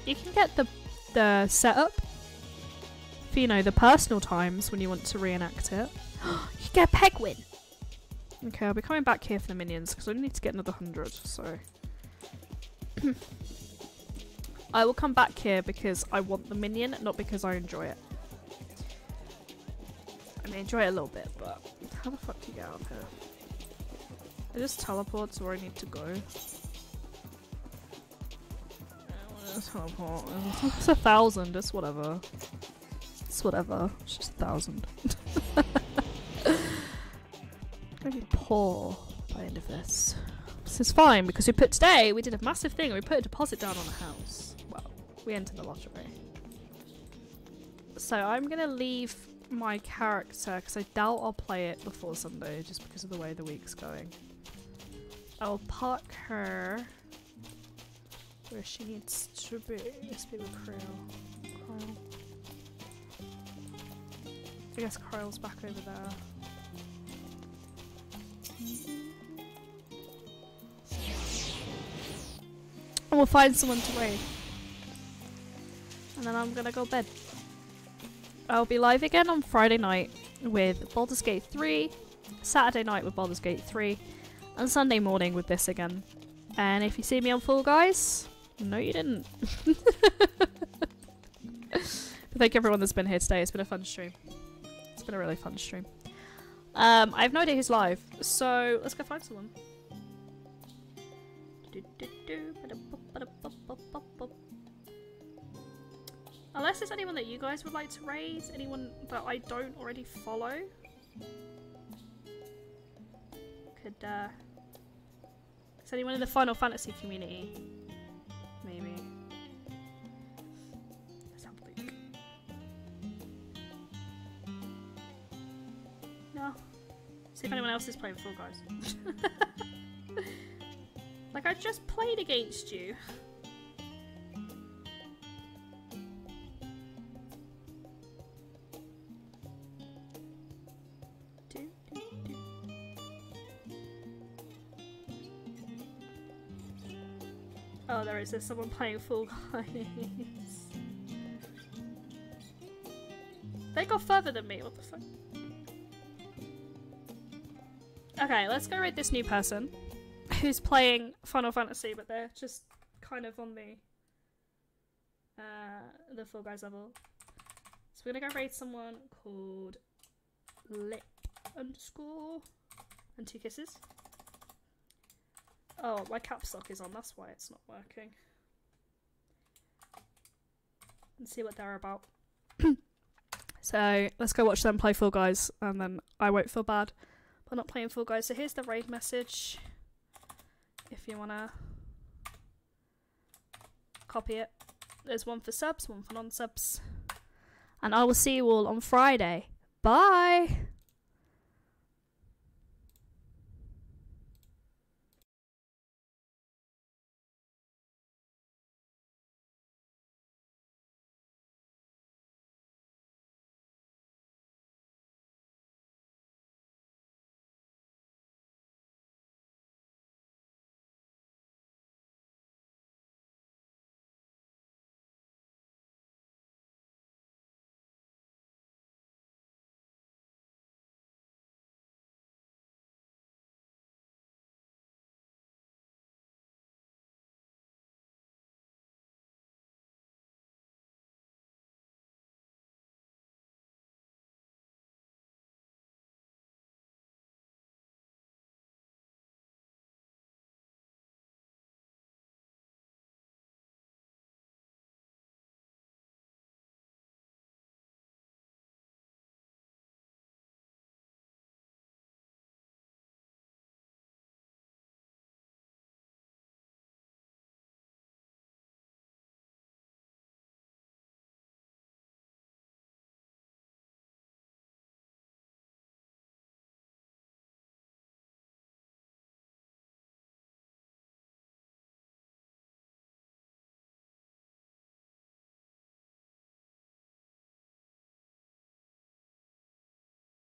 S2: You can get the setup for, you know, the personal times when you want to reenact it. You get a Pegwin! Okay, I'll be coming back here for the minions because I need to get another 100, so... I will come back here because I want the minion, not because I enjoy it. I mean, enjoy it a little bit, but how the fuck do you get out of here? It just teleports where I need to go. Teleport. It's 1,000, it's whatever. It's whatever. It's just 1,000. I'm gonna be poor by the end of this. This is fine because we did a massive thing and we put a deposit down on a house. Well, we entered the lottery. So I'm gonna leave my character because I doubt I'll play it before Sunday just because of the way the week's going. I'll park her where she needs to be. Let's be with Krill. I guess Kryle's back over there. And we'll find someone to raid. And then I'm gonna go to bed. I'll be live again on Friday night with Baldur's Gate 3, Saturday night with Baldur's Gate 3, and Sunday morning with this again. And if you see me on Fall Guys, no you didn't. But thank everyone that's been here today. It's been a fun stream. It's been a really fun stream. I have no idea who's live, so let's go find someone. Unless there's anyone that you guys would like to raise, anyone that I don't already follow. Is anyone in the Final Fantasy community? Maybe. Let's have a look. No. See if anyone else is playing Fall Guys. Like, I just played against you. Oh, there is. There's someone playing Fall Guys. They got further than me. What the fuck? Okay, let's go raid this new person who's playing Final Fantasy, but they're just kind of on the Fall Guys level. So we're gonna go raid someone called Lip _ and 2 kisses. Oh, my caps lock is on, that's why it's not working. And see what they're about. So, let's go watch them play Fall Guys, and then I won't feel bad for not playing Fall Guys. So here's the raid message, if you wanna copy it. There's one for subs, one for non-subs. And I will see you all on Friday. Bye!